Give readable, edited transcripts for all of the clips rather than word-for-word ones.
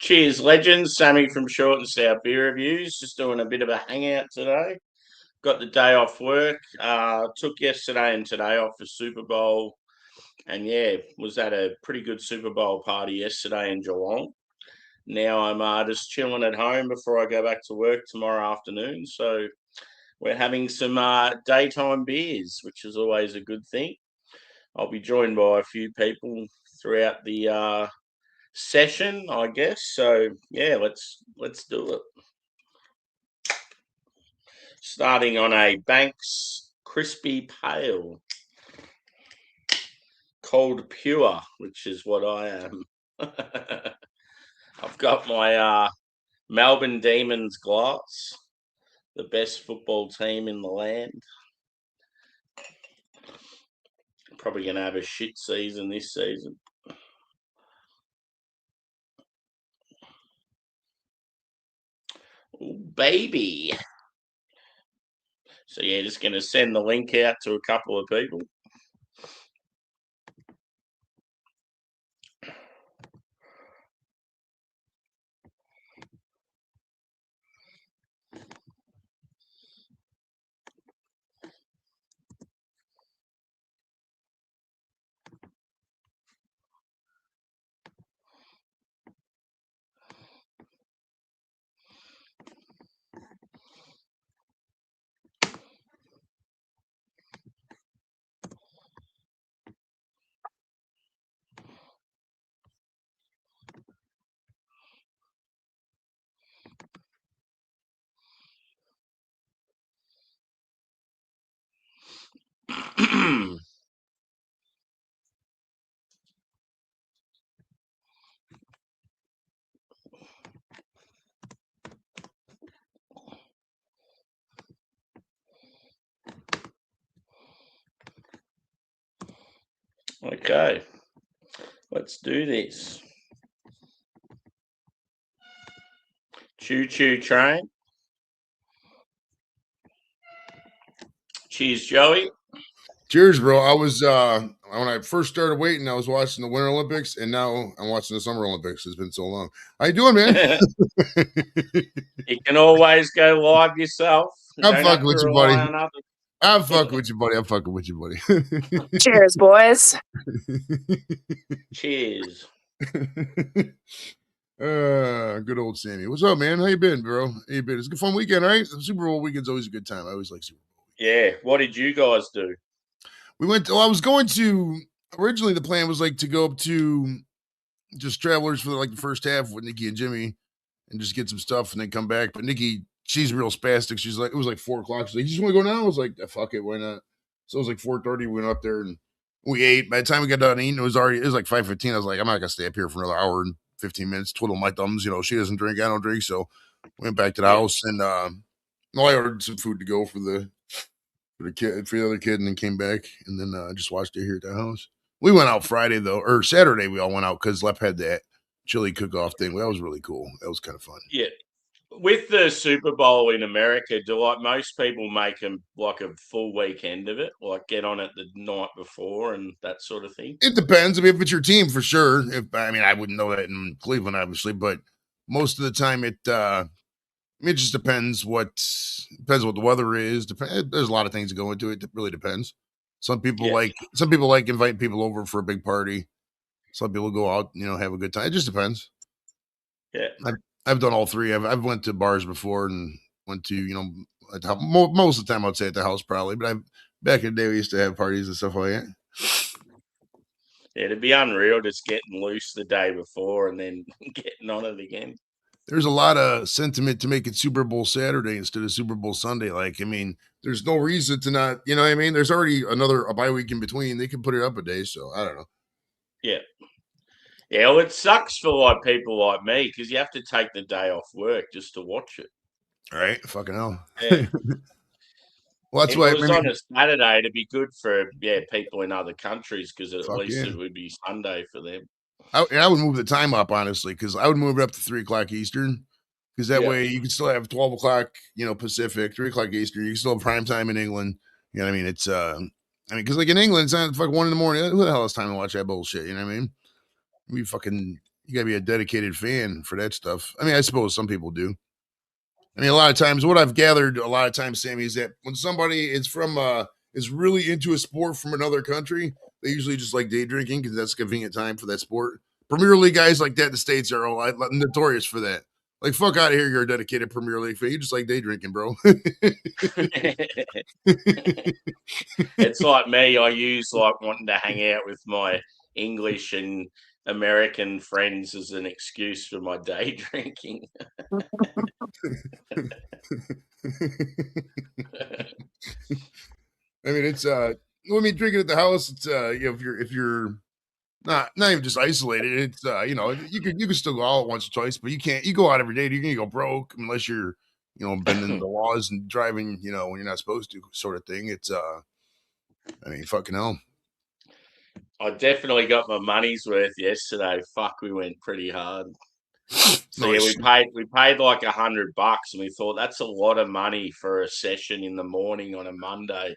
Cheers, legends. Sammy from Short and Stout Beer Reviews. Just doing a bit of a hangout today. Got the day off work. Took yesterday and today off for Super Bowl. And yeah, was at a pretty good Super Bowl party yesterday in Geelong. Now I'm just chilling at home before I go back to work tomorrow afternoon. So we're having some daytime beers, which is always a good thing. I'll be joined by a few people throughout the session, I guess. So yeah, let's do it. Starting on a Banks Crispy Pale, cold pure, which is what I am. I've got my Melbourne Demons glass, the best football team in the land. Probably going to have a shit season this season. Oh, baby. So yeah, just going to send the link out to a couple of people. Okay, let's do this. Choo choo train. Cheers, Joey. Cheers, bro. I was when I first started waiting, I was watching the Winter Olympics, and now I'm watching the Summer Olympics. It's been so long. How you doing, man? You can always go live yourself. I'm fucking with you, buddy. I'm fucking with you, buddy. Cheers, boys. Cheers. Good old Sammy. What's up, man? How you been, bro? How you been? It's a good fun weekend, right? The Super Bowl weekend's always a good time. I always like Super Bowl. Yeah. What did you guys do? We went. I was going to. Originally, the plan was like to go up to just Travelers for like the first half with Nikki and Jimmy, and just get some stuff and then come back. But Nikki, she's real spastic. She's like, it was like 4:00. She's like, you just want to go now? I was like, fuck it, why not? So it was like 4:30. We went up there and we ate. By the time we got done eating, it was like 5:15. I was like, I'm not gonna stay up here for another hour and 15 minutes, twiddle my thumbs. You know, she doesn't drink, I don't drink. So went back to the house and I ordered some food to go for the other kid, and then came back and then just watched it here at the house. We went out Friday though, or Saturday. We all went out because Lep had that chili cook-off thing. That was really cool. That was kind of fun. Yeah. With the Super Bowl in America, do like most people make them like a full weekend of it, like get on it the night before and that sort of thing? It depends. I mean, if it's your team, for sure. I wouldn't know that in Cleveland, obviously, but most of the time it just depends what the weather is. There's a lot of things that go into it. It really depends. Some people like inviting people over for a big party. Some people go out, have a good time. It just depends. Yeah. I've done all three. I've went to bars before and went to, most of the time I'd say at the house probably, but back in the day we used to have parties and stuff like that. Yeah, it'd be unreal just getting loose the day before and then getting on it again. There's a lot of sentiment to make it Super Bowl Saturday instead of Super Bowl Sunday. Like, I mean, there's no reason to not, you know what I mean? There's already a bye week in between. They can put it up a day, so I don't know. Yeah. Yeah, well, it sucks for like people like me because you have to take the day off work just to watch it. All right, fucking hell. Yeah. Well, that's if why it was on a Saturday, it'd be good for people in other countries because at least it would be Sunday for them. I would move the time up, honestly, because I would move it up to 3:00 Eastern, because that way you can still have 12 o'clock, Pacific, 3:00 Eastern. You can still have prime time in England. You know what I mean? It's because like in England, it's not fucking 1 a.m. Who the hell has time to watch that bullshit? You know what I mean? We fucking You gotta be a dedicated fan for that stuff. I mean, I suppose some people do. I mean, a lot of times, what I've gathered a lot of times, Sammy, is that when somebody is really into a sport from another country, they usually just like day drinking because that's a convenient time for that sport. Premier League guys like that in the States are all notorious for that. Like, fuck out of here, you're a dedicated Premier League fan. You just like day drinking, bro. It's like me. I use like wanting to hang out with my English and American friends as an excuse for my day drinking. I mean, it's drinking at the house, it's if you're not even just isolated, it's you can still go out once or twice, but you go out every day, you're gonna go broke unless you're bending the laws and driving when you're not supposed to, sort of thing. It's I mean, fucking hell. I definitely got my money's worth yesterday. Fuck, we went pretty hard. So Nice. yeah, we paid like $100, and we thought that's a lot of money for a session in the morning on a Monday.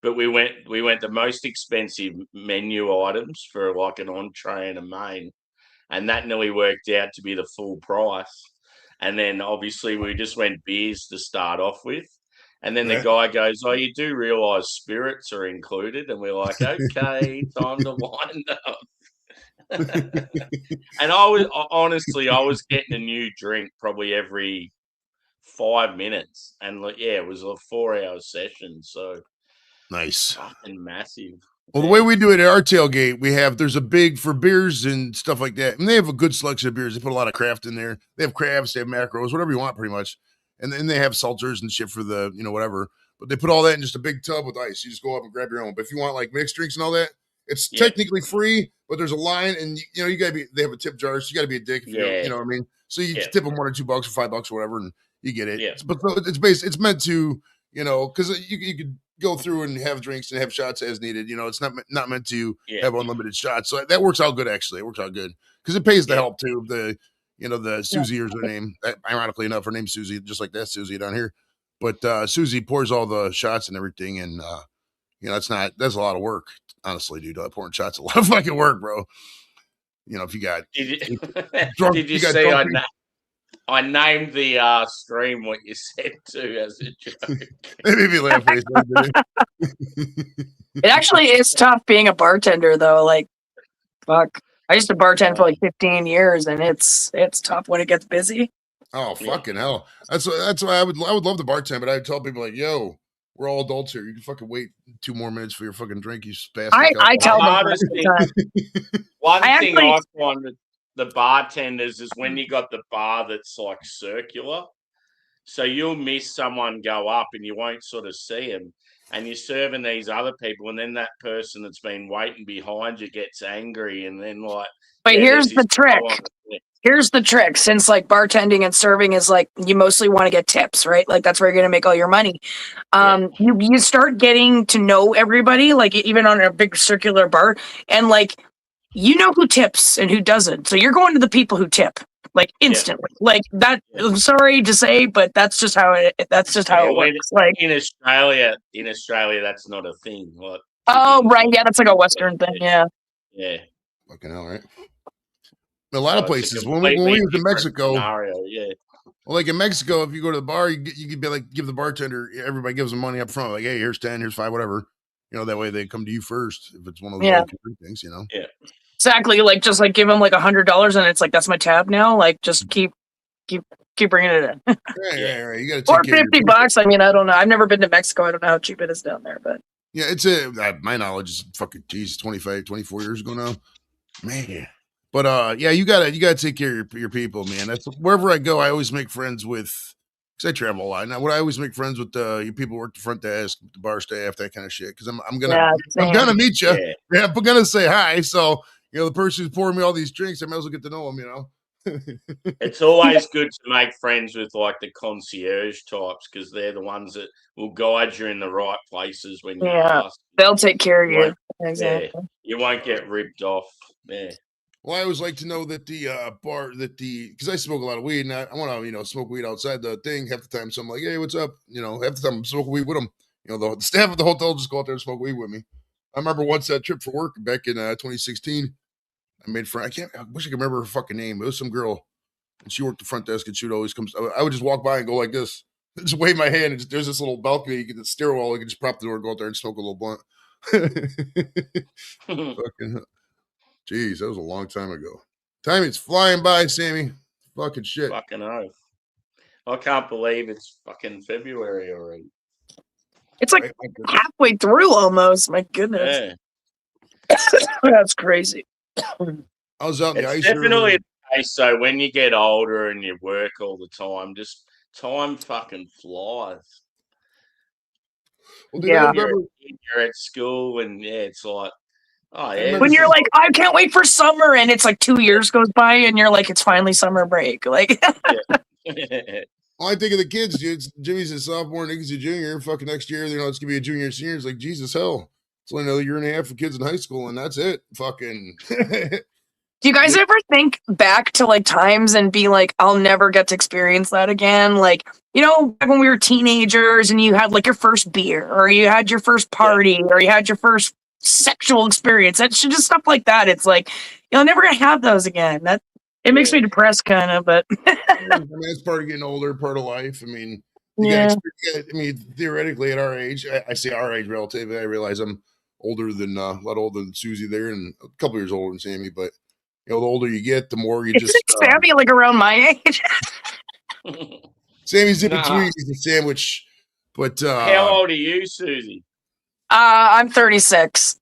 But we went the most expensive menu items for like an entree and a main, and that nearly worked out to be the full price. And then obviously we just went beers to start off with. And then Yeah. the guy goes, "Oh, you do realise spirits are included?" And we're like, "Okay, time to wind up." And I was getting a new drink probably every 5 minutes, and it was a 4-hour session, so Nice. fucking massive. Well, the way we do it at our tailgate, there's a big for beers and stuff like that. And they have a good selection of beers. They put a lot of craft in there. They have crafts, they have macros, whatever you want, pretty much. And then they have seltzers and shit for the, whatever. But they put all that in just a big tub with ice. You just go up and grab your own. But if you want like mixed drinks and all that, it's technically free, but there's a line, and you gotta be. They have a tip jar, so you gotta be a dick. If you know what I mean. So you tip them $1 or $2 or $5 or whatever, and you get it. Yeah. But it's meant to, because you could go through and have drinks and have shots as needed. It's not meant to have unlimited shots. So that works out good, actually. It works out good because it pays the help too. The Susie is her name. Ironically enough, her name's Susie, just like that Susie down here. But Susie pours all the shots and everything, and that's a lot of work, honestly, dude. Pouring shots a lot of fucking work, bro. If you got drunk, did you see? I named the stream what you said too as a joke. It made me laugh. It actually is tough being a bartender, though. Like, fuck. I used to bartend for like 15 years, and it's tough when it gets busy. Oh, fucking hell. That's why I would love to bartend, but I'd tell people like, yo, we're all adults here. You can fucking wait 2 more minutes for your fucking drink, you spastic. I tell them one thing I find with the bartenders is when you got the bar that's like circular, so you'll miss someone go up and you won't sort of see them, and you're serving these other people, and then that person that's been waiting behind you gets angry, and then like. But here's the trick. Here's the trick. Since like bartending and serving is like you mostly want to get tips, right? Like that's where you're gonna make all your money. You start getting to know everybody, like even on a big circular bar, and like who tips and who doesn't. So you're going to the people who tip like instantly. Like that. I'm sorry to say, but that's just how it works. Like in Australia, that's not a thing. Like, oh right, yeah, that's like a Western thing. Yeah. Fucking hell, right? A lot of places when we were in Mexico, scenario, well, like in Mexico, if you go to the bar, you could be like, give the bartender, everybody gives them money up front, like, hey, here's 10, here's 5, whatever. That way they come to you first if it's one of those things, Yeah, exactly. Like just like give them like $100, and it's like that's my tab now. Like just keep bringing it in. right. You got to or $50. I mean, I don't know. I've never been to Mexico. I don't know how cheap it is down there, but yeah, it's my knowledge is fucking 24 years ago now, man. But you gotta take care of your people, man. That's wherever I go. I always make friends with, because I travel a lot. Now, I always make friends with your people who work the front desk, the bar staff, that kind of shit. Because I'm gonna meet you. Yeah, I'm gonna say hi. So the person who's pouring me all these drinks, I might as well get to know them. It's always good to make friends with like the concierge types because they're the ones that will guide you in the right places when you ask. They'll take care of you. Exactly. You won't get ripped off. Yeah. Well, I always like to know that because I smoke a lot of weed, and I want to, smoke weed outside the thing half the time. So I'm like, hey, what's up? Half the time I'm smoking weed with them. The staff of the hotel just go out there and smoke weed with me. I remember once that trip for work back in 2016. I made friend. I wish I could remember her fucking name. It was some girl, and she worked the front desk, and she would always come. I would just walk by and go like this, just wave my hand. And there's this little balcony. You get the stairwell. You can just prop the door, go out there, and smoke a little blunt. Fucking, jeez, that was a long time ago. Time is flying by, Sammy. Fucking shit. Fucking oath. I can't believe it's fucking February already. It's like halfway through almost. My goodness. Yeah. That's crazy. I was out in the It's ice. definitely the case. So when you get older and you work all the time, just time fucking flies. Well, dude, Yeah. You're at school and yeah, it's like, oh yeah. When you're like, I can't wait for summer, and it's like 2 years goes by, and you're like, it's finally summer break. Like, Well, I think of the kids, dude. Jimmy's a sophomore, Nicky's a junior. Fucking next year, it's gonna be a junior, senior. It's like Jesus hell. It's only another year and a half for kids in high school, and that's it. Fucking. do you guys ever think back to like times and be like, I'll never get to experience that again? Like, back when we were teenagers and you had like your first beer, or you had your first party, or you had your first sexual experience. That's just stuff like that. It's like, you're never gonna have those again. It makes me depressed, kind of, but it's part of getting older, part of life. I mean, theoretically, at our age, I say our age relatively. I realize I'm older than a lot older than Susie there, and a couple years older than Sammy. But the older you get, the more you just. Sammy, like around my age. Sammy's in between. He's a sandwich. But how old are you, Susie? I'm 36.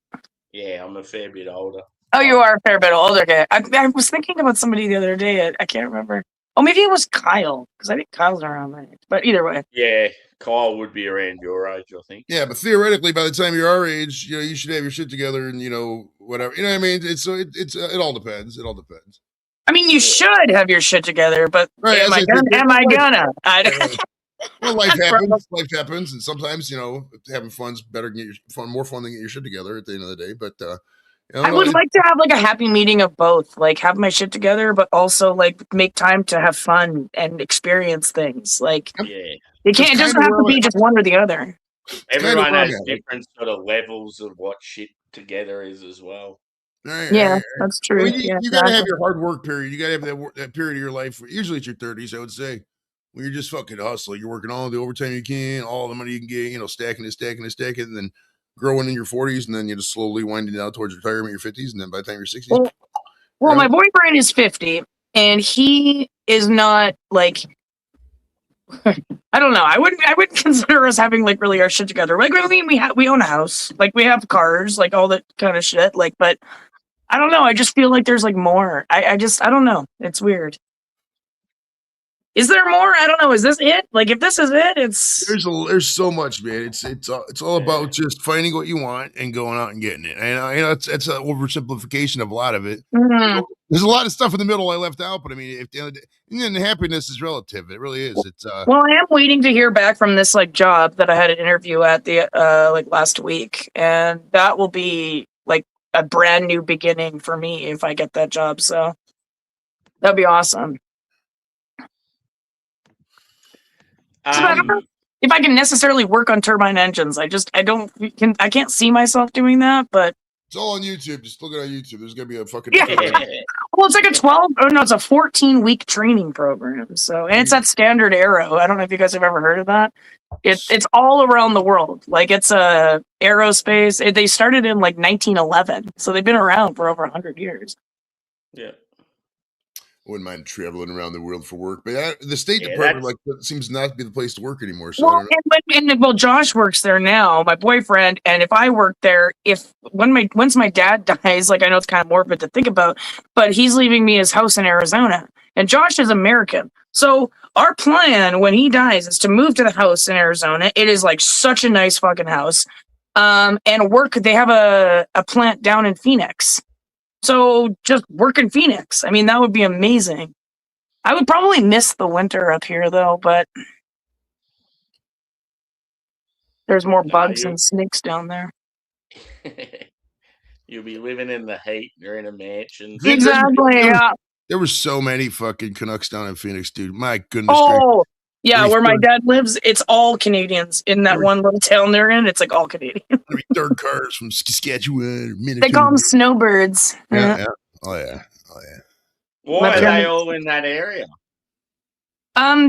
Yeah, I'm a fair bit older. Oh, you are a fair bit older. Okay. I was thinking about somebody the other day. I can't remember. Oh, maybe it was Kyle, because I think Kyle's around my age. But either way. Yeah, Kyle would be around your age, I think. Yeah, but theoretically, by the time you're our age, you should have your shit together and whatever. You know what I mean? It all depends. It all depends. I mean, you should have your shit together, but right, am I gonna? Well, life happens. Life happens, and sometimes having fun's better than more fun than get your shit together at the end of the day. But I would like to have like a happy meeting of both, like have my shit together, but also like make time to have fun and experience things. Like, it doesn't have to be just one or the other. Everyone has different sort of levels of what shit together is as well. Right. That's true. Well, you gotta have your hard work period. You gotta have that period of your life. Usually it's your 30s, I would say, when you're just fucking hustling. You're working all the overtime you can, all the money you can get. Stacking it, and then growing in your 40s, and then you just slowly winding down towards retirement in your 50s, and then by the time you're 60s. Well, my boyfriend is 50, and he is not like. I don't know. I wouldn't consider us having like really our shit together. Like, I mean, we own a house, like we have cars, like all that kind of shit. Like, but I don't know. I just feel like there's like more. I don't know. It's weird. Is there more? I don't know. Is this it? Like, if this is it, there's so much, man. It's all about just finding what you want and going out and getting it. And it's an oversimplification of a lot of it. Mm-hmm. There's a lot of stuff in the middle I left out, but I mean, and happiness is relative. It really is. It's well, I am waiting to hear back from this like job that I had an interview at the like last week, and that will be like a brand new beginning for me if I get that job. So that'd be awesome. So I don't know if I can necessarily work on turbine engines. I can't see myself doing that, but it's all on YouTube. Just look it on YouTube. There's gonna be a fucking Well, it's like it's a 14-week training program. So, and it's at Standard Aero. I don't know if you guys have ever heard of that. It's all around the world. Like, it's a aerospace. They started in like 1911, so they've been around for over 100 years. Yeah. Wouldn't mind traveling around the world for work, but the State Department seems not to be the place to work anymore. So well, Josh works there now, my boyfriend, and if I work there, once my dad dies, like I know it's kind of morbid to think about, but he's leaving me his house in Arizona, and Josh is American, so our plan when he dies is to move to the house in Arizona. It is like such a nice fucking house, and work. They have a plant down in Phoenix. So just work in Phoenix. I mean, that would be amazing. I would probably miss the winter up here, though, but there's more bugs and snakes down there. You'll be living in the heat. You're in a mansion. Exactly, yeah. There were so many fucking Canucks down in Phoenix, dude. My goodness. Oh, yeah, where my dad lives, it's all Canadians. In that one little town they're in, it's like all Canadian. Third cars from Saskatchewan or Minnesota. They call them snowbirds. Yeah. Oh yeah. Why My are they parents- all in that area?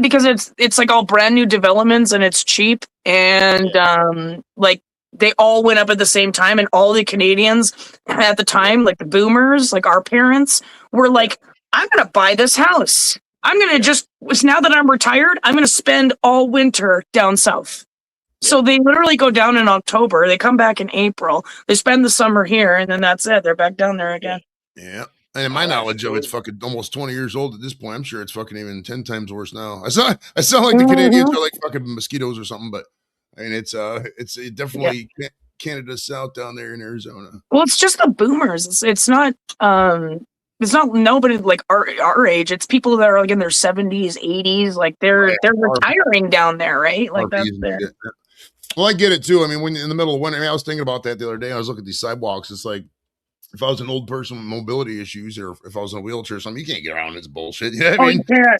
Because it's like all brand new developments and it's cheap and like they all went up at the same time and all the Canadians at the time, like the boomers, like our parents, were like, I'm gonna buy this house. I'm gonna just now that I'm retired, I'm gonna spend all winter down south. So they literally go down in October, they come back in April, they spend the summer here, and then that's it. They're back down there again. Yeah. And in my that's knowledge of it's cool. fucking almost 20 years old at this point. I'm sure it's fucking even 10 times worse now. I sound like the Canadians are like fucking mosquitoes or something, but I mean it's definitely Canada South down there in Arizona. Well, it's just the boomers. It's not nobody like our age. It's people that are like in their 70s, 80s. Like they're retiring down there, right? Like that's RVs their. and shit. Well, I get it too. I mean, when in the middle of winter, I mean, I was thinking about that the other day. I was looking at these sidewalks. It's like if I was an old person with mobility issues, or if I was in a wheelchair or something, you can't get around this bullshit. You know what I mean? Yeah.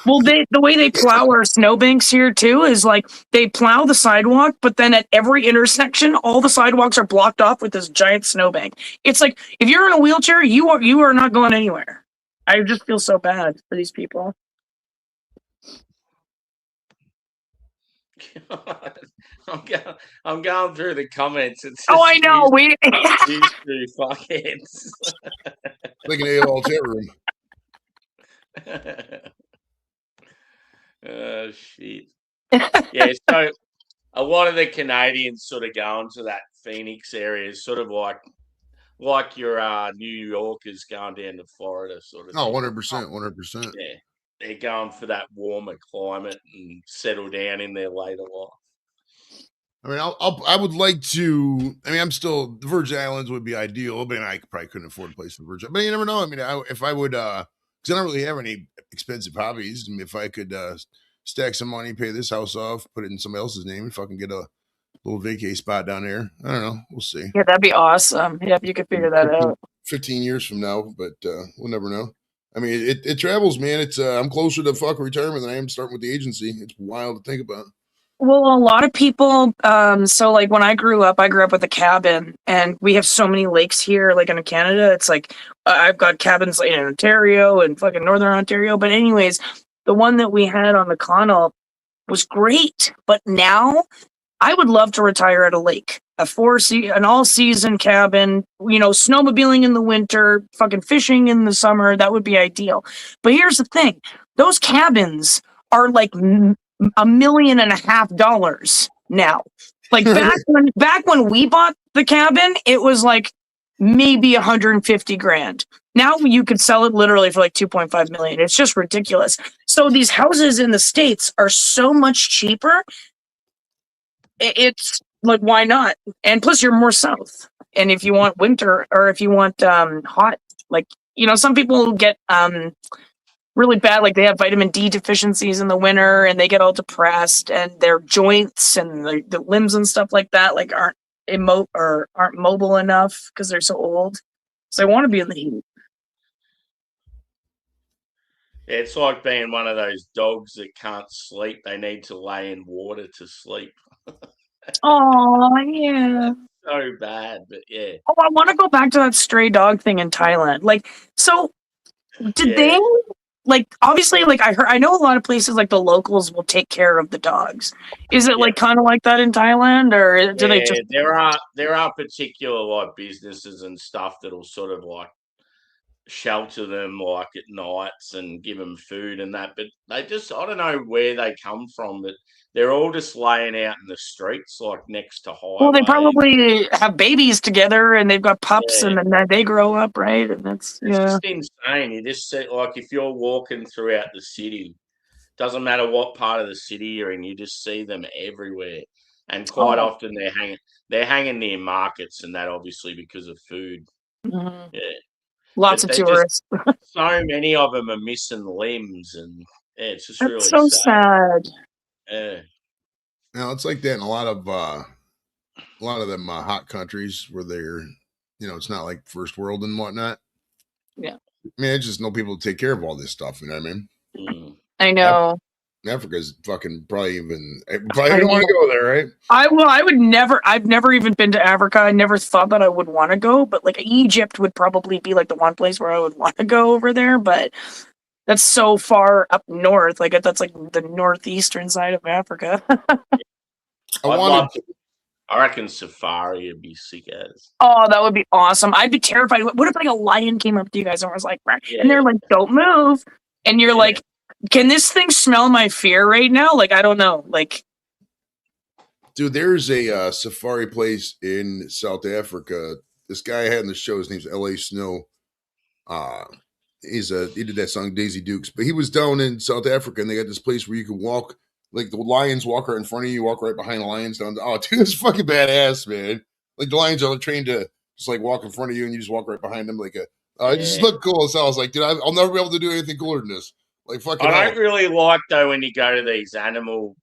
Well, the way they plow our snowbanks here too is like they plow the sidewalk, but then at every intersection, all the sidewalks are blocked off with this giant snowbank. It's like if you're in a wheelchair, you are not going anywhere. I just feel so bad for these people. I'm going through the comments. It's Oh, I know. these two fuckheads. Like an AOL chat room. Oh shit. Yeah, so a lot of the Canadians sort of go into that Phoenix area, sort of like your New Yorkers going down to Florida, sort of. Oh, thing. 100%. Yeah, they're going for that warmer climate and settle down in their later life. I mean, I would like to. I mean, I'm still the Virgin Islands would be ideal, but I probably couldn't afford a place in the Virgin. But you never know. I mean, if I would, because I don't really have any expensive hobbies. I mean, if I could stack some money, pay this house off, put it in somebody else's name, if I can get a little vacay spot down there, I don't know. We'll see. Yeah, that'd be awesome. Yeah, if you could figure that out. 15 years from now, but we'll never know. I mean, it travels, man. It's I'm closer to fucking retirement than I am starting with the agency. It's wild to think about. Well, a lot of people, so like when I grew up with a cabin and we have so many lakes here, like in Canada, it's like, I've got cabins in Ontario and fucking Northern Ontario. But anyways, the one that we had on the Connell was great. But now I would love to retire at a lake, an all season cabin, snowmobiling in the winter, fucking fishing in the summer. That would be ideal. But here's the thing. Those cabins are like $1.5 million now. Like back when we bought the cabin, it was like maybe 150 grand. Now you could sell it literally for like 2.5 million. It's just ridiculous. So these houses in the States are so much cheaper. It's like, why not? And plus you're more south. And if you want winter or if you want hot, like, some people get really bad, like they have vitamin D deficiencies in the winter and they get all depressed and their joints and the limbs and stuff like that like aren't mobile enough because they're so old. So they want to be in the heat. Yeah, it's like being one of those dogs that can't sleep. They need to lay in water to sleep. Oh, yeah. So bad, but yeah. Oh, I want to go back to that stray dog thing in Thailand. Like, so did they, like, obviously, like I know a lot of places like the locals will take care of the dogs. Is it like kind of like that in Thailand, or do they just? There are particular like businesses and stuff that'll sort of like shelter them like at nights and give them food and that, but they just, I don't know where they come from, but they're all just laying out in the streets like next to highways. Well, they probably have babies together and they've got pups and then they grow up, right? And it's just insane. You just see, like, if you're walking throughout the city, doesn't matter what part of the city you're in, you just see them everywhere. And quite often they're hanging near markets and that, obviously because of food. Mm-hmm. Yeah. Lots of tourists. So many of them are missing limbs, and it's just really so sad. Yeah. Now it's like that in a lot of them hot countries where they're, it's not like first world and whatnot. Yeah. I mean, I just know people take care of all this stuff. You know what I mean? Mm. I know. Africa's fucking probably even. Probably don't want to go there, right? I would never. I've never even been to Africa. I never thought that I would want to go, but like Egypt would probably be like the one place where I would want to go over there. But that's so far up north. Like that's like the northeastern side of Africa. I reckon safari would be sick as. Oh, that would be awesome. I'd be terrified. What if like a lion came up to you guys and was like, Yeah. and they're like, "Don't move," and you're Yeah. like, "Can this thing smell my fear right now?" Like I don't know. Like, Dude, there's a safari place in South Africa. This guy I had in the show, his name's L.A. Snow. He did that song Daisy Dukes, but he was down in South Africa, and they got this place where you could walk, like the lions walk right in front of you, walk right behind the lions down. Oh, dude, it's fucking badass, man. Like the lions are trained to just like walk in front of you, and you just walk right behind them. Like it just looked cool. So I was like, dude, I'll never be able to do anything cooler than this. Like fucking. I don't really like though when you go to these animal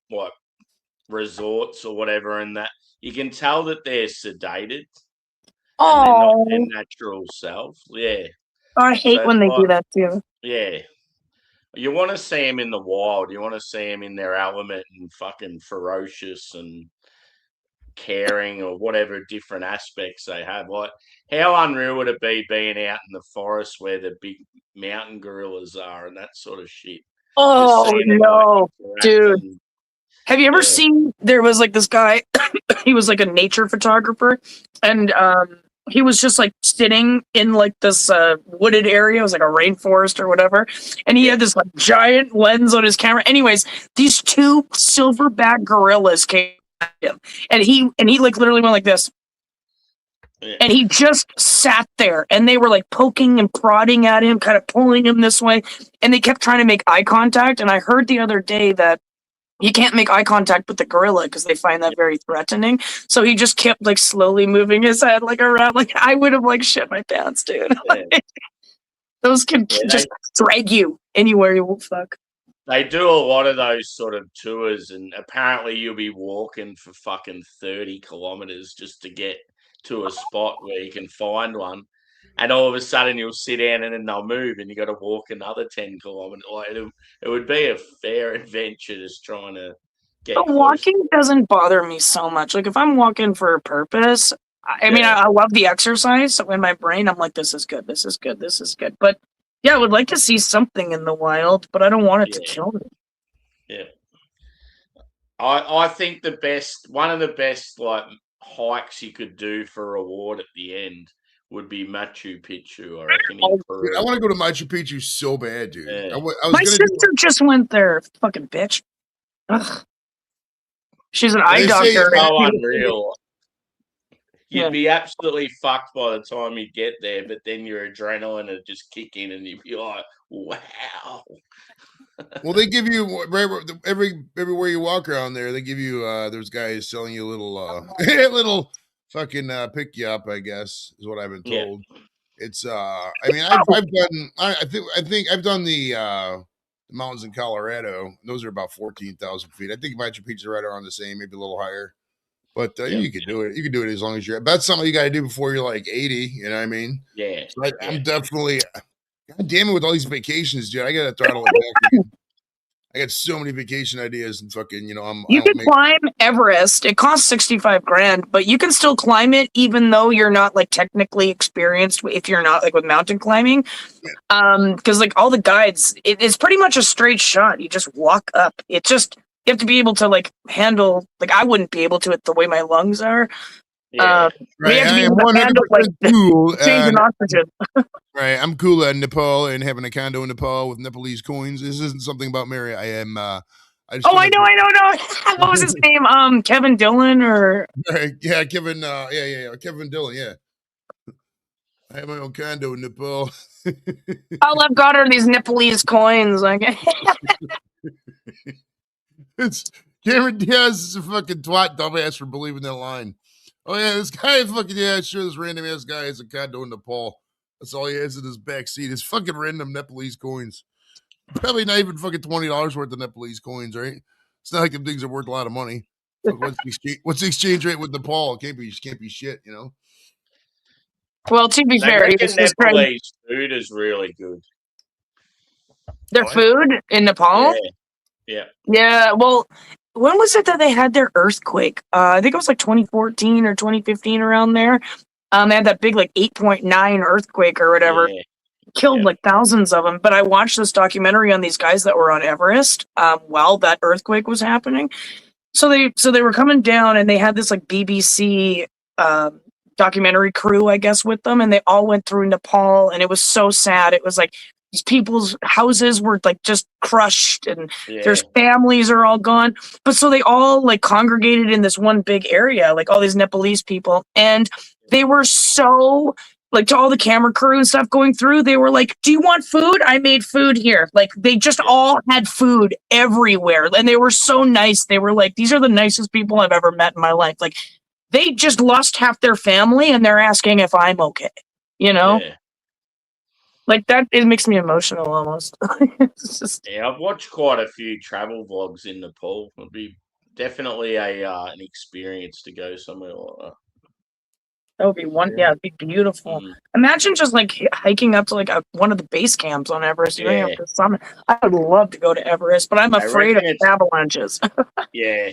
resorts or whatever, and that you can tell that they're sedated. And they're not their natural self. Yeah. I hate when they do that too. Yeah. You want to see them in the wild. You want to see them in their element and fucking ferocious and caring or whatever different aspects they have. Like, how unreal would it be being out in the forest where the big mountain gorillas are and that sort of shit? Oh, no, dude. Have you ever seen, there was like this guy, he was like a nature photographer, and he was just like sitting in like this wooded area. It was like a rainforest or whatever. And he had this like giant lens on his camera. Anyways, these two silverback gorillas came at him. And he like literally went like this. Yeah. And he just sat there and they were like poking and prodding at him, kind of pulling him this way. And they kept trying to make eye contact. And I heard the other day that you can't make eye contact with the gorilla because they find that very threatening. So he just kept like slowly moving his head like around. Like I would have like shit my pants, dude. Like, those can just drag you anywhere you will fuck. They do a lot of those sort of tours, and apparently you'll be walking for fucking 30 kilometers just to get to a spot where you can find one. And all of a sudden you'll sit down and then they'll move and you got to walk another 10 kilometers. Like it would be a fair adventure just trying to get But walking doesn't bother me so much. Like if I'm walking for a purpose, I mean, I love the exercise. So in my brain, I'm like, this is good. This is good. This is good. But yeah, I would like to see something in the wild, but I don't want it to kill me. Yeah. I think one of the best like hikes you could do for a reward at the end would be Machu Picchu, I reckon. Dude, I want to go to Machu Picchu so bad, dude. Yeah. My sister just went there, fucking bitch. Ugh. She's an eye doctor. So unreal. You'd be absolutely fucked by the time you get there, but then your adrenaline would just kick in and you'd be like, wow. Well, they give you everywhere you walk around there, they give you there's guys selling you a little fucking pick you up, I guess, is what I've been told. Yeah. It's I mean, I think I've done the mountains in Colorado. Those are about 14,000 feet. I think Machu Picchu is right around the same, maybe a little higher. But you can do it. You can do it as long as you're. But that's something you got to do before you're like 80. You know what I mean? Yeah. So I'm definitely. God damn it! With all these vacations, dude, I got to throttle it back. I got so many vacation ideas and fucking, You can climb Everest. It costs $65,000, but you can still climb it even though you're not like technically experienced. If you're not like with mountain climbing, because like all the guides, it's pretty much a straight shot. You just walk up. It just you have to be able to like handle. Like I wouldn't be able to it the way my lungs are. Yeah. Right. I am 100% cool. Changing oxygen. Right. I'm cool at Nepal and having a condo in Nepal with Nepalese coins. This isn't something about Mary. I am. I know. What was his name? Kevin Dillon or? Right. Yeah, Kevin. Kevin Dillon. Yeah. I have my own condo in Nepal. All I've got are these Nepalese coins. Like. It's Cameron Diaz is a fucking twat dumbass for believing that line. Oh yeah, this guy fucking sure this random ass guy has a condo in Nepal. That's all he has in his back seat is fucking random Nepalese coins. Probably not even fucking $20 worth of Nepalese coins, right? It's not like them things are worth a lot of money. What's the exchange rate with Nepal? Can't be shit, you know. Well, to be fair, Nepalese food is really good. Their food in Nepal? Yeah, well, when was it that they had their earthquake? I think it was like 2014 or 2015 around there. They had that big like 8.9 earthquake or whatever. Yeah. Killed Yeah. like thousands of them. But I watched this documentary on these guys that were on Everest while that earthquake was happening. So they were coming down and they had this like BBC documentary crew, I guess, with them, and they all went through Nepal, and it was so sad. It was like these people's houses were like just crushed, and their families are all gone. But so they all like congregated in this one big area, like all these Nepalese people, and they were so like to all the camera crew and stuff going through, they were like, "Do you want food? I made food here." Like they just all had food everywhere, and they were so nice. They were like, "These are the nicest people I've ever met in my life." Like they just lost half their family, and they're asking if I'm okay. You know, like that. It makes me emotional almost. It's just I've watched quite a few travel vlogs in Nepal. It'd be definitely an experience to go somewhere like that. that would be one. Yeah, it'd be beautiful. Imagine just like hiking up to like one of the base camps on Everest. You don't have to summit. I would love to go to Everest, but I'm afraid of avalanches. Yeah.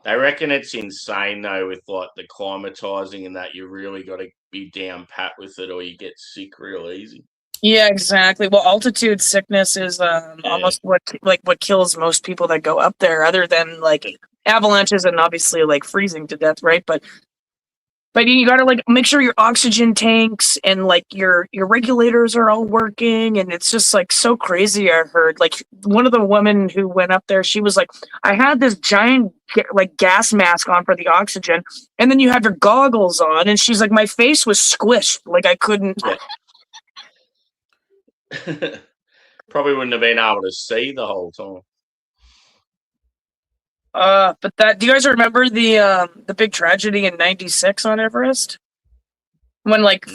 They reckon it's insane though with like the climatizing and that you really got to be down pat with it or you get sick real easy. Yeah, exactly. Well, altitude sickness is almost what kills most people that go up there, other than like avalanches and obviously like freezing to death, right? But you got to like make sure your oxygen tanks and like your regulators are all working, and it's just like so crazy. I heard like one of the women who went up there, she was like, I had this giant like gas mask on for the oxygen, and then you have your goggles on, and she's like, my face was squished, like I couldn't. Probably wouldn't have been able to see the whole time. But that, do you guys remember the big tragedy in '96 on Everest? When like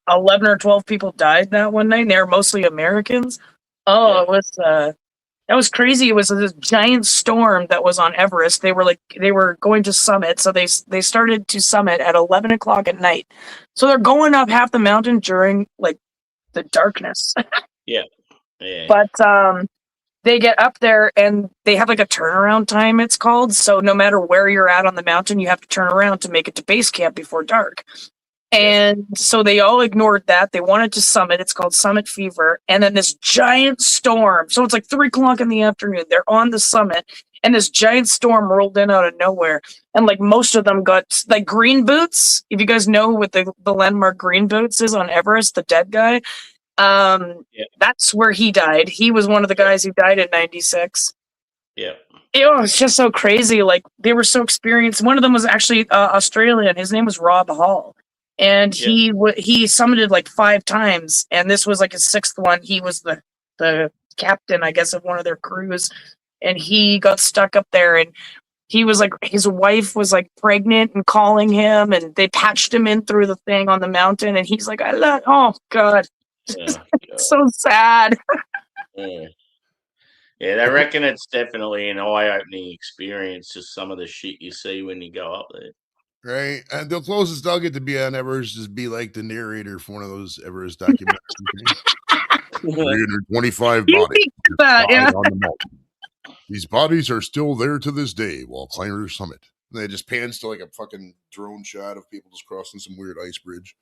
11 or 12 people died that one night, and they were mostly Americans. Oh, it was that was crazy. It was this giant storm that was on Everest. They were going to summit, so they started to summit at 11 o'clock at night. So they're going up half the mountain during like the darkness. Yeah. But they get up there and they have like a turnaround time, it's called. So no matter where you're at on the mountain, you have to turn around to make it to base camp before dark. And so they all ignored that. They wanted to summit. It's called summit fever. And then this giant storm. So it's like 3 o'clock in the afternoon. They're on the summit, and this giant storm rolled in out of nowhere. And like most of them got like green boots. If you guys know what the landmark green boots is on Everest, the dead guy. That's where he died. He was one of the guys who died in '96. Yeah. It's just so crazy. Like they were so experienced. One of them was actually Australian. His name was Rob Hall, and he summited like 5 times, and this was like his 6th one. He was the captain, I guess, of one of their crews, and he got stuck up there, and he was like, his wife was like pregnant and calling him, and they patched him in through the thing on the mountain, and he's like, oh God. It's so sad. They reckon it's definitely an eye-opening experience, just some of the shit you see when you go up there. Right. And the closest I'll get to be on Everest is be like the narrator for one of those Everest documentaries. 325 bodies. On the mountain. These bodies are still there to this day while climbers summit. And they just pans to like a fucking drone shot of people just crossing some weird ice bridge.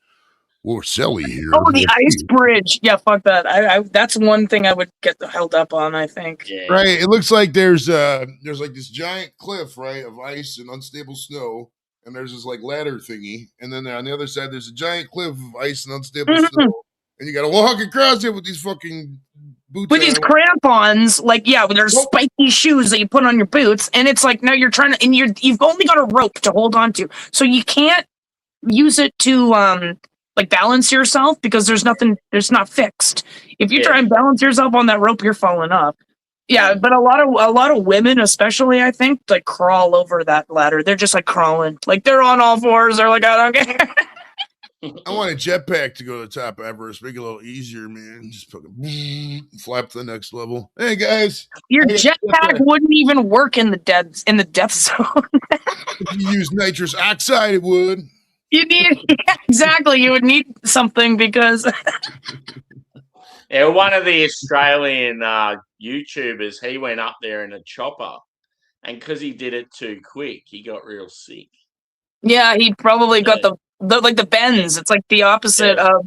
Well, Sally here. Oh, the ice bridge. Yeah, fuck that. I that's one thing I would get held up on, I think. Right. It looks like there's like this giant cliff, right, of ice and unstable snow, and there's this like ladder thingy, and then on the other side there's a giant cliff of ice and unstable snow, and you gotta walk across it with these fucking boots. With these crampons, like there's spiky shoes that you put on your boots, and it's like now you're trying to, and you've only got a rope to hold on to, so you can't use it to like balance yourself because there's not fixed. If you try and balance yourself on that rope, you're falling off. Yeah, but a lot of women, especially, I think, like crawl over that ladder. They're just like crawling, like they're on all fours. They're like, I don't care. I want a jetpack to go to the top of Everest, make it a little easier, man. Just fucking flap to the next level. Hey guys, your jetpack wouldn't even work in the death zone. If you use nitrous oxide, it would. You need exactly. You would need something because Yeah, one of the Australian YouTubers, he went up there in a chopper, and because he did it too quick, he got real sick. Yeah, he probably got Yeah. the bends. It's like the opposite of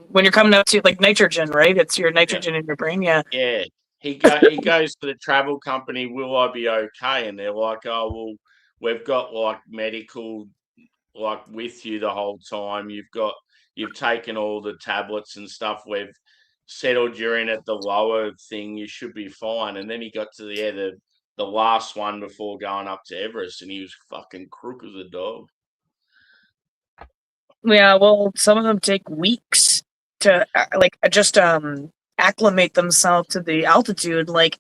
when you're coming up to like nitrogen, right? It's your nitrogen in your brain. Yeah. Yeah. He goes to the travel company, will I be okay? And they're like, oh, well, we've got like medical like with you the whole time. You've taken all the tablets and stuff. We've settled you in at the lower thing. You should be fine. And then he got to the last one before going up to Everest, and he was fucking crook as a dog. Yeah, well, some of them take weeks to like just acclimate themselves to the altitude. Like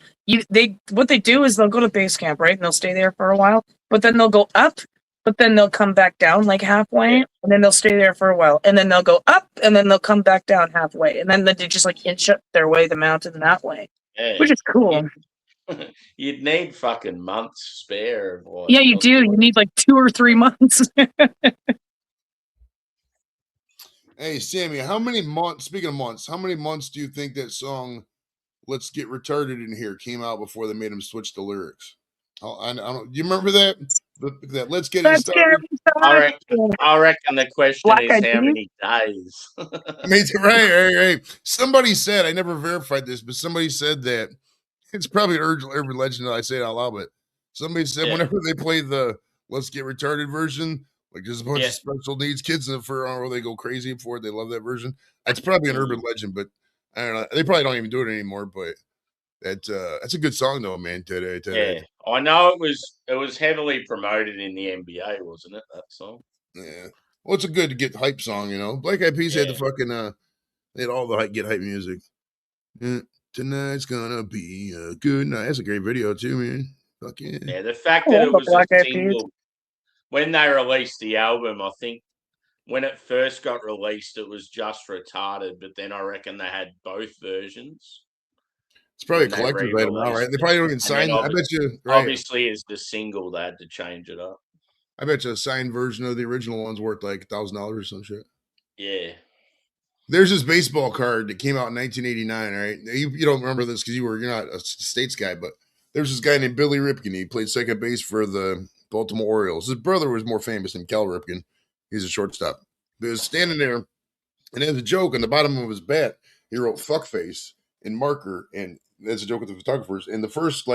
what they do is they'll go to base camp, right? And they'll stay there for a while, but then they'll go up, but then they'll come back down like halfway, and then they'll stay there for a while, and then they'll go up, and then they'll come back down halfway, and then they just like inch up their way the mountain that way, which is cool. You'd need fucking months spare. Yeah, you do. You need like 2 or 3 months. Hey, Sammy, how many months, speaking of months, how many months do you think that song, Let's Get Retarded in Here, came out before they made him switch the lyrics? I don't, do you remember that? That Let's Get It Started? I reckon the question Black is Eyed how Peas? many days? I mean, right. Somebody said, I never verified this, but somebody said that it's probably an urban legend that I say it out loud, but somebody said whenever they play the Let's Get Retarded version, like there's a bunch of special needs kids in for they go crazy for it. They love that version. It's probably an urban legend, but I don't know. They probably don't even do it anymore, but that's a good song though, man. Today. Yeah, I know it was heavily promoted in the NBA, wasn't it? That song. Yeah. Well, it's a good to get hype song, you know. Black Eyed Peas had the fucking they had all the get hype music. Yeah. Tonight's gonna be a good night. That's a great video too, man. Fuck yeah. Yeah, the fact that it was a single when they released the album, I think when it first got released, it was just Retarded, but then I reckon they had both versions. It's probably a collector's item now, right? They probably don't even sign. I bet you. Right. Obviously, as the single, they had to change it up. I bet you a signed version of the original one's worth like $1,000 or some shit. Yeah. There's this baseball card that came out in 1989, right? You don't remember this because you're not a States guy, but there's this guy named Billy Ripken. He played second base for the Baltimore Orioles. His brother was more famous than Cal Ripken. He's a shortstop. He was standing there, and as a joke on the bottom of his bat, he wrote "fuckface" in marker, and that's a joke with the photographers. And the first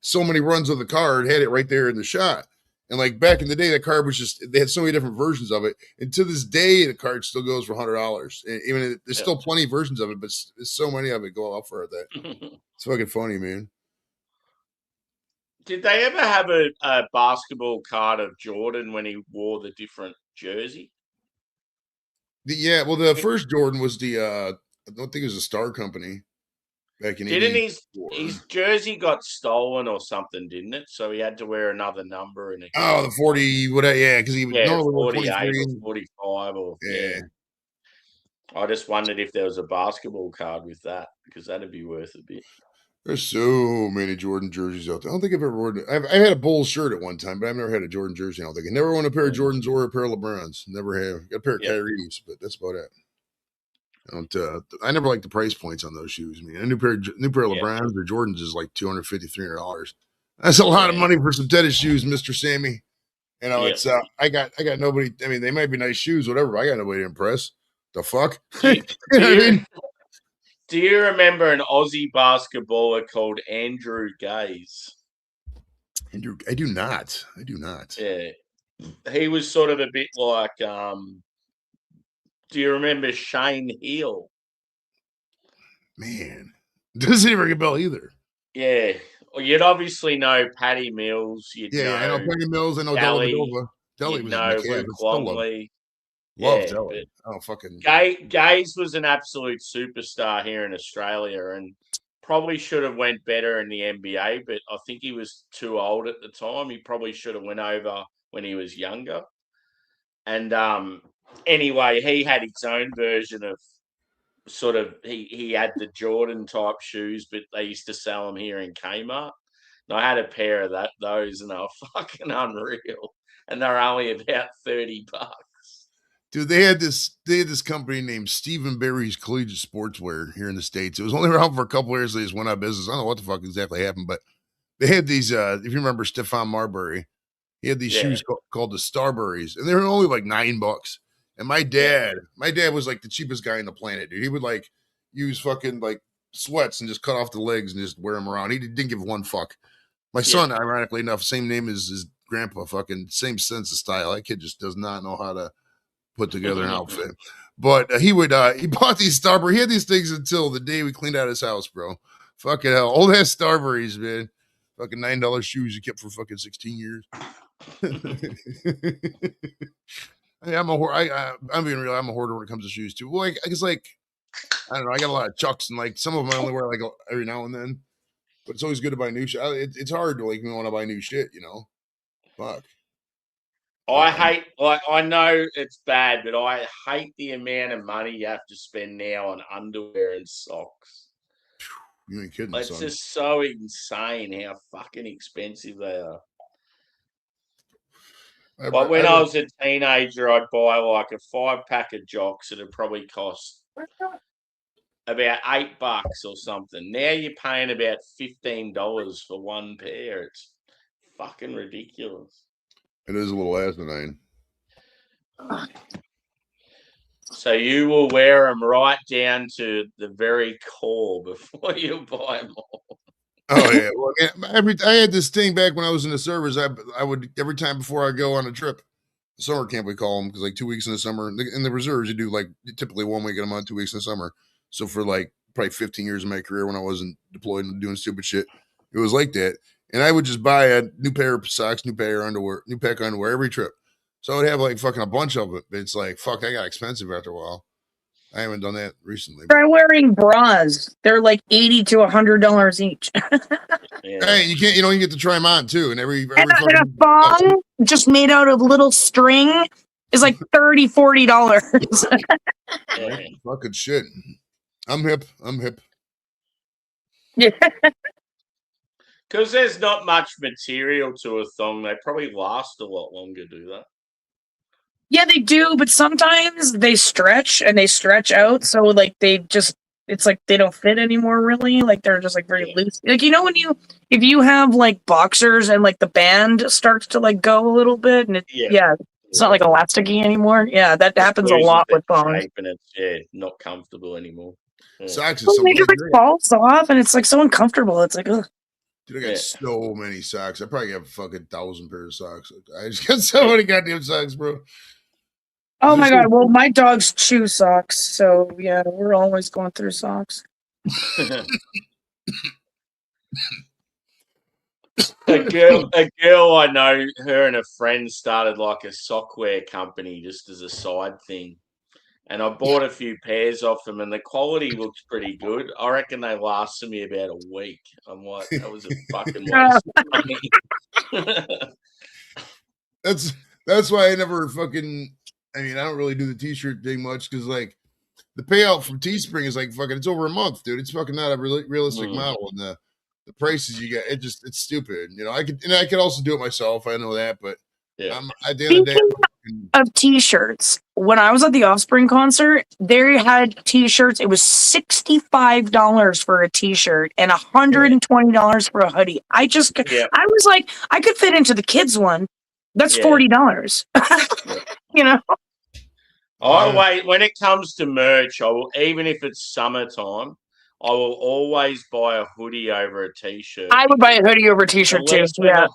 so many runs of the card had it right there in the shot. And like back in the day, that card was just, they had so many different versions of it. And to this day, the card still goes for $100. And even there's still plenty of versions of it, but so many of it go out for that. It's fucking funny, man. Did they ever have a basketball card of Jordan when he wore the different jersey? Yeah, well, the first Jordan was the, I don't think it was a Star Company back in Didn't his jersey got stolen or something, didn't it? So he had to wear another number in it. Oh, the 40, whatever, yeah, because he normally 48 or 45 or I just wondered if there was a basketball card with that, because that'd be worth a bit. There's so many Jordan jerseys out there. I don't think I've ever worn it. I had a Bulls shirt at one time, but I've never had a Jordan jersey. I don't think I never owned a pair of Jordans or a pair of LeBrons. Never have. Got a pair of Kyries, but that's about it. I never liked the price points on those shoes. I mean, a new pair of LeBrons or Jordans is like $250, $300. That's a lot of money for some tennis shoes, Mr. Sammy. You know, it's I got nobody. I mean, they might be nice shoes, whatever. But I got nobody to impress. The fuck? Do you remember an Aussie basketballer called Andrew Gaze? Andrew, I do not. Yeah, he was sort of a bit like. Do you remember Shane Hill? Man, doesn't ring a bell either. Yeah, well, you'd obviously know Patty Mills. I know Patty Mills. I know Dellavedova. Delly was Luke Longley. Love Delly. Oh, fucking. Gaze was an absolute superstar here in Australia, and probably should have went better in the NBA. But I think he was too old at the time. He probably should have went over when he was younger. And anyway, he had his own version of sort of he had the Jordan type shoes, but they used to sell them here in Kmart. And I had a pair of those, and they were fucking unreal. And they're only about $30. Dude, they had this company named Stephen Barry's Collegiate Sportswear here in the States. It was only around for a couple of years. They just went out of business. I don't know what the fuck exactly happened, but they had these, if you remember Stephon Marbury, he had these shoes called the Starburys, and they were only like $9. And my dad was like the cheapest guy on the planet, dude. He would like use fucking like sweats and just cut off the legs and just wear them around. He didn't give one fuck. My son, ironically enough, same name as his grandpa, fucking same sense of style. That kid just does not know how to put together an outfit. But he bought these Starburys. He had these things until the day we cleaned out his house, bro. Fucking hell. Old ass Starburys, man. Fucking $9 shoes you kept for fucking 16 years. I'm being real. I'm a hoarder when it comes to shoes too. Well, I guess like I don't know. I got a lot of Chucks and like some of them I only wear like every now and then. But it's always good to buy new shit. It's hard to like want to buy new shit, you know. Fuck. I know it's bad, but I hate the amount of money you have to spend now on underwear and socks. You ain't kidding. It's just so insane how fucking expensive they are. But when I was a teenager, I'd buy like a 5-pack of Jocks. It'd probably cost about $8 or something. Now you're paying about $15 for one pair. It's fucking ridiculous. It is a little asinine. So you will wear them right down to the very core before you buy them all. Oh yeah, well, I had this thing back when I was in the service. I would every time before I go on a trip, summer camp we call them because like 2 weeks in the summer. In the reserves, you do like typically 1 week in a month, 2 weeks in the summer. So for like probably 15 years of my career when I wasn't deployed and doing stupid shit, it was like that. And I would just buy a new pair of socks, new pair of underwear, new pack of underwear every trip. So I would have like fucking a bunch of it. But it's like fuck, I got expensive after a while. I haven't done that recently. Try wearing bras. They're like $80 to $100 each. Hey, you get to try them on too. And every and a thong just made out of little string is like $30-$40. Fucking shit. I'm hip. Yeah. Because there's not much material to a thong. They probably last a lot longer, do they? Yeah, they do, but sometimes they stretch out. So like it's like they don't fit anymore really. Like they're just like very loose. Like, you know, if you have like boxers and like the band starts to like go a little bit and it's not like elasticy anymore. Yeah, that happens a lot with thongs. And it's not comfortable anymore. Yeah. Socks is it just like falls off and it's like so uncomfortable. It's like, ugh. Dude, I got so many socks. I probably have a fucking 1,000 pairs of socks. I just got so many goddamn socks, bro. Oh my god! Well, my dogs chew socks, so yeah, we're always going through socks. A girl I know, her and a friend started like a sockwear company just as a side thing, and I bought a few pairs off them, and the quality looks pretty good. I reckon they lasted me about a week. I'm like, that was a fucking waste of money. That's why I never fucking. I mean, I don't really do the t-shirt thing much because, like, the payout from Teespring is like fucking. It's over a month, dude. It's fucking not a realistic model, and the prices you get, it's stupid. You know, I could also do it myself. I know that, but at the end of the day, of t-shirts. When I was at the Offspring concert, they had t-shirts. It was $65 for a t-shirt and $120 for a hoodie. I was like, I could fit into the kids one. That's $40. You know. When it comes to merch, I will, even if it's summertime, I will always buy a hoodie over a t-shirt. I would buy a hoodie over a t-shirt too. Yeah.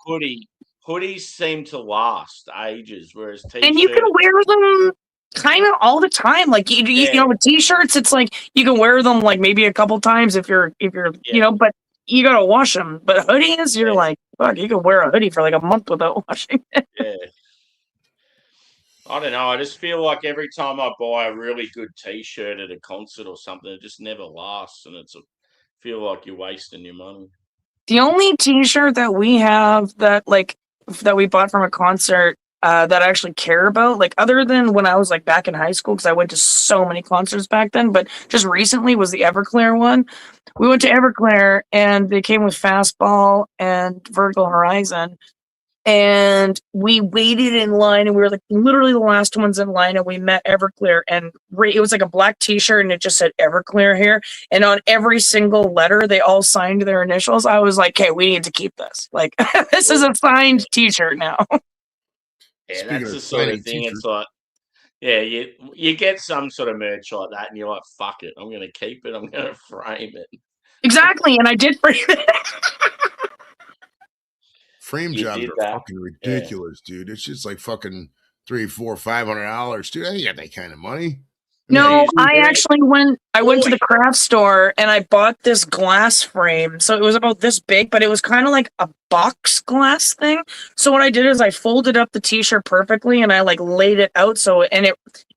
Hoodies seem to last ages, whereas t-shirts... And you can wear them kind of all the time. Like you know, with t-shirts, it's like you can wear them like maybe a couple times if you're you know, but you gotta wash them. But hoodies, you're like, fuck, you can wear a hoodie for like a month without washing it. Yeah. I don't know. I just feel like every time I buy a really good t-shirt at a concert or something, it just never lasts, and feel like you're wasting your money. The only t-shirt that we have that we bought from a concert that I actually care about, like other than when I was like back in high school, because I went to so many concerts back then, but just recently was the Everclear one. We went to Everclear and they came with Fastball and Vertical Horizon. and we waited in line, and we were like literally the last ones in line, and we met Everclear, and it was like a black t-shirt and it just said Everclear here, and on every single letter they all signed their initials. I was like, hey, we need to keep this, like this is a signed t-shirt now. Yeah, Speaking that's of the sort of signing thing. t-shirts. It's like, yeah, you get some sort of merch like that, and you're like, fuck it, I'm gonna keep it. I'm gonna frame it. Exactly, and I did frame it. Frame You jobs did are that. fucking ridiculous, dude. It's just like fucking $300, $400, $500, dude. I ain't got that kind of money. No, I Very- actually went to the Boy. craft store and I bought this glass frame. So it was about this big, but it was kind of like a box glass thing. So what I did is I folded up the t-shirt perfectly and I like laid it out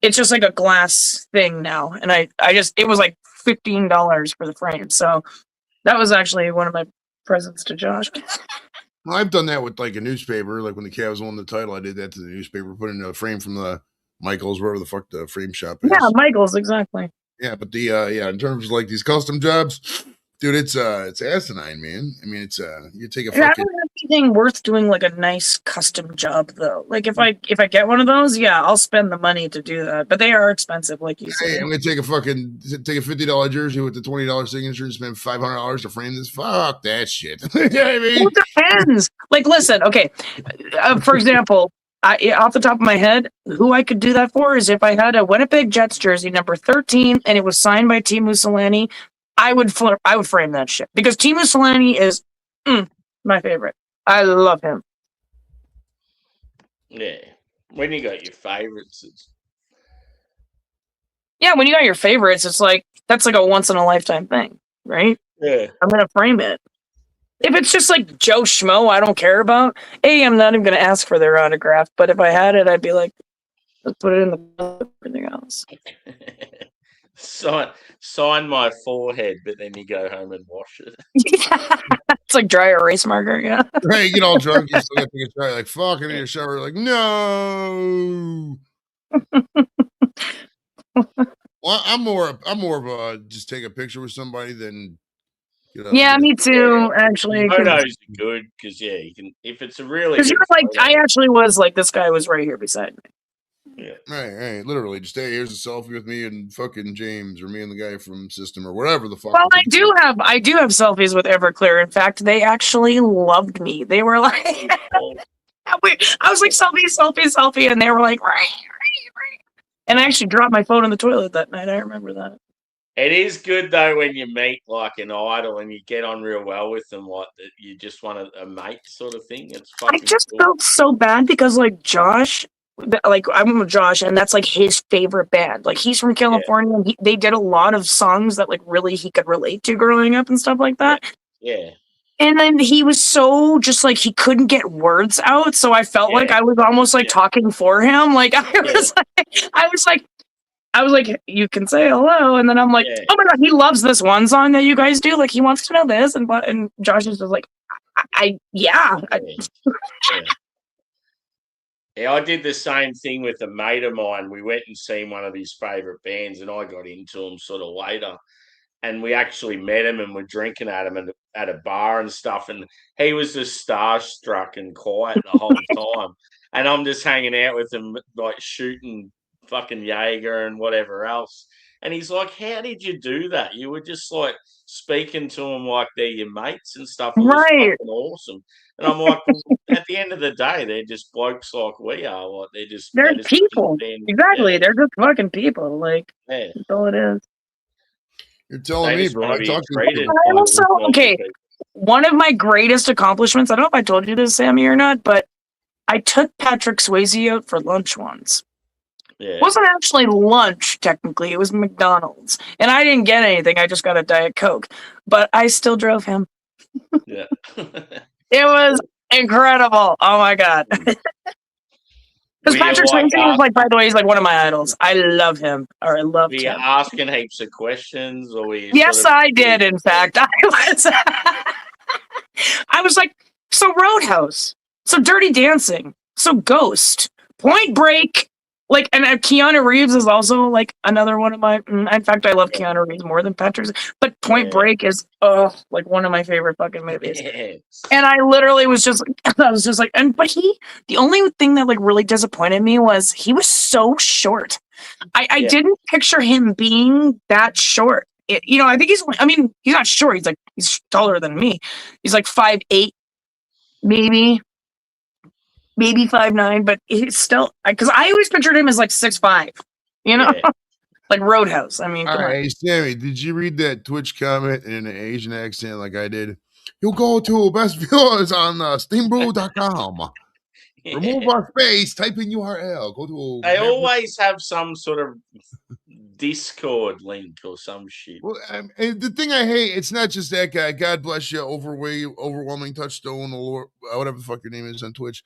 it's just like a glass thing now. And it was like $15 for the frame. So that was actually one of my presents to Josh. Well, I've done that with like a newspaper. Like when the Cavs won the title, I did that to the newspaper, put in a frame from the Michaels, wherever the fuck the frame shop is. Yeah, Michael's, exactly. Yeah, but in terms of like these custom jobs, dude, it's asinine, man. I mean, it's you take a I fucking don't have anything worth doing like a nice custom job though. Like if I get one of those, yeah, I'll spend the money to do that. But they are expensive, like you hey, said. I'm gonna take a $50 jersey with the $20 signature and spend $500 to frame this. Fuck that shit. You know what I mean? Well, it depends. Like, listen, okay. For example, off the top of my head, who I could do that for is if I had a Winnipeg Jets jersey number 13 and it was signed by Teemu Selanne, I would frame that shit because Teemu Selanne is my favorite. I love him. Yeah, when you got your favorites, Yeah, when you got your favorites, it's like that's like a once in a lifetime thing, right? yeah. I'm gonna frame it. If it's just like Joe Schmo, I don't care about. I'm not even gonna ask for their autograph. But if I had it, I'd be like, let's put it in the everything else. Sign my forehead, but then you go home and wash it. It's like dry erase marker, yeah. Right, you get all drunk, you still got to take a shower. Like, fuck, I need a shower. Like, no. Well, I'm more of a just take a picture with somebody than. Yeah, me too. Actually, Photos are good because you can if it's a really. Because you're like, I actually was like, this guy was right here beside me. Yeah. Right. Literally, just hey, here's a selfie with me and fucking James, or me and the guy from System, or whatever the fuck. Well, I do have selfies with Everclear. In fact, they actually loved me. They were like, I was like, selfie, and they were like, right. And I actually dropped my phone in the toilet that night. I remember that. It is good though when you meet like an idol and you get on real well with them, like that you just want a mate sort of thing. It's fucking. I just cool. felt so bad because like Josh, like I'm with Josh, and that's like his favorite band. Like he's from California, and they did a lot of songs that like really he could relate to growing up and stuff like that. Yeah. And then he was so just like he couldn't get words out, so I felt like I was almost like talking for him. Like I was like, you can say hello, and then I'm like, oh my god, he loves this one song that you guys do. Like he wants to know this, and Josh is just like, yeah. Yeah, I did the same thing with a mate of mine. We went and seen one of his favourite bands, and I got into him sort of later. And we actually met him, and we're drinking at him at a bar and stuff. And he was just starstruck and quiet the whole time. And I'm just hanging out with him, like shooting fucking Jaeger and whatever else. And he's like, "How did you do that? You were just like speaking to them like they're your mates and stuff. It was fucking awesome." And I'm like, well, at the end of the day, they're just blokes like we are. Like they're just people. Exactly. Yeah. They're just fucking people. Like that's all it is. You're telling me, bro. Okay. One of my greatest accomplishments, I don't know if I told you this, Sammy, or not, but I took Patrick Swayze out for lunch once. Yeah. It wasn't actually lunch, technically. It was McDonald's. And I didn't get anything. I just got a Diet Coke. But I still drove him. Yeah. It was incredible. Oh, my God. Because Patrick Swayze is like, by the way, he's like one of my idols. I love him. Or I love him. Were you asking heaps of questions? Or were you yes, I did, in fact. I was like, so Roadhouse. So Dirty Dancing. So Ghost. Point Break. Like, and Keanu Reeves is also like another one of my. In fact, I love Yeah. Keanu Reeves more than Patrick. But Point Yeah. Break is like one of my favorite fucking movies. Yes. And I literally was just, I was just like, but the only thing that like really disappointed me was he was so short. I Yeah. didn't picture him being that short. I think he's not short. He's taller than me. He's like 5'8", maybe 5'9", but he's still, because I always pictured him as like 6'5", Yeah. like Roadhouse. I mean, All come on. right, Sammy, did you read that Twitch comment in an Asian accent like I did? You'll go to best viewers on steambrew.com. Remove our space, type in URL. Go to. They always have some sort of Discord link or some shit. Well, and the thing I hate, it's not just that guy. God bless you, overwhelming touchstone, or whatever the fuck your name is on Twitch.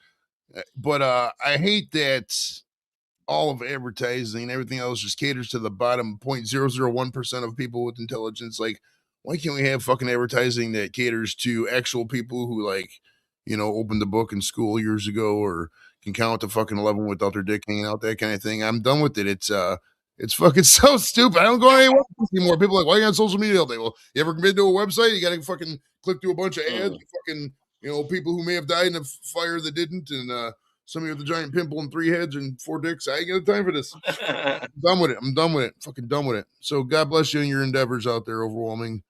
But I hate that all of advertising and everything else just caters to the bottom 0.001% of people with intelligence. Like, why can't we have fucking advertising that caters to actual people who, like, opened the book in school years ago or can count to fucking 11 without their dick hanging out, that kind of thing? I'm done with it. It's fucking so stupid. I don't go on any websites anymore. People are like, why are you on social media all day? Well, you ever been to a website? You got to fucking click through a bunch of ads. Fucking, people who may have died in a fire that didn't, and somebody with a giant pimple and 3 heads and 4 dicks. I ain't got time for this. I'm done with it. I'm done with it. Fucking done with it. So God bless you and your endeavors out there, overwhelming.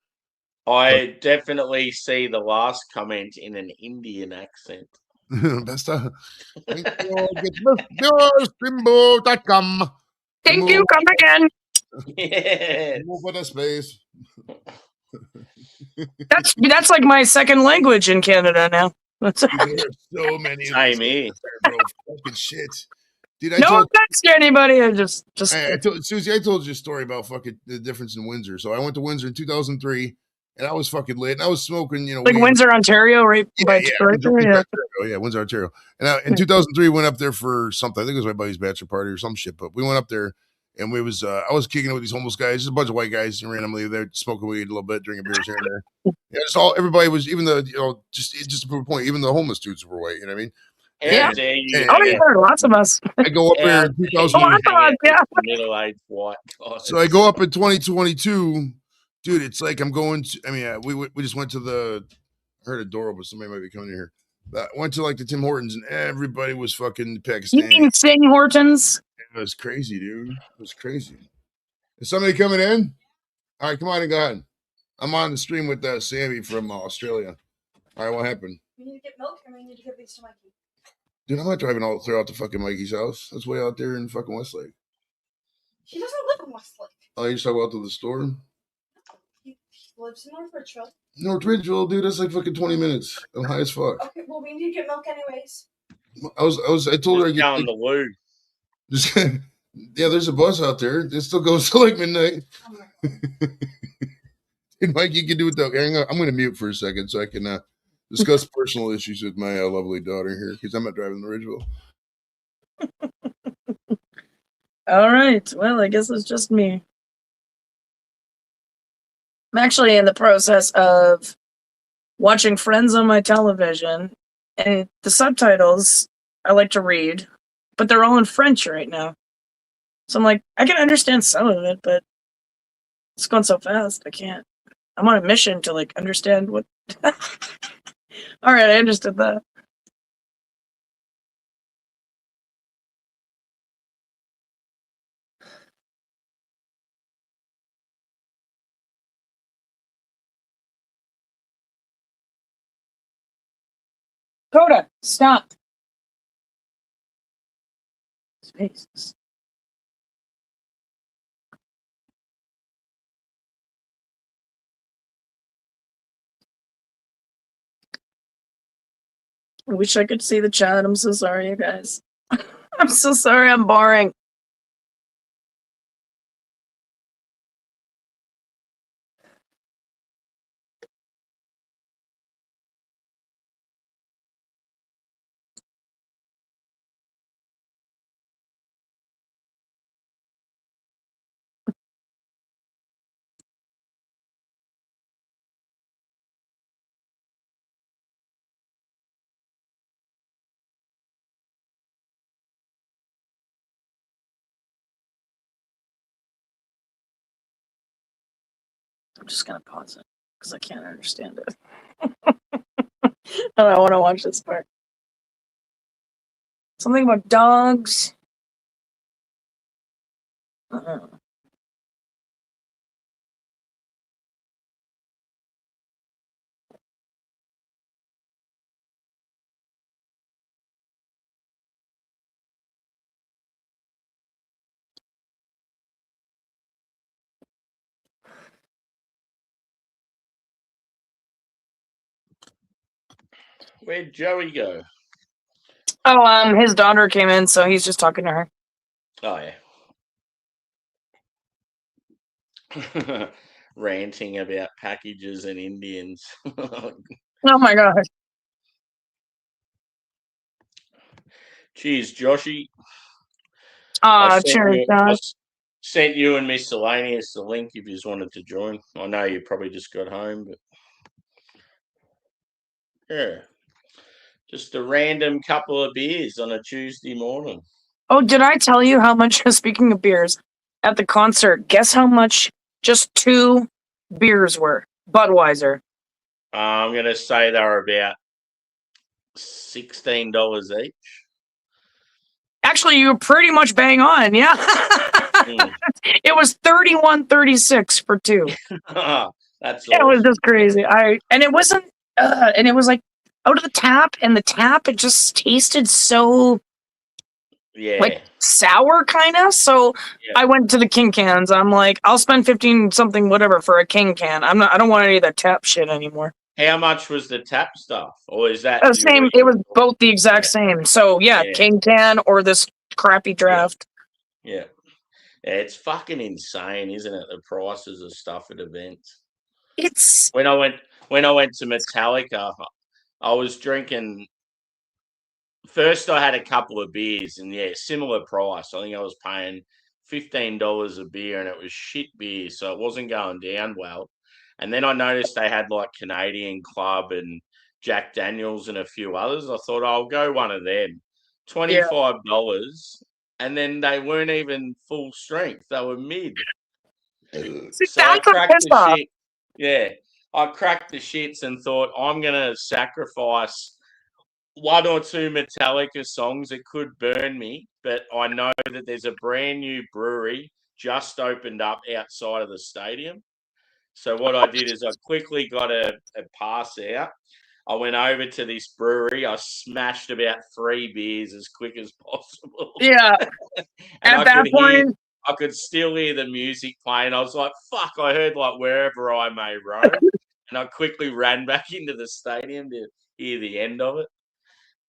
I definitely see the last comment in an Indian accent. Best get bestviewers.com. Thank you. Come again. Yes. Move for the space. That's like my second language in Canada now. That's There's so many. Same here. Bro, fucking shit. Dude, I no told offense to anybody. I just I told Susie, I told you a story about fucking the difference in Windsor. So I went to Windsor in 2003, and I was fucking lit, and I was smoking, like weed. Windsor, Ontario, right? By Windsor, Ontario. And in 2003, went up there for something. I think it was my buddy's bachelor party or some shit. But we went up there, and I was kicking it with these homeless guys, just a bunch of white guys, randomly there smoking weed a little bit, drinking beers here and there. Yeah, just everybody was, even the just to prove a point, even the homeless dudes were white. You know what I mean? Yeah. And, Oh, yeah, lots of us. I go up there in 2000. Middle-aged white guys. So I go up in 2022, dude. It's like I'm going to. I mean, we just went to the. I heard a door open. Somebody might be coming in here. Went to like the Tim Hortons, and everybody was fucking Pakistani. You mean Tim Hortons? It was crazy, dude. It was crazy. Is somebody coming in? All right, come on and go ahead. I'm on the stream with Sammy from Australia. All right, what happened? We need to get milk and we need to give these to Mikey. Dude, I'm not driving all throughout the fucking Mikey's house. That's way out there in fucking Westlake. He doesn't live in Westlake. Oh, you just talk about to the store? He lives in North Richfield. North Ridgeville, dude, that's like fucking 20 minutes. I'm high as fuck. Okay, well, we need to get milk anyways. I told her I Just get down the loo. yeah, there's a bus out there. It still goes to like midnight. And Mike, you can do it though. Hang on. I'm going to mute for a second so I can discuss personal issues with my lovely daughter here because I'm not driving the Ridgeville. All right. Well, I guess it's just me. I'm actually in the process of watching Friends on my television, and the subtitles I like to read, but they're all in French right now. So I'm like, I can understand some of it, but it's going so fast, I can't. I'm on a mission to like understand what. All right, I understood that. Coda, stop. Jesus. I wish I could see the chat. I'm so sorry, you guys. I'm so sorry I'm boring. I'm just gonna pause it because I can't understand it. And I want to watch this part. Something about dogs. Where'd Joey go? Oh, his daughter came in, so he's just talking to her. Oh yeah. Ranting about packages and Indians. Oh my gosh. Cheers, Joshy. I Cheers, Josh. sent you and Miscellaneous the link if you just wanted to join. I know you probably just got home, but yeah. Just a random couple of beers on a Tuesday morning. Oh, did I tell you how much, speaking of beers, at the concert, guess how much just 2 beers were? Budweiser. I'm going to say they were about $16 each. Actually, you were pretty much bang on, yeah. It was $31.36 for 2. That's It was just crazy. And it wasn't, and it was like out of the tap, and the tap, it just tasted so like sour kind of. So I went to the King cans. I'm like, I'll spend 15 something whatever for a King can. I don't want any of that tap shit anymore. How much was the tap stuff? Or is that the same? It was both the exact same. So King can or this crappy draft. Yeah, it's fucking insane, isn't it? The prices of stuff at events. It's when I went to Metallica, I was drinking. First, I had a couple of beers, and similar price. I think I was paying $15 a beer, and it was shit beer, so it wasn't going down well. And then I noticed they had like Canadian Club and Jack Daniels and a few others. I thought I'll go one of them. $25, and then they weren't even full strength; they were mid. So I cracked the shit. Yeah, I cracked the shits and thought I'm gonna sacrifice 1 or 2 Metallica songs. It could burn me, but I know that there's a brand new brewery just opened up outside of the stadium. So what I did is I quickly got a pass out. I went over to this brewery. I smashed about 3 beers as quick as possible. Yeah. And at that point, I could still hear the music playing. I was like, fuck, I heard like Wherever I May Roam. And I quickly ran back into the stadium to hear the end of it.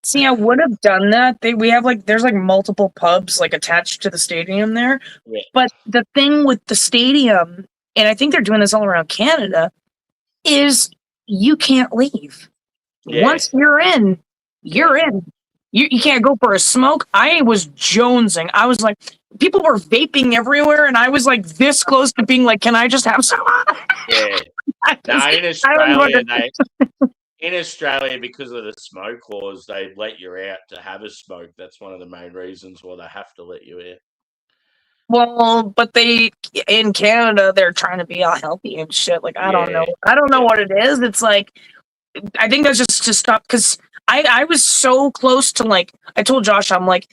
See, I would have done that. We have there's multiple pubs attached to the stadium there. Yeah. But the thing with the stadium, and I think they're doing this all around Canada, is you can't leave. Yeah. Once you're in, you're in. You can't go for a smoke. I was jonesing. I was like, people were vaping everywhere, and I was like this close to being like, can I just have some? Yeah. In Australia, because of the smoke laws, they let you out to have a smoke. That's one of the main reasons why they have to let you out. Well, but in Canada, they're trying to be all healthy and shit. I don't know. I don't know what it is. It's like, I think that's just to stop, because I was so close to I told Josh, I'm like,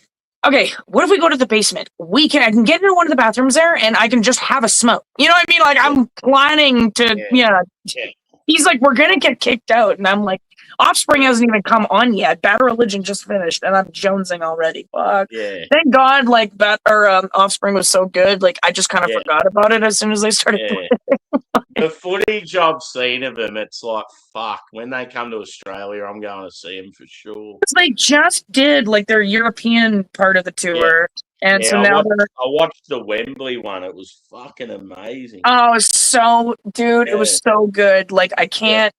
okay, what if we go to the basement? I can get into one of the bathrooms there and I can just have a smoke. You know what I mean? I'm planning to, He's like, we're going to get kicked out. And I'm like, Offspring hasn't even come on yet. Bad Religion just finished and I'm jonesing already. Fuck. Yeah. Thank God, Offspring was so good. I just kind of forgot about it as soon as they started playing. The footage I've seen of them, it's like, fuck, when they come to Australia, I'm going to see them for sure. They just did their European part of the tour. And so now I watched the Wembley one. It was fucking amazing. Oh, it was so good. I can't.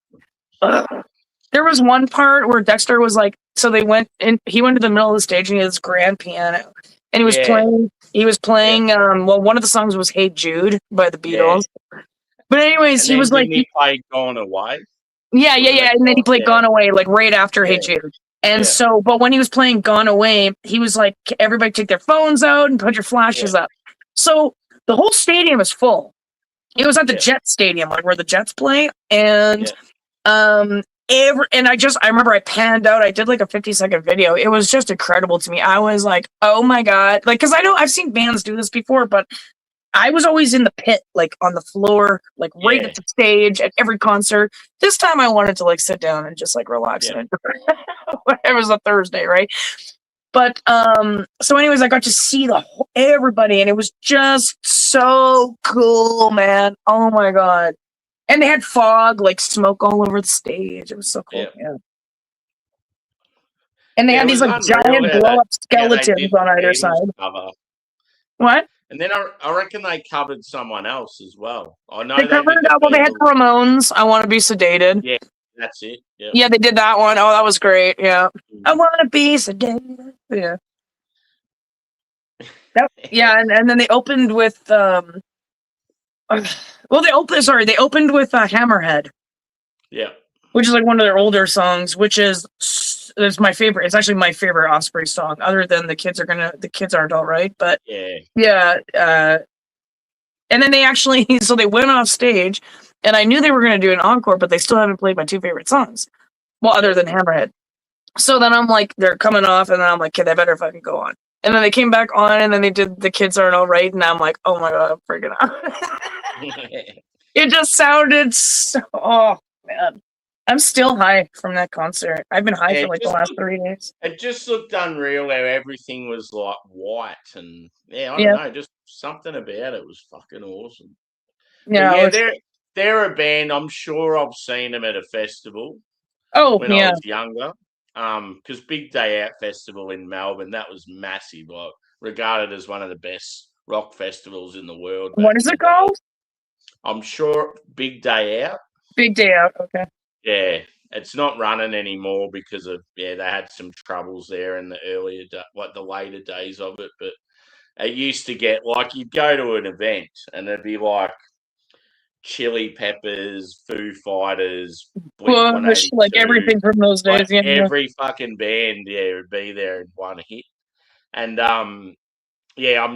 There was one part where Dexter was so they went and he went to the middle of the stage and he had this grand piano and he was playing. He was playing. One of the songs was "Hey Jude" by the Beatles. Yeah. But anyways, he was he played "Gone Away." Yeah, and then he played "Gone Away" right after "Hey Jude." And so, but when he was playing "Gone Away," he was like, everybody take their phones out and put your flashes up. So the whole stadium is full. It was at the Yeah. Jets Stadium, like where the Jets play, and I remember I panned out. I did like a 50-second video. It was just incredible to me. I was like, oh my god, like because I know I've seen bands do this before, but I was always in the pit, like on the floor, like right Yeah. at the stage at every concert. This time I wanted to like sit down and just like relax Yeah. and it was a Thursday, right? But so anyways, I got to see everybody, and it was just so cool, man. Oh my god. And they had fog, like smoke all over the stage. It was so cool. Yeah. Yeah. And they Yeah, had it these was like unreal giant how blow up they skeletons did on the either Beatles side. cover. What? And then I reckon they covered someone else as well. I know They they covered did the well, they had the Beatles. Ramones. I Want to Be Sedated. Yeah, that's it. Yeah. Yeah, they did that one. Oh, that was great. Yeah. I Mm. want to be sedated. Yeah. Yeah, and then they opened with well, they opened with Hammerhead, Yeah. which is like one of their older songs, which is it's my favorite. It's actually my favorite Osprey song, other than the kids aren't all right, but Yeah. yeah. And then they actually so they went off stage, and I knew they were going to do an encore, but they still haven't played my two favorite songs, well, other than Hammerhead. So then I'm like, they're coming off, and then I'm like, okay, they better fucking go on. And then they came back on, and then they did The Kids Aren't All Right, and I'm like, oh my god, I'm freaking out. It just sounded so, oh man. I'm still high from that concert. I've been high Yeah, for like the last 3 days. It just looked unreal how everything was like white and I don't Yeah. know, just something about it was fucking awesome. Yeah. But yeah, they're a band. I'm sure I've seen them at a festival when I was younger. Because Big Day Out Festival in Melbourne, that was massive, like regarded as one of the best rock festivals in the world. What is it called? I'm sure Big Day Out. Big Day Out. Okay. Yeah, it's not running anymore because of they had some troubles there in the the later days of it. But it used to get like you'd go to an event and it'd be like Chili Peppers, Foo Fighters, Bush, like everything from those days. like every fucking band, would be there in one hit. And I'm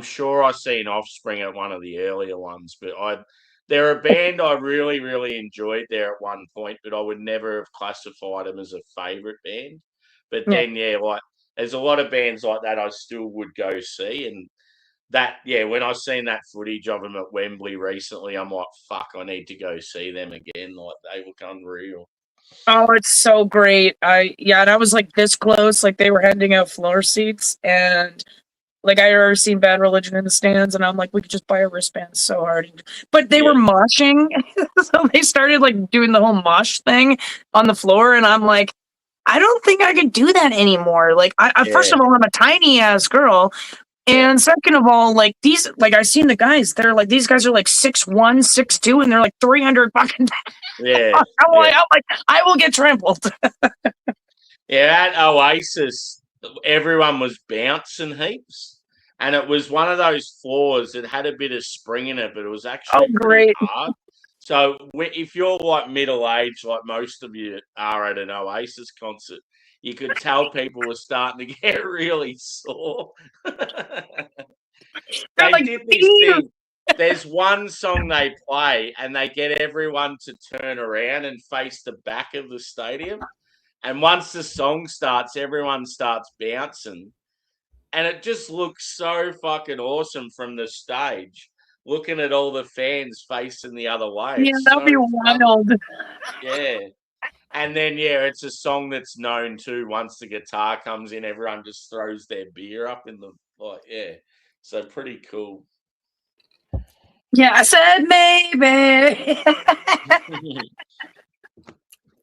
sure I seen Offspring at one of the earlier ones, but they're a band I really, really enjoyed there at one point, but I would never have classified them as a favourite band. But then, like there's a lot of bands like that I still would go see. And that, when I seen that footage of them at Wembley recently, I'm like, fuck, I need to go see them again. Like they look unreal. Oh, it's so great. And I was like this close, like they were handing out floor seats, and like I already seen Bad Religion in the stands, and I'm like, we could just buy a wristband so hard. But they were moshing, so they started like doing the whole mosh thing on the floor, and I'm like, I don't think I could do that anymore. Like, first of all, I'm a tiny ass girl, and second of all, like these, like I seen the guys, they're like these guys are like 6'1", 6'2", and they're like 300 fucking. I'm like, I will get trampled. At Oasis, everyone was bouncing heaps, and it was one of those floors that had a bit of spring in it, but it was actually great. hard. So if you're like middle aged, like most of you are at an Oasis concert, you could tell people were starting to get really sore. They did this thing. There's one song they play, and they get everyone to turn around and face the back of the stadium. And once the song starts, everyone starts bouncing. And it just looks so fucking awesome from the stage, looking at all the fans facing the other way. Yeah, that'd be wild. Yeah. And then, it's a song that's known too. Once the guitar comes in, everyone just throws their beer up in the, So pretty cool. Yeah, I said maybe.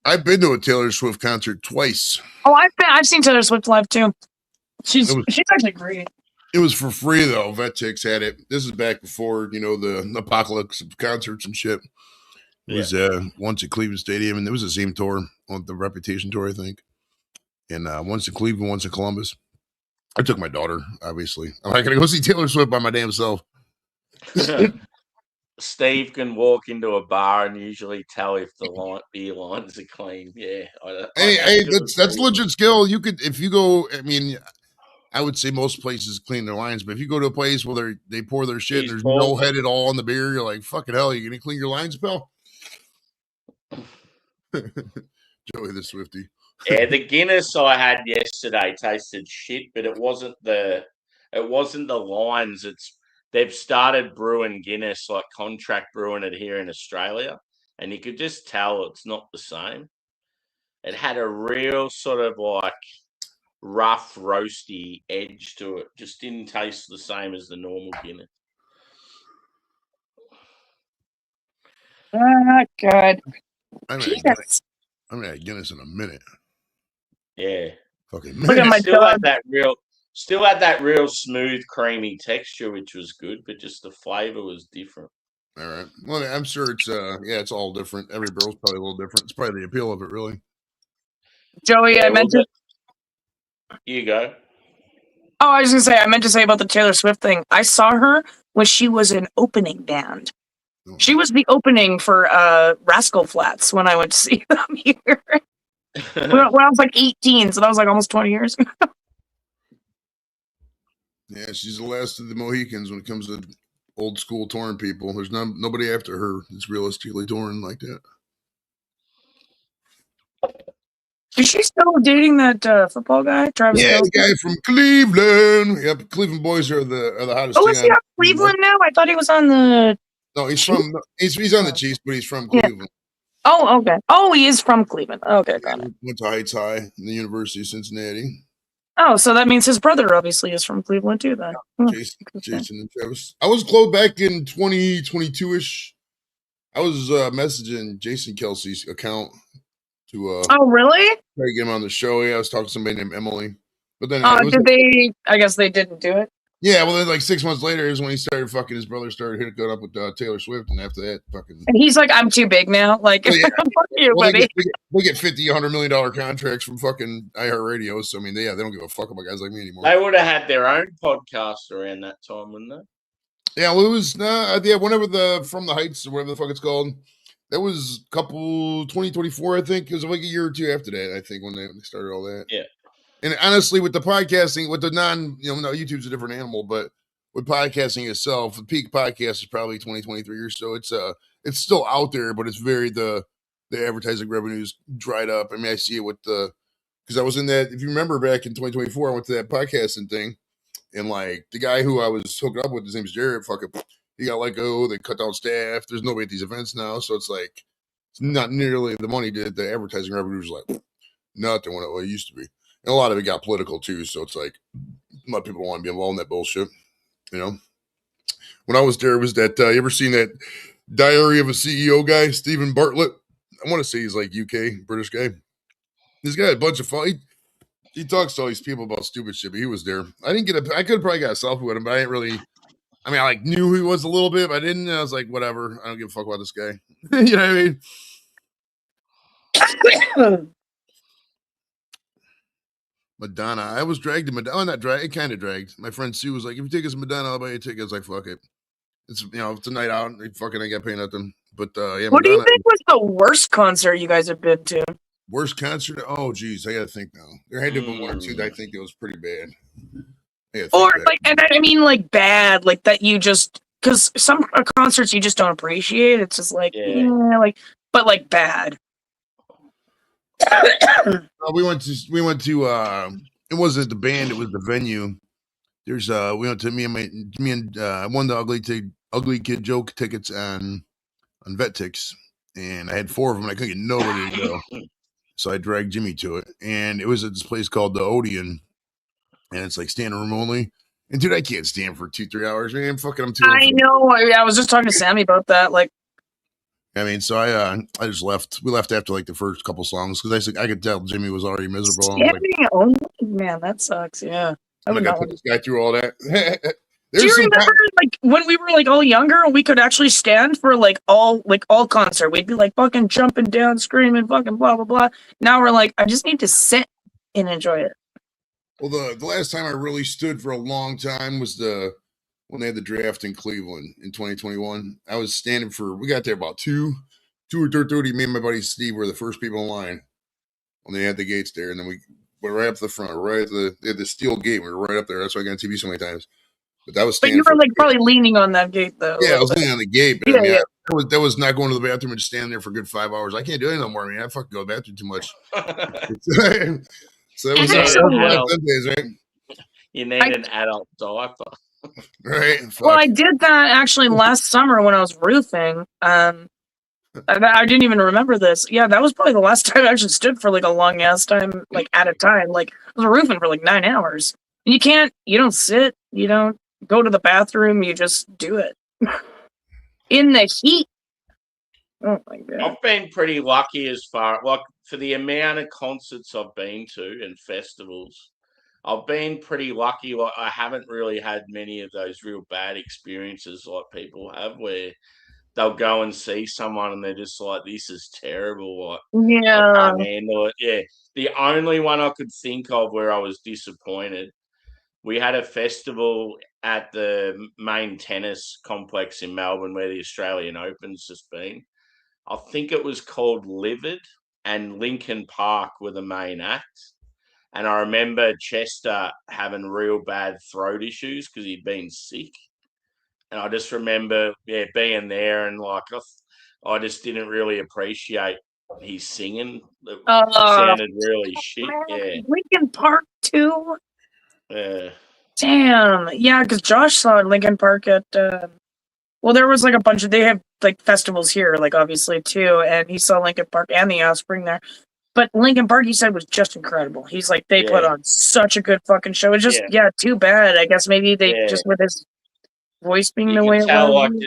I've been to a Taylor Swift concert twice. Oh, I've seen Taylor Swift live too. She's actually great. It was for free though. Vetix had it. This is back before the apocalypse of concerts and shit. It was once at Cleveland Stadium, and it was the same tour on the Reputation tour, I think. And once in Cleveland, once in Columbus. I took my daughter, obviously. I'm not gonna go see Taylor Swift by my damn self. Steve can walk into a bar and usually tell if the beer lines are clean. Yeah. Hey, that's legit skill. You could, if you go, I mean, I would say most places clean their lines, but if you go to a place where they pour their shit and He's there's poor. no head at all in the beer, you're like, fucking hell, you gonna clean your lines, pal? Joey the Swifty. Yeah, the Guinness I had yesterday tasted shit, but it wasn't the lines. They've started brewing Guinness, like contract brewing it here in Australia, and you could just tell it's not the same. It had a real sort of like rough, roasty edge to it. Just didn't taste the same as the normal Guinness. God. I'm Jesus. gonna have Guinness in a minute. Yeah. Fucking Look at minute. my Still dog. had that real smooth, creamy texture, which was good, but just the flavor was different. All right. Well, I'm sure it's it's all different. Every barrel's probably a little different. It's probably the appeal of it, really. Joey, Yeah, I meant to. You go. Oh, I was gonna say I meant to say about the Taylor Swift thing. I saw her when she was an opening band. Oh. She was the opening for Rascal Flatts when I went to see them here. when I was like 18, so that was like almost 20 years ago. Yeah, she's the last of the Mohicans when it comes to old school touring people. There's nobody after her that's realistically touring like that. Is she still dating that football guy, Travis? Yeah, Kelce? the guy from Cleveland. Yep, Cleveland boys are the hottest Oh, thing is he on Cleveland now? I thought he was on the. No, he's on the Chiefs, but he's from Yeah. Cleveland. Oh, okay. Oh, he is from Cleveland. Okay, got it. Went to Heights High in the University of Cincinnati. Oh, so that means his brother obviously is from Cleveland too, then. Jason and Travis. I was close back in 2022-ish. I was messaging Jason Kelsey's account to Oh, really? try to get him on the show. Yeah, I was talking to somebody named Emily. But then Did they? I guess they didn't do it. yeah, well then like 6 months later is when he started fucking his brother started hooking up with Taylor Swift, and after that fucking And he's like, I'm too big now. Like, Well, yeah. fuck you, well, buddy. they get $50, $100 million contracts from fucking iHeartRadio. So I mean, they don't give a fuck about guys like me anymore. They would have had their own podcast around that time, wouldn't they? Yeah, well, it was whenever the From the Heights or whatever the fuck it's called. That was 2024, I think. It was like a year or two after that, I think, when they started all that. Yeah. And honestly, with the podcasting, with the YouTube's a different animal, but with podcasting itself, the peak podcast is probably 2023 or so. It's still out there, but it's very the advertising revenues dried up. I mean, I see it with because I was in that. If you remember back in 2024, I went to that podcasting thing, and like the guy who I was hooking up with, his name's Jared. Fucking, he got let go. They cut down staff. There's nobody at these events now, so it's like it's not nearly the money that the advertising revenues like nothing what it used to be. And a lot of it got political too, so it's like a lot of people don't want to be involved in that bullshit. You know, when I was there, was that you ever seen that Diary of a CEO guy, Stephen Bartlett? I want to say he's like UK British guy. He's got a bunch of fun. He talks to all these people about stupid shit, but he was there. I didn't get I could have probably got a selfie with him, but I didn't really. I mean, I like knew who he was a little bit, but I didn't. I was like, whatever. I don't give a fuck about this guy. You know what I mean? Madonna. I was dragged to Madonna. Oh, not dragged. It kind of dragged. My friend Sue was like, if you take us to Madonna, I'll buy you a ticket. I was like, fuck it. It's it's a night out. Fucking ain't got paid nothing. But yeah, What Madonna, do you think was the worst concert you guys have been to? worst concert? Oh, geez, I gotta think now. There had to have been one or two that I think it was pretty bad. Or like, and I mean like bad, like that you just because some concerts you just don't appreciate. It's just like, but like bad. We went to it wasn't the band, it was the venue. There's we went to me and I won the ugly kid joke tickets on VetTix, and I had 4 of them and I couldn't get nobody to go. So I dragged Jimmy to it, and it was at this place called the Odeon, and it's like standing room only. And dude, I can't stand for 2-3 hours, man. I'm too. I know. I was just talking to Sammy about that. Like, I mean, so I just left. We left after like the first couple songs because I could tell Jimmy was already miserable. standing only, man, that sucks. Yeah, I I'm would like, I not put want this guy through all that. Do you remember like when we were like all younger and we could actually stand for like all concert? We'd be like fucking jumping down, screaming, fucking blah blah blah. Now we're like, I just need to sit and enjoy it. Well, the last time I really stood for a long time was when they had the draft in Cleveland in 2021. I was standing we got there about 2 or 2:30. Me and my buddy Steve were the first people in line when they had the gates there, and then we but right up the front, right at the steel gate. We were right up there. That's why I got on TV so many times. But that was But you standing were like probably leaning on that gate though. yeah, I was leaning on the gate, but Yeah, I mean, yeah. that was not going to the bathroom and just standing there for a good 5 hours. I can't do anything no more. I mean, I fucking go to the bathroom too much. So it was Actually- last 10 days, right? You need an adult diaper. Right. Well, Fuck. I did that actually last summer when I was roofing. I didn't even remember this. Yeah, that was probably the last time I actually stood for like a long ass time, like at a time. Like I was roofing for like 9 hours. And you don't sit, you don't go to the bathroom, you just do it in the heat. Oh my god! I've been pretty lucky as far like for the amount of concerts I've been to and festivals. I've been pretty lucky. Like I haven't really had many of those real bad experiences like people have, where they'll go and see someone and they're just like, "This is terrible." Like I Yeah. can't handle it. Yeah, the only one I could think of where I was disappointed. We had a festival at the main tennis complex in Melbourne where the Australian Open's just been. I think it was called Livid, and Linkin Park were the main act. And I remember Chester having real bad throat issues because he'd been sick. And I just remember, being there and like I just didn't really appreciate his singing. It sounded really shit. Yeah, Linkin Park too. yeah. Damn. Yeah, because Josh saw Linkin Park at. Well, there was like a bunch of they have like festivals here, like obviously too, and he saw Linkin Park and the Offspring there. But Linkin Park, he said, was just incredible. He's like, they put on such a good fucking show. It's just, too bad. I guess maybe they just with his voice being the way it tell, was. like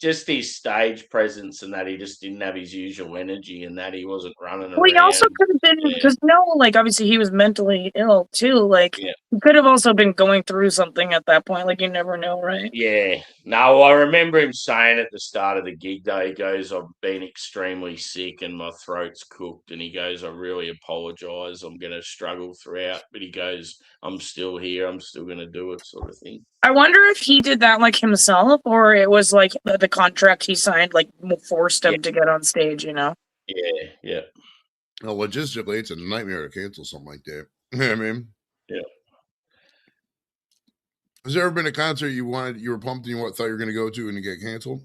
just his stage presence and that he just didn't have his usual energy and that he wasn't running around. Well, he also could have been because like obviously he was mentally ill too. Like he could have also been going through something at that point. Like you never know, right? Yeah. No, I remember him saying at the start of the gig though, he goes, "I've been extremely sick and my throat's cooked," and he goes, "I really apologise. I'm going to struggle throughout," but he goes, "I'm still here. I'm still going to do it," sort of thing. I wonder if he did that like himself, or it was like the contract he signed like forced him to get on stage. You know? Yeah. Well, logistically, it's a nightmare to cancel something like that. You know what I mean? Yeah. Has there ever been a concert you were pumped and you thought you were going to go to and it get canceled?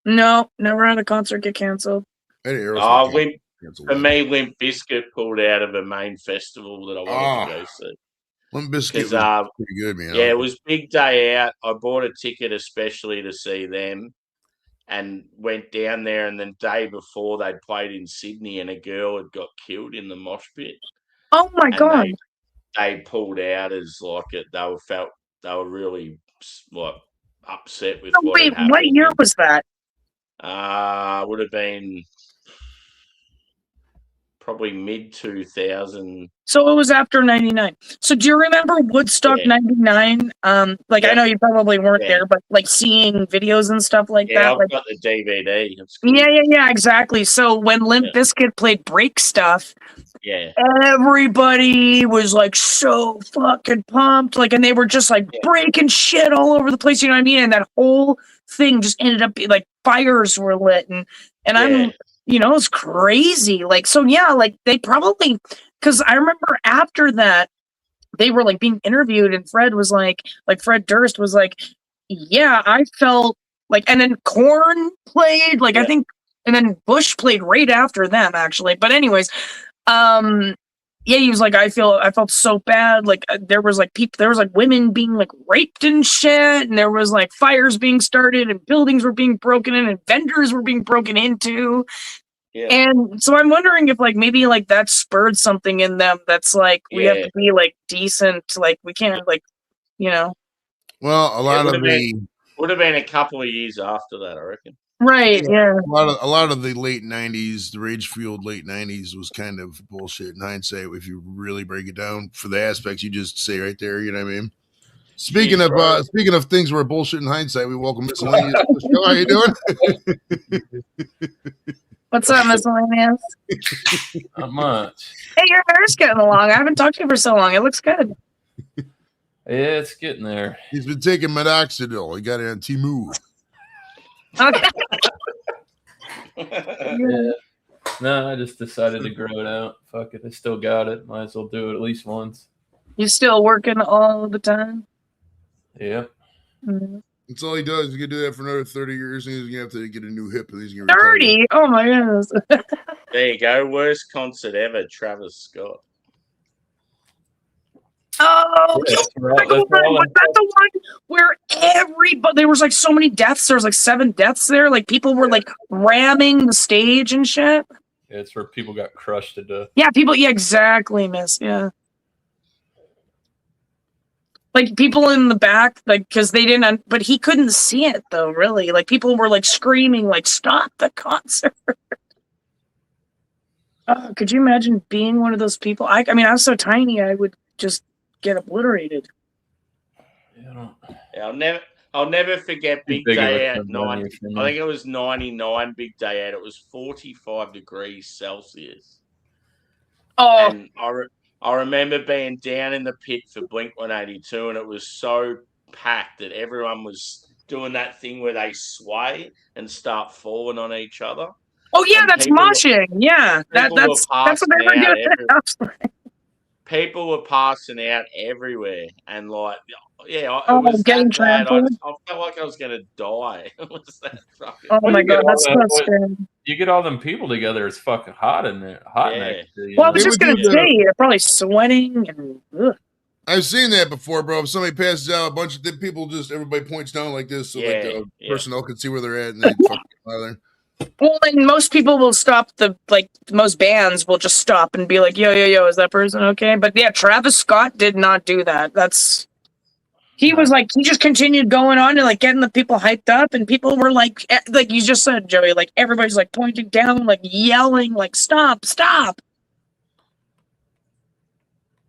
No, never had a concert get canceled. For me, Limp Bizkit pulled out of a main festival that I wanted to go see. Limp Bizkit was pretty good, man. Yeah, it was big day out. I bought a ticket especially to see them and went down there, and the day before they'd played in Sydney and a girl had got killed in the mosh pit. Oh my God. They pulled out as like they were really like upset with what had happened. What year was that? Would have been probably mid-2000. So it was after 99. So do you remember Woodstock 99? I know you probably weren't there, but like seeing videos and stuff like that. I've got the DVD. Yeah, exactly. So when Limp Bizkit played Break Stuff, everybody was like so fucking pumped. Like, and they were just like breaking shit all over the place, you know what I mean? And that whole thing just ended up being like fires were lit and I'm it was crazy. Like, so yeah, like they probably, because I remember after that, they were like being interviewed and Fred was like Fred Durst was like, yeah, I felt like, and then Korn played, like I think, and then Bush played right after them actually. But anyways, he was like, I felt so bad. Like there was like women being like raped and shit, and there was like fires being started, and buildings were being broken in, and vendors were being broken into. Yeah. And so I'm wondering if like maybe like that spurred something in them that's like we have to be like decent, like we can't like, Well, a lot of would have been a couple of years after that, I reckon. Right, yeah. A lot of the late 90s, the rage-fueled late 90s was kind of bullshit in hindsight if you really break it down for the aspects you just say right there, you know what I mean? Speaking of things where bullshit in hindsight, we welcome Miscellaneous to the show. How you doing? What's up, Miscellaneous? Not much. Hey, your hair's getting along. I haven't talked to you for so long. It looks good. Yeah, it's getting there. He's been taking minoxidil. He got it on Temu. Okay. Yeah. No, I just decided to grow it out. Fuck it, I still got it. Might as well do it at least once. You still working all the time? Yeah. Mhm. That's all he does. He's gonna do that for another 30 years, and he's gonna have to get a new hip, and he's gonna retire. 30? Oh my goodness. There you go. Worst concert ever, Travis Scott. Oh, Yeah, you that's right, was that's all that the one where everybody, there was like so many deaths? There was like 7 deaths there. Like people were like ramming the stage and shit. Yeah, it's where people got crushed to death. Yeah, people. Yeah, exactly, miss. Yeah. Like people in the back, like because they didn't, but he couldn't see it though. Really, like people were like screaming, like "Stop the concert!" Could you imagine being one of those people? I mean, I was so tiny, I would just get obliterated. Yeah, I don't. Yeah, I'll never forget Big big of a Day Out. company for me. I think it was 99 Big Day Out. It was 45 degrees Celsius. Oh, And I remember being down in the pit for Blink 182, and it was so packed that everyone was doing that thing where they sway and start falling on each other. oh yeah, And that's people were- moshing. Yeah, people were that's what passing they were out doing. People were passing out everywhere, and like, yeah, Oh, it was getting that bad. I trampled. felt like I was going to die. It was that fucking. Oh Well, my you get god, all that's that- so what- scary. You get all them people together, it's fucking hot in there. Hot Yeah. next to you. Well, I know? was They just would gonna do the- say, they're probably sweating and. Ugh. I've seen that before, bro. If somebody passes out, a bunch of people just everybody points down like this, so like the Yeah. personnel can see where they're at, and they fucking get out of there. Well, and most people will stop most bands will just stop and be like, yo, is that person okay? But yeah, Travis Scott did not do that. He was like, he just continued going on and like getting the people hyped up, and people were like you just said, Joey, like everybody's like pointing down, like yelling, like stop.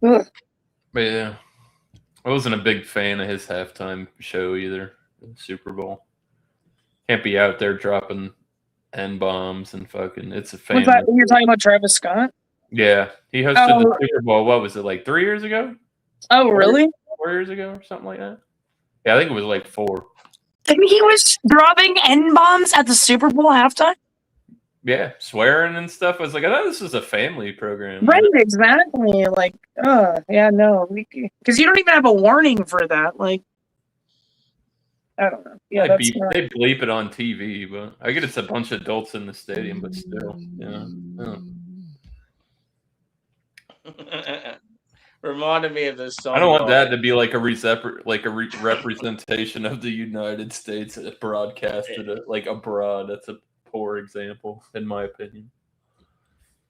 Ugh. But yeah, I wasn't a big fan of his halftime show either. The Super Bowl. Can't be out there dropping N-bombs and fucking. It's a family. Was that you're talking about Travis Scott? Yeah, he hosted the Super Bowl. What was it, like 3 years ago? Oh, really? 4 years ago or something like that? Yeah, I think it was like 4. And he was dropping N-bombs at the Super Bowl halftime? Yeah, swearing and stuff. I was like, I thought this was a family program. Right, exactly. Like, yeah, no. Because you don't even have a warning for that. Like, I don't know. Yeah, they that's not... bleep it on TV, but I get it's a bunch of adults in the stadium, but still, yeah. Reminded me of the song. I don't want that to be like a representation of the United States broadcasted like abroad. That's a poor example, in my opinion.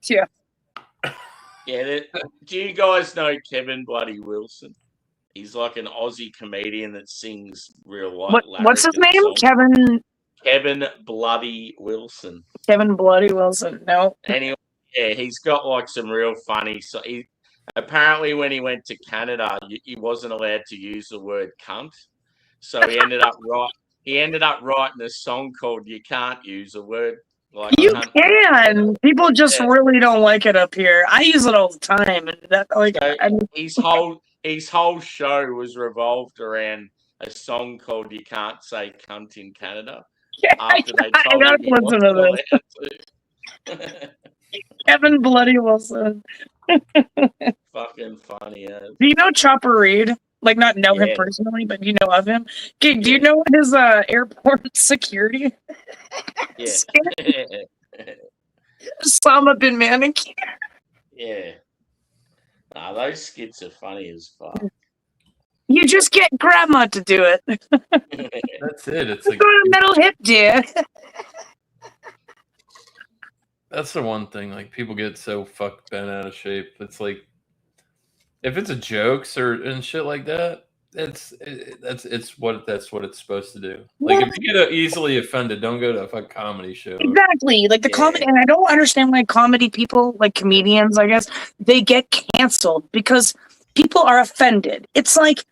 Yeah. Yeah. Do you guys know Kevin Bloody Wilson? He's like an Aussie comedian that sings real life. What's his name? Songs. Kevin Bloody Wilson. Kevin Bloody Wilson. No. Anyway, yeah, he's got like some real funny. So apparently when he went to Canada, he wasn't allowed to use the word cunt. So he ended up writing a song called "You Can't Use a Word." Like you cunt. can. People just really don't like it up here. I use it all the time, and that like So his whole show was revolved around a song called "You Can't Say Cunt in Canada." Yeah, After they I told gotta him he listen to wasn't this. allowed to. Kevin Bloody Wilson. Fucking funny as. Do you know Chopper Reed? Like, not know him Yeah. personally, but you know of him. Okay, do you know his airport security? Yeah. Osama bin Manicure. Yeah. Nah, those skits are funny as fuck. You just get grandma to do it. That's it. It's Go like to metal hip, dear. that's the one thing. Like people get so fucked bent out of shape. It's like if it's a jokes and shit like that, that's what it's supposed to do. Like if you get easily offended, don't go to a fucking comedy show. Exactly. Like the comedy, and I don't understand why comedy people, like comedians, I guess, they get canceled because people are offended. It's like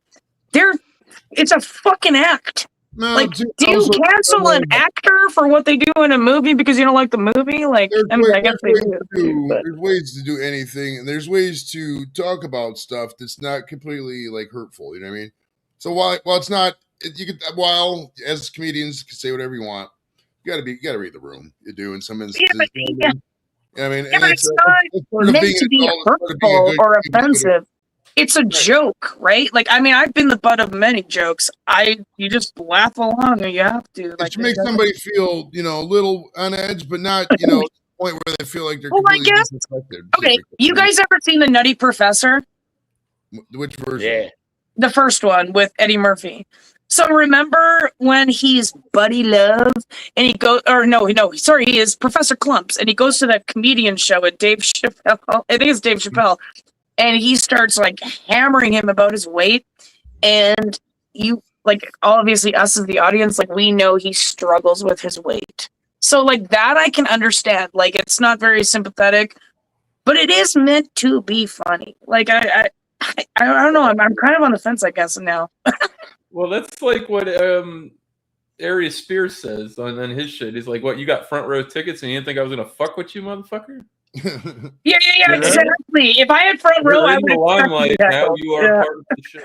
it's a fucking act. No, Like, dude, do you also- cancel an actor for what they do in a movie because you don't like the movie? Like, I mean, I guess they do. But There's ways to do anything, and there's ways to talk about stuff that's not completely like hurtful. You know what I mean? So while it's not, while as comedians you can say whatever you want, you gotta read the room. You do in some instances. Yeah, you know what I mean? I mean, Yeah, and but it's not it's part of meant being to an be adult, it's part of being a hurtful good or communicator. offensive. It's a joke, right? Like, I mean, I've been the butt of many jokes. You just laugh along, or you have to. It Like, should make somebody feel, a little on edge, but not, to the point where they feel like they're Well, I completely guess. disrespected. Okay, you guys ever seen The Nutty Professor? Which version? Yeah. The first one with Eddie Murphy. So remember when he's Buddy Love and he goes, he is Professor Clumps, and he goes to that comedian show with Dave Chappelle. I think it's Dave Chappelle, and he starts like hammering him about his weight, and you like obviously us as the audience, like we know he struggles with his weight. So like that I can understand. Like it's not very sympathetic, but it is meant to be funny. Like I don't know. I'm kind of on the fence, I guess, now. Well, that's like what Ari Spears says on his shit. He's like, "What? You got front row tickets, and you didn't think I was gonna fuck with you, motherfucker?" Yeah, You know? exactly. If I had front row, You're I in the would have limelight now. You are part of the show.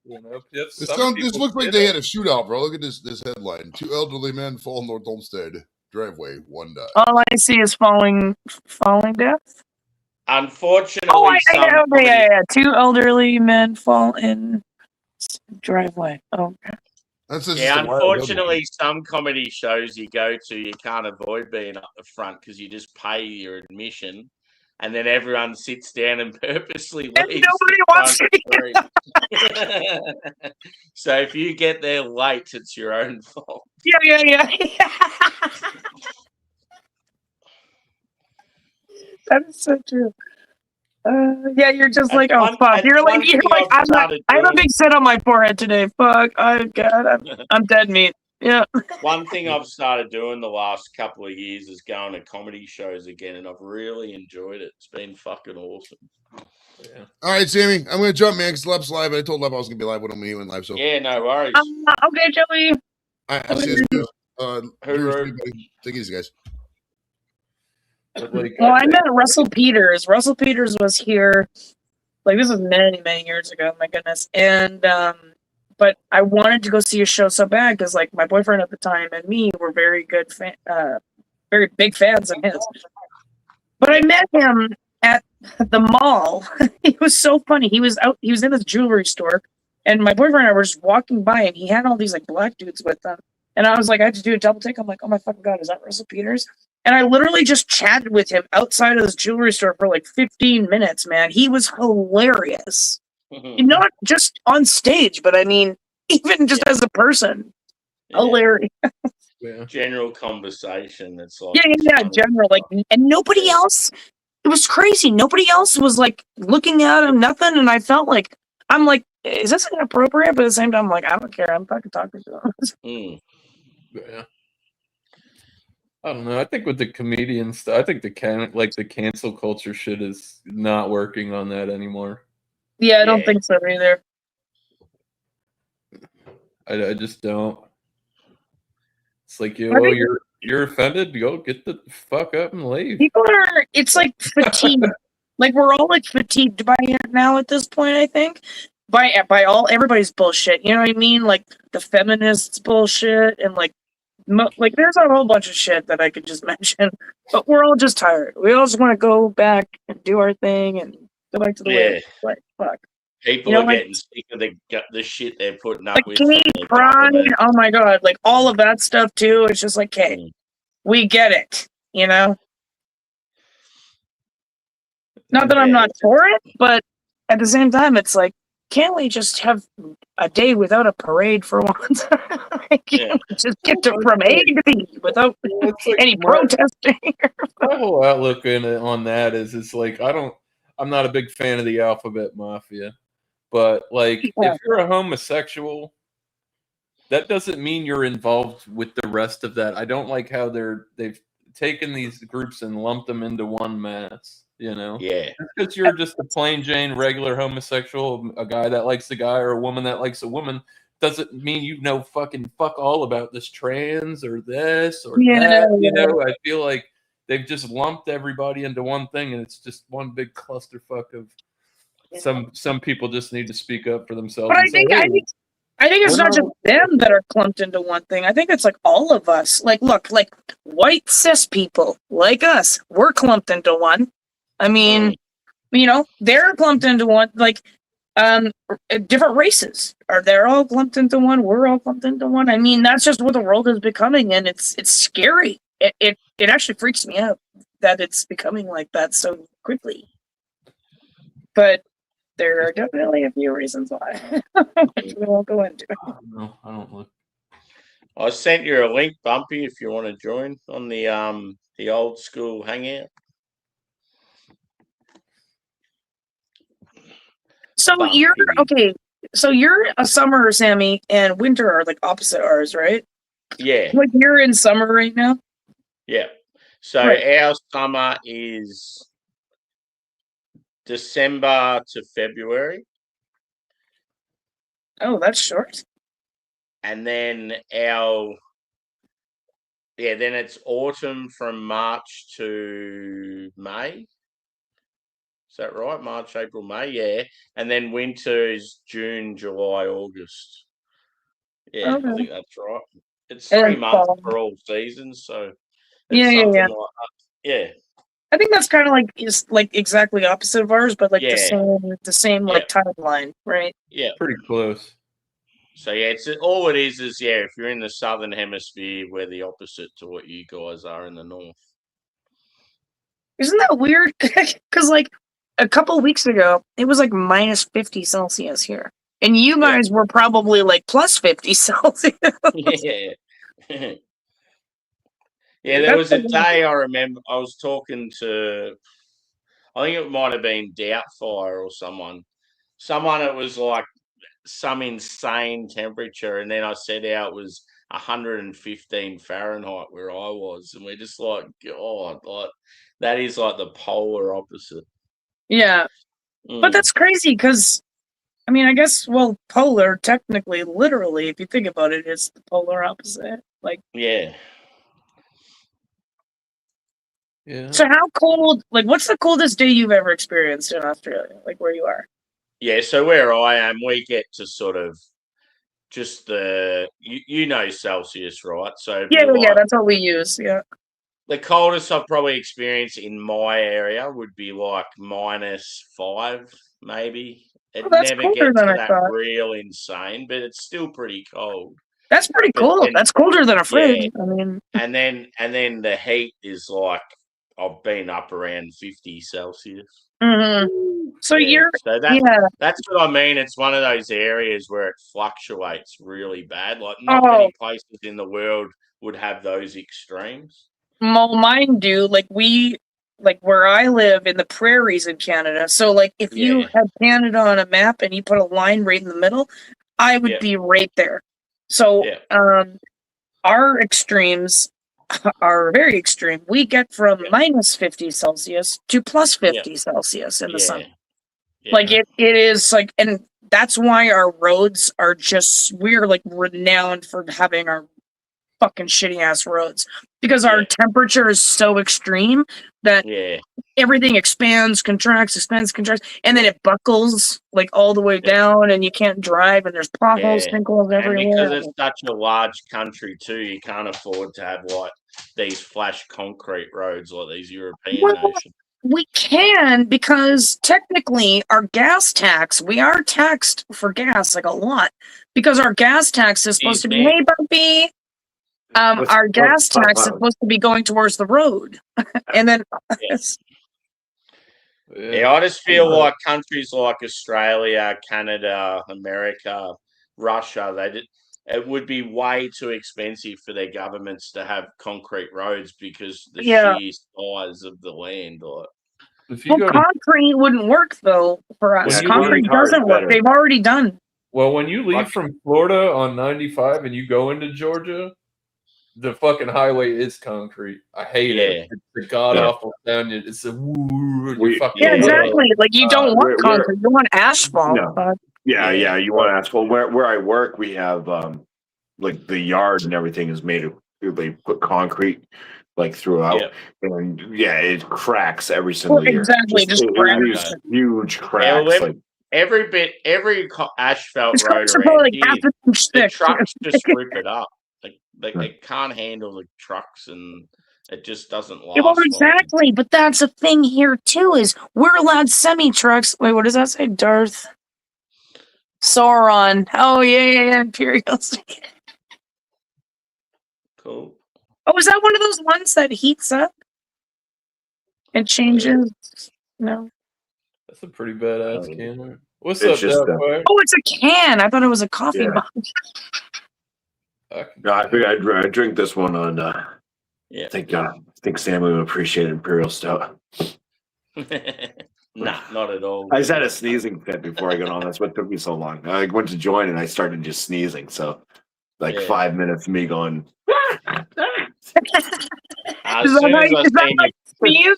You know, This looks like they had a shootout, bro. Look at this headline: 2 elderly men fall North Olmsted driveway, 1 died. All I see is falling death. Unfortunately, yeah. 2 elderly men fall in driveway. Oh, That's just yeah, a wild unfortunately, some comedy shows you go to, you can't avoid being up the front because you just pay your admission, and then everyone sits down and purposely leaves. And nobody wants to. So if you get there late, it's your own fault. Yeah. That is so true. Yeah, you're just like, oh fuck. You're like, I have a big set on my forehead today. Fuck. Oh god, I'm dead meat. Yeah. One thing I've started doing the last couple of years is going to comedy shows again, and I've really enjoyed it. It's been fucking awesome. Yeah. All right, Sammy, I'm going to jump, man, because Lep's live. I told Lep I was going to be live when I'm here live. So yeah, no worries. Okay, Joey. I'll see you soon. Hooroo. Take it easy, guys. Well, I met Russell Peters. Russell Peters was here, like this was many, many years ago. My goodness, and but I wanted to go see a show so bad because like my boyfriend at the time and me were very big fans of his. But I met him at the mall. It was so funny. He was in this jewelry store, and my boyfriend and I were just walking by, and he had all these like black dudes with him. And I was like, I had to do a double take. I'm like, oh my fucking god, is that Russell Peters? And I literally just chatted with him outside of this jewelry store for like 15 minutes, man. He was hilarious. Not just on stage, but I mean, even just as a person. Yeah. Hilarious. Yeah. General conversation. It's like General. Like, and nobody else, it was crazy. Nobody else was like looking at him, nothing. And I felt like, I'm like, is this inappropriate? But at the same time, I'm like, I don't care. I'm fucking talking to him. Yeah. I don't know. I think with the comedian stuff, I think the cancel culture shit is not working on that anymore. Yeah, I don't think so either. I just don't. It's like you're offended. Go get the fuck up and leave. People are. It's like fatigue. Like we're all like fatigued by it now at this point. I think by everybody's bullshit. You know what I mean? Like the feminists bullshit and like there's a whole bunch of shit that I could just mention. But we're all just tired. We all just want to go back and do our thing and go back to the way. Like fuck. People are getting sick of the shit they're putting up with. Gay pride, oh my god, like all of that stuff too. It's just like, okay, we get it, you know? Not that I'm not for it, but at the same time, it's like, can't we just have a day without a parade for once? Just get from A to B without any protesting. My whole outlook on that is it's like I'm not a big fan of the Alphabet Mafia. But like if you're a homosexual, that doesn't mean you're involved with the rest of that. I don't like how they've taken these groups and lumped them into one mass, you know? Yeah. Because you're just a plain Jane regular homosexual, a guy that likes a guy or a woman that likes a woman, doesn't mean you know fucking fuck all about this trans or this or that. You know, I feel like they've just lumped everybody into one thing and it's just one big clusterfuck of some people just need to speak up for themselves. But I think it's Well, not just no. them that are clumped into one thing. I think it's like all of us. Like, look, like white cis people like us, we're clumped into one. I mean, you know, they're clumped into one. Like, different races they're all clumped into one. We're all clumped into one. I mean, that's just what the world is becoming, and it's scary. It actually freaks me out that it's becoming like that so quickly. But there are definitely a few reasons why, which we won't go into. No, I don't look. I sent you a link, Bumpy, if you want to join on the old school hangout. So you're okay. So you're a summer, Sammy, and winter are like opposite ours, right? Yeah, Like you're in summer right now. yeah. So Right. our summer is December to February, Oh, that's short. and then then it's autumn from March to May. Is that right? March, April, May, yeah. And then winter is June, July, August. Yeah, I Okay. think that's right. It's And 3 then months fall. for all seasons, so Yeah, it's yeah, something yeah. like that. Yeah, I think that's kind of like is like exactly opposite of ours, but like Yeah. the same like timeline, right? yeah. Pretty close. So yeah, it's all it is if you're in the southern hemisphere, we're the opposite to what you guys are in the north. Isn't that weird? Because like a couple weeks ago, it was like minus 50 Celsius here, and you Yeah. guys were probably like plus 50 Celsius. Yeah. Yeah, there was a day I remember I was talking to, I think it might have been Doubtfire or someone. Someone, it was like some insane temperature, and then I said how it was 115 Fahrenheit where I was, and we're just like, God, like that is like the polar opposite. Yeah, but that's crazy because, I mean, I guess, well, polar, technically, literally, if you think about it, it's the polar opposite. Like, Yeah. Yeah. so how cold, like, what's the coldest day you've ever experienced in Australia, like where you are? Yeah, so where I am, we get to sort of just you know Celsius, right? So it'd be Yeah, like, that's all we use. Yeah. the coldest I've probably experienced in my area would be like -5, maybe. It that's never colder gets than to I that thought. real insane, but it's still pretty cold. That's pretty But cold. then- That's colder than a fridge. Yeah. I mean, And then the heat is like, I've been up around 50 Celsius. so you're, So that's what I mean. It's one of those areas where it fluctuates really bad. Like not many places in the world would have those extremes. well, mine do. Like where I live in the prairies in Canada. So like if you had Canada on a map and you put a line right in the middle, I would be right there. So our extremes are very extreme. We get from minus 50 Celsius to plus 50 Celsius in the summer. Like it is like, and that's why our roads are just, we're like renowned for having our fucking shitty ass roads because our temperature is so extreme that everything expands, contracts, and then it buckles like all the way down and you can't drive and there's potholes, sinkholes everywhere. And because it's such a large country too, you can't afford to have like these flash concrete roads like these European nations. We can, because technically our gas tax, we are taxed for gas like a lot because our gas tax is supposed to be, hey Bumpy, our gas tax is supposed to be going towards the road. And then I just feel like countries like Australia, Canada, America, Russia, it would be way too expensive for their governments to have concrete roads because the sheer size of the land. Concrete wouldn't work though for us. Concrete doesn't work. They've already done. Well, when you leave from Florida on 95 and you go into Georgia, the fucking highway is concrete. I hate it. It's the god awful sound. It's a exactly. Like you don't want concrete. You want asphalt. No. Yeah. You want asphalt. Where I work, we have like the yard and everything is made of. They put concrete like throughout, and it cracks every single year. Exactly, just huge cracks. every asphalt It's road about around like here, half an inch the thick. trucks just rip it up. Like they can't handle the trucks, and it just doesn't last. Yeah, well, long. exactly. But that's a thing here too. Is we're allowed semi trucks. Wait, what does that say? Darth Sauron. Oh yeah, Imperial. Cool. Oh, is that one of those ones that heats up and changes? No. That's a pretty badass Um, can. What's it's up, just, Doubtfire? Oh, it's a can. I thought it was a coffee Yeah. mug. No, I think I drink this one on. Yeah. I think Sam would appreciate Imperial Stout. Nah, not at all. I just had a sneezing fit before I got on. That's what took me so long. I went to join and I started just sneezing. So, like Yeah. 5 minutes of me going. As soon as I seen Sneeze?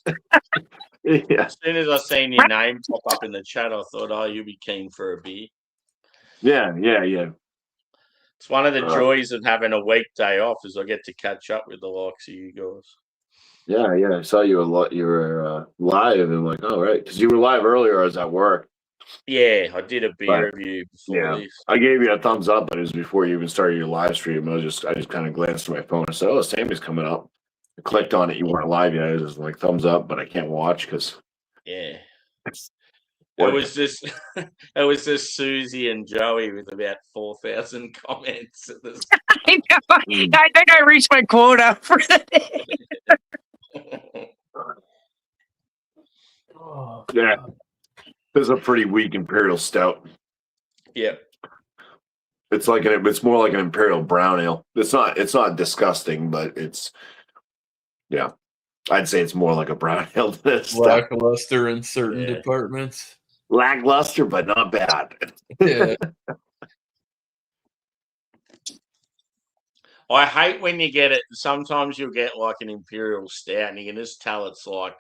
Yeah, as soon as I seen your name pop up in the chat, I thought, oh, you'll be keen for a beer. yeah. It's one of the Uh. joys of having a weekday off is I get to catch up with the likes of you guys. Yeah. I saw you a lot. You were live, and I'm like, oh right, because you were live earlier. I was at work. Yeah, I did a beer Right. review before Yeah, this. I gave you a thumbs up, but it was before you even started your live stream. I just kind of glanced at my phone and said, "Oh, Sammy's coming up." I clicked on it. You weren't live yet. I was just like thumbs up, but I can't watch because Yeah. What? It was just it was just Susie and Joey with about 4,000 comments. At this. I know. I think I reached my quota for the day. Oh, yeah, this is a pretty weak Imperial Stout. Yeah. It's more like an Imperial Brown Ale. It's not disgusting, but I'd say it's more like a brown ale than a stout. lackluster in certain Yeah. departments. Lackluster, but not bad. Yeah. I hate when you get it. Sometimes you'll get like an Imperial Stout and you can just tell it's like,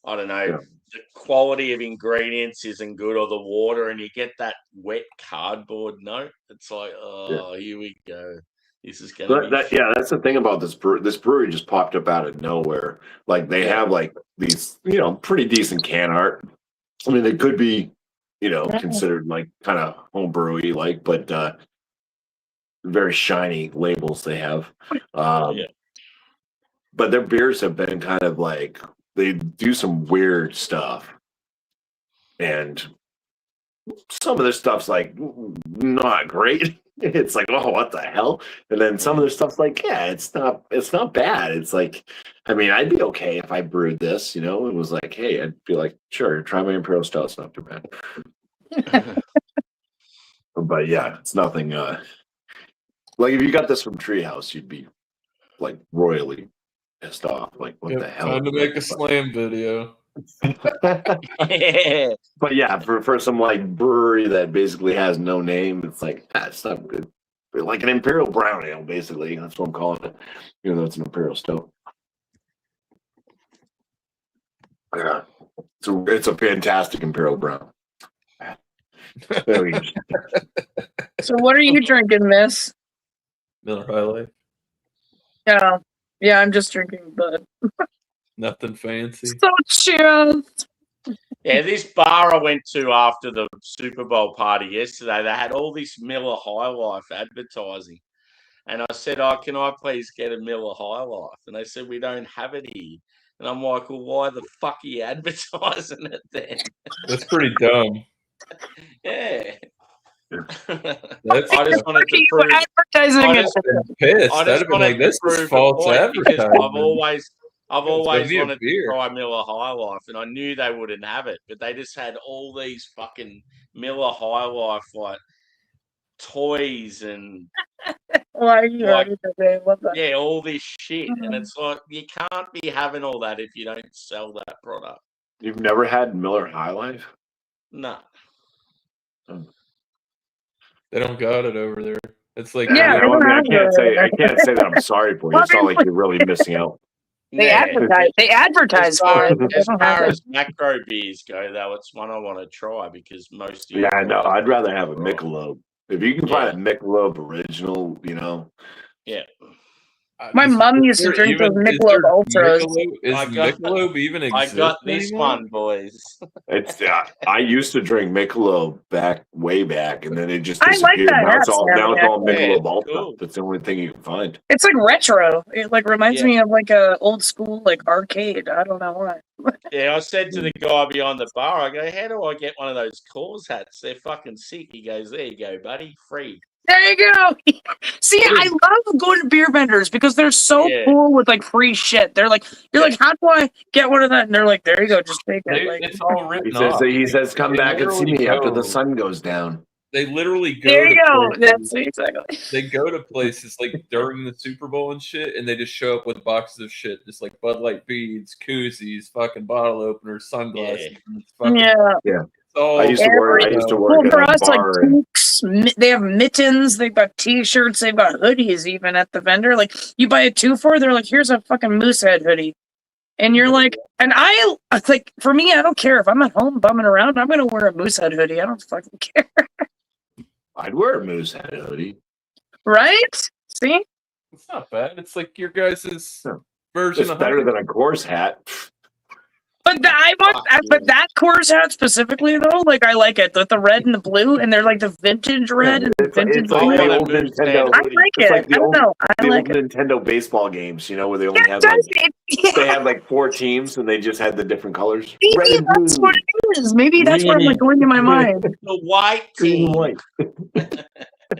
I don't know, Yeah. the quality of ingredients isn't good or the water, and you get that wet cardboard note. It's like, oh, here we go. This is going to be. That's the thing about this brewery. This brewery just popped up out of nowhere. Like they have like these, pretty decent can art. I mean, they could be, considered like kind of home brewery like, but very shiny labels they have. Yeah. But their beers have been kind of like they do some weird stuff, and some of their stuff's like not great. It's like, oh, what the hell? And then some of their stuff's like, yeah, it's not bad. It's like, I mean, I'd be okay if I brewed this, it was like, hey, I'd be like, sure, try my Imperial Stout. It's not too bad. But yeah, it's nothing. Like if you got this from Treehouse, you'd be like royally pissed off. Like, what the hell? Time to make a slam video. Yeah. But yeah, for some like brewery that basically has no name, it's like it's not good. Like an Imperial Brown Ale, basically. That's what I'm calling it. Even though it's an Imperial Stout. Yeah, it's a fantastic Imperial Brown. There we go. So what are you drinking, Miss? Miller High Life. Yeah, I'm just drinking Bud. Nothing fancy. So cheers. Yeah, this bar I went to after the Super Bowl party yesterday, they had all this Miller High Life advertising. And I said, oh, can I please get a Miller High Life? And they said, we don't have it here. And I'm like, well, why the fuck are you advertising it then? That's pretty dumb. Yeah. That's I just wanted to You prove. advertising I it. just- pissed. I I'd just have been wanted like, this to is prove a false point because advertising. I've It's always gonna be a wanted to beer. try Miller High Life, and I knew they wouldn't have it, but they just had all these fucking Miller High Life like toys and Why are you Like- already today? What the? yeah, all this shit, and it's like you can't be having all that if you don't sell that product. You've never had Miller High Life? No. They don't got it over there. It's like Yeah, I they don't have I can't say that I'm sorry for you. It's not like you're really missing out. They Yeah. advertise. They advertise for it. They As don't have far it. as macro beers go, though, it's one I want to try because most of Yeah, your no, guys- I'd rather have a Michelob. If you can find Yeah. a Michelob original, Yeah. My mom used to Is there drink those even- is Michelob there Ultras. Is I got- Michelob even I exist got this anymore? one, boys. It's I used to drink Michelob way back, and then it just I like disappeared. that Now it's hat, all Yeah, Michelob it's Ultra. cool. That's the only thing you can find. It's like retro. It like reminds Yeah. me of like a old school like arcade. I don't know why. Yeah, I said to the guy behind the bar, I go, how do I get one of those Coors hats? They're fucking sick. He goes, there you go, buddy, free. There you go. See, I love going to beer vendors because they're so Yeah. cool with like free shit. They're like, you're like, how do I get one of that? And they're like, there you go, just take it. Like, It's all He written says off. he says come They back and see literally me after the go- sun goes down. They literally go. there you to go. places- That's exactly. They go to places like during the Super Bowl and shit, and they just show up with boxes of shit, just like Bud Light beads, koozies, fucking bottle openers, sunglasses. And it's fucking, Yeah. it's all I used to work Well, for at a us, like bar. And toques, they have mittens, they've got t-shirts, they've got hoodies even at the vendor. Like you buy a 2-for, they're like, here's a fucking Moosehead hoodie. And you're like, and I like, for me, I don't care if I'm at home bumming around, I'm gonna wear a Moosehead hoodie. I don't fucking care. I'd wear a Moosehead hoodie. Right? See? It's not bad. It's like your guys' No. version It's of better than a Coors hat. But but that Coors hat specifically though, like I like it. The red and the blue, and they're like the vintage red and the It's vintage like blue. the blue. old Nintendo. I like it's it. like the I don't old- know. I The like old it. Nintendo baseball games, you know, where they only Yeah, had it like does. they had like 4 teams and they just had the different colors. Red Maybe and that's blue, what it is. Maybe that's what I'm like going in my mind. The white green team. and white.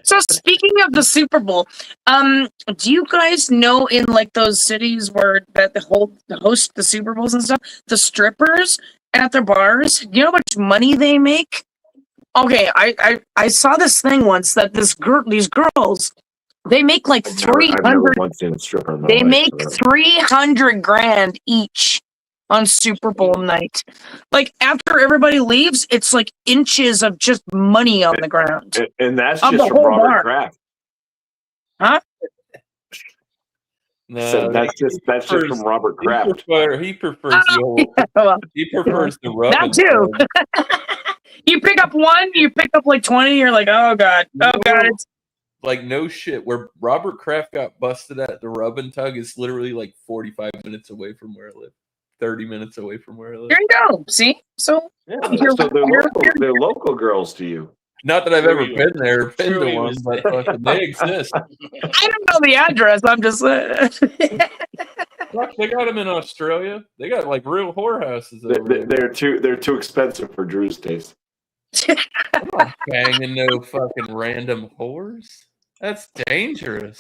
So speaking of the Super Bowl, do you guys know in like those cities where that host the Super Bowls and stuff, the strippers at their bars, do you know how much money they make? Okay, I saw this thing once that these girls, they make like I've never 300. once seen a stripper in my They life, make so- 300 grand each on Super Bowl night. Like after everybody leaves, it's like inches of just money on the ground. and that's Of just the from whole Robert bar. Kraft. No, So that's just prefers- from Robert Kraft. He prefers the old, Well, he prefers the rub. that and too. tug. You pick up one, you pick up like 20, you're like, oh god, it's Like no shit. Where Robert Kraft got busted at the rub and tug is literally like 45 minutes away from where I live. 30 minutes away from where I live. there you go. See? So Yeah, You're- so you're- they're local girls to you. Not that I've ever True. been there, been True, to he one, was but there. fucking they exist. I don't know the address, I'm just Fuck, they got them in Australia. They got like real whorehouses over there. They're too expensive for Drew's taste. I'm not banging no fucking random whores. That's dangerous.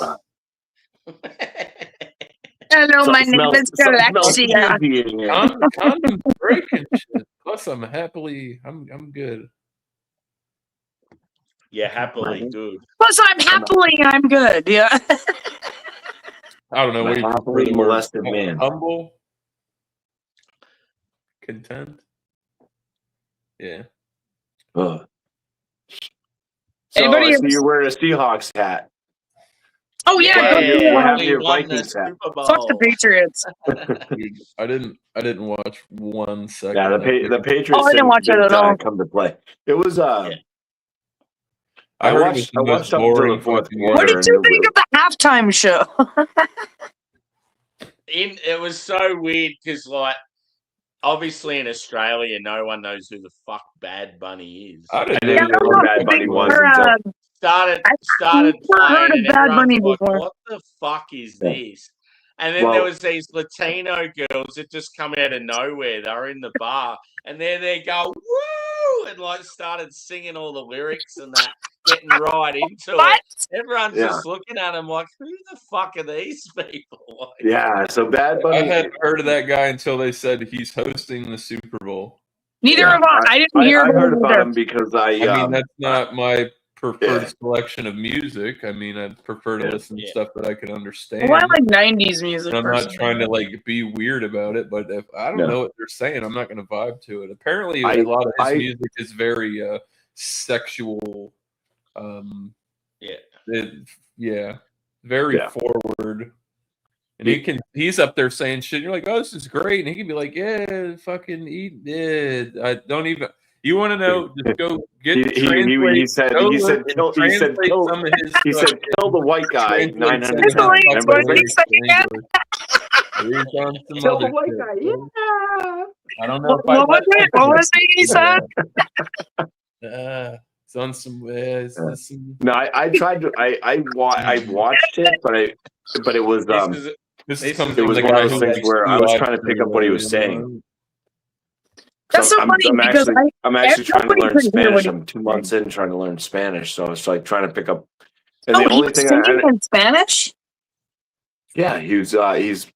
Hello, my name Smells- is smells Alexia. cheesy in here. Condom breaking shit. Plus, I'm good. Yeah, happily, dude. Plus, I'm good. Yeah. I don't know. What A you happily prefer the word? molested man. Humble, content. Yeah. Ugh. So Anybody I see ever- you're wearing a Seahawks hat. Oh yeah, What go happened to do your- what that. happened to your We won the Vikings hat? Super Bowl. Fuck the Patriots. Dude, I didn't watch 1 second. Yeah, of the that. Patriots Oh, I didn't watch it at all. come to play. It was Yeah. I heard it was watched the most up until boring the fourth fucking quarter. What game. did you think of the halftime show? It was so weird because, like, obviously in Australia, no one knows who the fuck Bad Bunny is. I didn't I didn't know know who who Bad Bad Bunny was Or, until started I've started never heard playing, of and Bad everyone's Bunny like, before. "What the fuck is Yeah. this?" And then Well- there was these Latino girls that just come out of nowhere. They were in the bar, and there they go, "Woo!" and like started singing all the lyrics and that, getting right into What? it. Everyone's Yeah. just looking at them like, "Who the fuck are these people?" Like, yeah, so Bad I Bunny. hadn't heard of that guy until they said he's hosting the Super Bowl. Neither Yeah, have I. I didn't I hear heard it about either. him because I mean, that's not my preferred yeah. selection of music. I mean, I prefer to Yeah. listen to Yeah. stuff that I can understand. Well, I like 90s music. And I'm not personally. trying to like be weird about it, but if I don't No. know what they're saying, I'm not going to vibe to it. Apparently, I- a lot of his I- music is very sexual. yeah. Yeah, very Yeah. forward. And he's up there saying shit. You're like, oh, this is great. And he can be like, yeah, fucking eat it. I don't even. You want to know? Just go get He translate. said go he look said and kill he said translate kill some of his he stuff said kill the white guy translate 900 some It's of times. his like, Remember what that? he said again? Read on some Kill the other white shit, guy. bro. Yeah. I don't know What, if I what was it? What was it he said? It's on some. It's some No, I tried to I watched it, but it was this This comes is- it from was the one guy of those who things likes where I to was watch trying to pick up what he was the- saying. That's so funny because I'm actually trying to nobody learn could hear what Spanish. he I'm 2 months in trying to learn Spanish, so it's like trying to pick up. And Oh, the he only was thing singing in Spanish? yeah, he's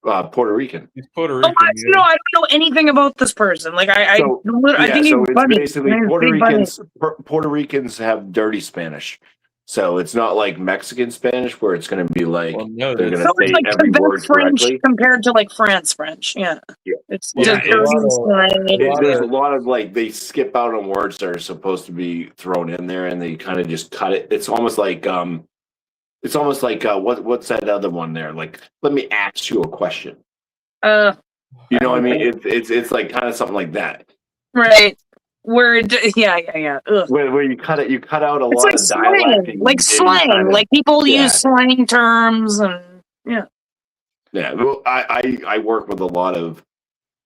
Puerto Rican. He's Puerto Oh, Rican. I don't know anything about this person. Like I So, think so he's it's funny. basically He's Puerto pretty funny. Ricans. Puerto Ricans have dirty Spanish, so it's not like Mexican Spanish where it's going to be like Well, no, they're going that's- to So it's say like every Quebec word French correctly. compared to like France French. Yeah. Yeah. It's Yeah, just it's- dirty slang. There's a lot of like they skip out on words that are supposed to be thrown in there, and they kind of just cut it. It's almost like what's that other one there? Like, let me ask you a question. You know what I mean? It's like kind of something like that. Right. Yeah. Ugh. Where you cut out a It's lot like of dialect. slang, and- like and you slang, kinda- like people yeah. use slang terms and yeah. Yeah, well, I work with a lot of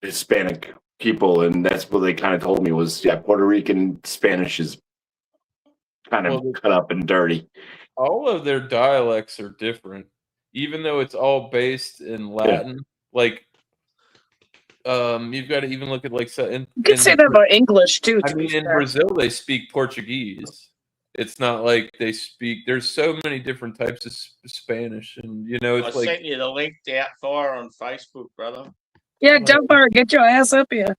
Hispanic people, and that's what they kind of told me was, yeah, Puerto Rican Spanish is kind of Well, cut up and dirty. all of their dialects are different, even though it's all based in Latin. Like, you've got to even look at like You could say that about English too. I to be mean, in fair. Brazil, they speak Portuguese. It's not like they speak. There's so many different types of Spanish, and I it's like sent you the link to Outfire on Facebook, brother. Yeah, Delbar, get your ass up here.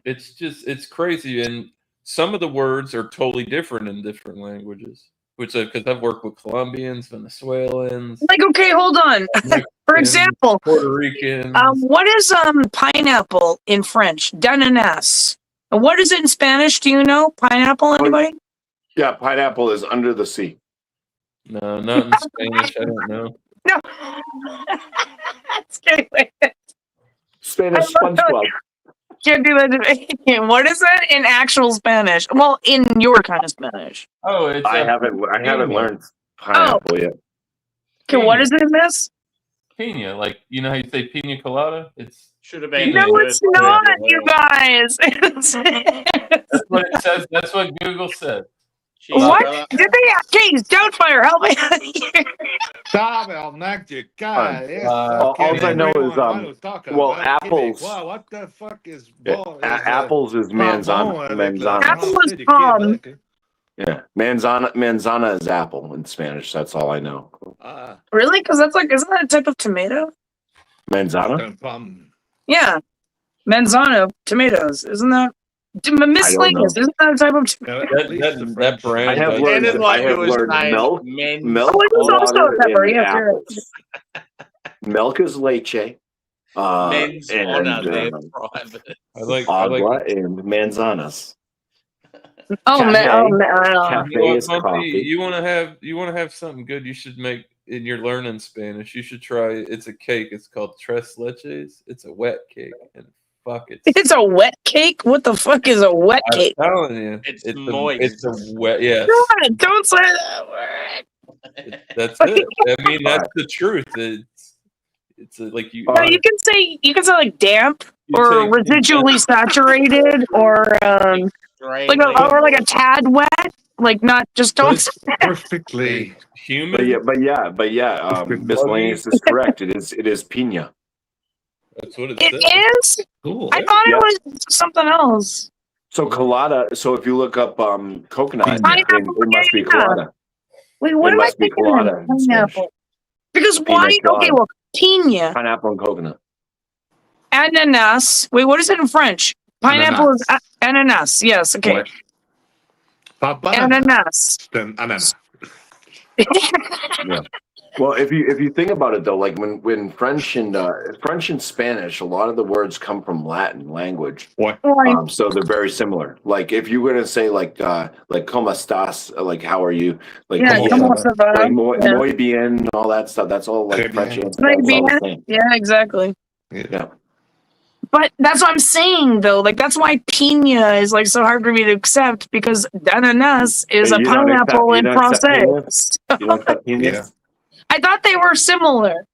it's crazy, and some of the words are totally different in different languages. Which because I've worked with Colombians, Venezuelans, Like, okay, hold on. For example, Puerto Ricans. what is pineapple in French? D'ananas. And what is it in Spanish? Do you know pineapple? Anybody? Yeah, pineapple is under the sea. No, not in Spanish. I don't know. No. Can't Spanish I love SpongeBob. do that. What is that in actual Spanish? Well, in your kind of Spanish. Oh, it's I haven't learned pineapple yet. Okay, what is it, miss? Pina. Like you know how you say pina colada? It's Should have been. No, the it's first one. not, you guys. that's what it says. That's what Google said. Jeez, What? brother. Did they? Jeez, Doubtfire, help me out here. Stop it, I'll knock you. God, it's all fucking I know is, everyone I was talking well, about. Give me- apples- Wow, what the fuck is Yeah, ball? apples is manzana. Manzana. Apple is palm. Yeah, manzana is apple in Spanish. That's all I know. Really? Because that's like, isn't that a type of tomato? Manzana. Yeah. Manzana tomatoes. Isn't that? Miss I don't know. Lingus, isn't that a type of tomato? That brand. I have does- learned- Sounded like I have it was learned named milk. men's Milk, Oh, it was also water, a pepper. and Yeah, sure. apples. Milk is leche. men's and honor. They're private. I like agua and manzanas. Oh, man. Cafe. Oh, man. I don't know. Cafe You know what, is Monty? coffee. You want to have something good. You should make in your learning Spanish. You should try. It's a cake. It's called tres leches. It's a wet cake, and fuck it. It's a wet cake? What the fuck is a wet I'm cake? telling you, It's it's moist. a wet. Yes, God, don't say that word. that's it. I mean, that's the truth. It's like you. No, you can say like damp you or take- residually saturated or like a tad wet. Like not just don't. Perfectly. human. But yeah. Miss Langus is correct. It is pina. That's what it It says. is. Cool. I thought Yeah. it was something else. So colada. So if you look up coconut, Pineapple, it must be yeah. colada. Wait, what It am I must be thinking? colada in Pineapple. Because Pina why? Okay, colada. well, pina, Pineapple and coconut. ananas. Wait, what is it in French? Pineapple is ananas. Yes. Okay. What? Papa. Ananas. Then ananas. Well, if you think about it though, like when French and Spanish, a lot of the words come from Latin language. What? So they're very similar. Like if you were to say like "Cómo estás?" Like how are you? Like Yeah, "Cómo como estás?" se va? Like muy, Yeah. muy bien, all that stuff. That's all like Très French. bien. That's all the Muy same. Yeah, exactly. Yeah. But that's what I'm saying, though. Like, that's why pina is like so hard for me to accept because ananas is a You don't accept- pineapple you in don't accept francais. You don't accept penis? I thought they were similar.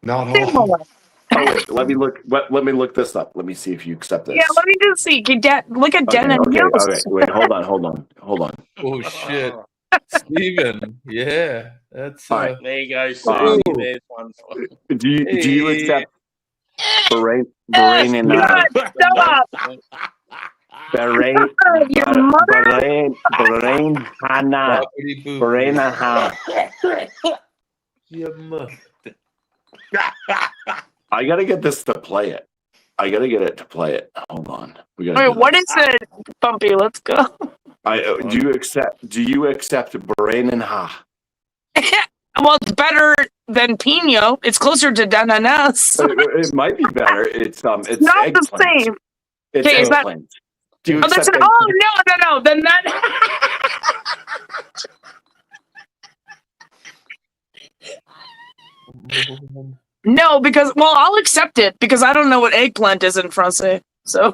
Not all. Similar. Oh wait, let me look. Let me look this up. Let me see if you accept this. Yeah, let me just see. Look at Okay, Denanos. okay. Wait, hold on. Oh shit, Steven. Yeah, that's All right. There you go, Susie. Ooh. There's one for Do you Hey. accept Bahrain and God, stop! Bahrain Your mother? Hana Boppity boo. Bahrain Hana? Yeah, mother. I gotta get this to play it. I gotta get it to play it. Hold on. We gotta. Wait, do what this. is it? Bumpy, let's go. Do you accept Bahrain and Ha? Well, it's better than Pino. It's closer to Denanas. It might be better. It's Not the eggplant. same. It's Okay, is that- eggplant. Do you Oh, that's accept an, no. Then that. No, because I'll accept it because I don't know what eggplant is in Francais. So,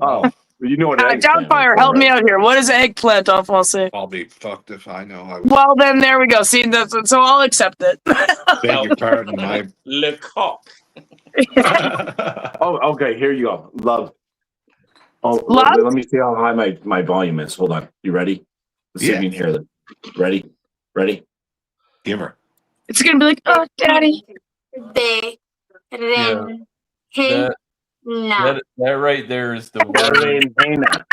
Oh, you know what eggplant is, Downfire, help me right? out here. What is eggplant en Francais? I'll be fucked if I know. I was, Well, then there we go. See, so I'll accept it. beg your pardon. My Le Coq. Oh, okay. Here you go. Love. Oh, Love? let me see how high my volume is. Hold on. You ready? Let's see if Yeah. you can hear them. Ready? give her. It's gonna be like, oh, daddy. De, ren, hen, na. That right there is the word. Bahrain.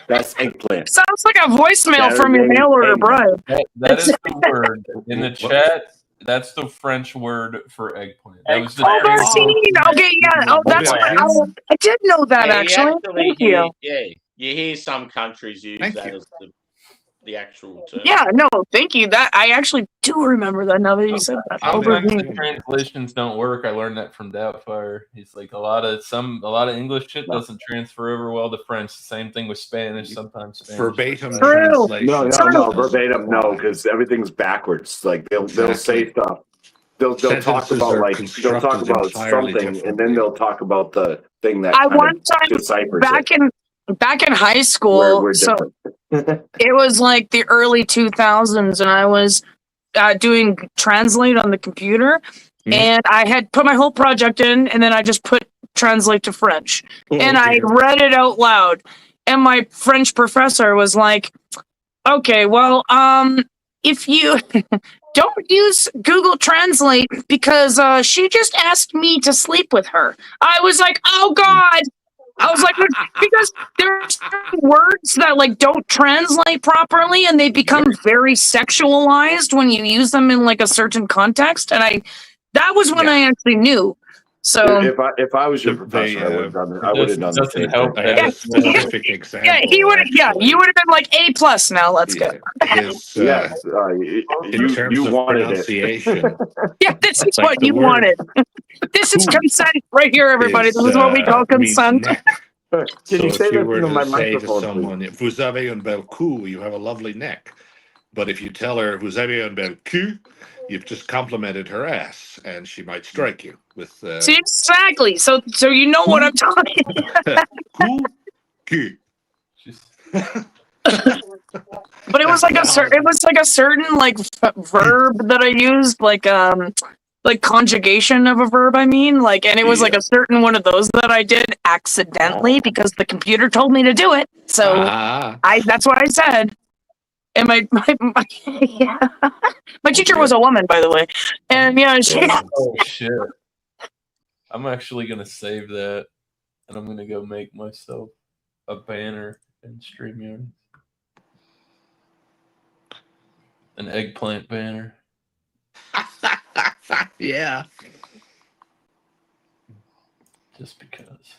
That's eggplant. Sounds like a voicemail from your Saturday mail order, evening. Brian. That is the word in the chat. That's the French word for eggplant. That was the Aubergine. Okay, yeah. Oh, that's. I did know that Yeah, actually. Thank you. You hear some countries use Thank that you. as the actual term. Yeah, no, thank you. That I actually do remember that now that you said that. Sometimes the Aubergine. translations don't work. I learned that from Doubtfire. He's like a lot of English shit doesn't transfer over well to French. The same thing with Spanish. Sometimes Spanish. Verbatim True. translation. No, verbatim, no, because everything's backwards. Like they'll say Exactly. stuff. They'll talk Sentences about are they'll talk constructed about entirely something, and then differently. they'll talk about the thing that I kind one of time deciphers back in high it. school. We're So different. it was like the early 2000s, and I was doing Translate on the computer, Mhm. and I had put my whole project in, and then I just put Translate to French, and I dear. read it out loud, and my French professor was like, "Okay, well, if you don't use Google Translate because she just asked me to sleep with her." I was like, "Oh God." I was like, because there are certain words that like don't translate properly and they become very sexualized when you use them in like a certain context. And that was when I actually knew. So If I was your They, professor, I would have done I would have done the doesn't same help thing. I have Yeah. a specific example. yeah, he would you actually. would have been like A+ now. Let's go. His, Yes, in terms you of wanted it. pronunciation, Yeah, this is Like what the you word wanted. This is cool consent right here, everybody. This is what we call means consent. neck. Can So you say if you that were into my to say to microphone, someone, "Vous avez un bel cou," you have a lovely neck. But if you tell her, "Vous avez un bel cul," you've just complimented her ass, and she might strike you with See, exactly. So you know what I'm talking. cou, cul. Just- But it was like a certain like verb that I used, like conjugation of a verb. I mean, like, and it was like a certain one of those that I did accidentally because the computer told me to do it. So that's what I said. And my yeah. My teacher was a woman, by the way, and yeah, she. oh shit! I'm actually gonna save that, and I'm gonna go make myself a banner in StreamYard. An eggplant banner. Yeah. Just because.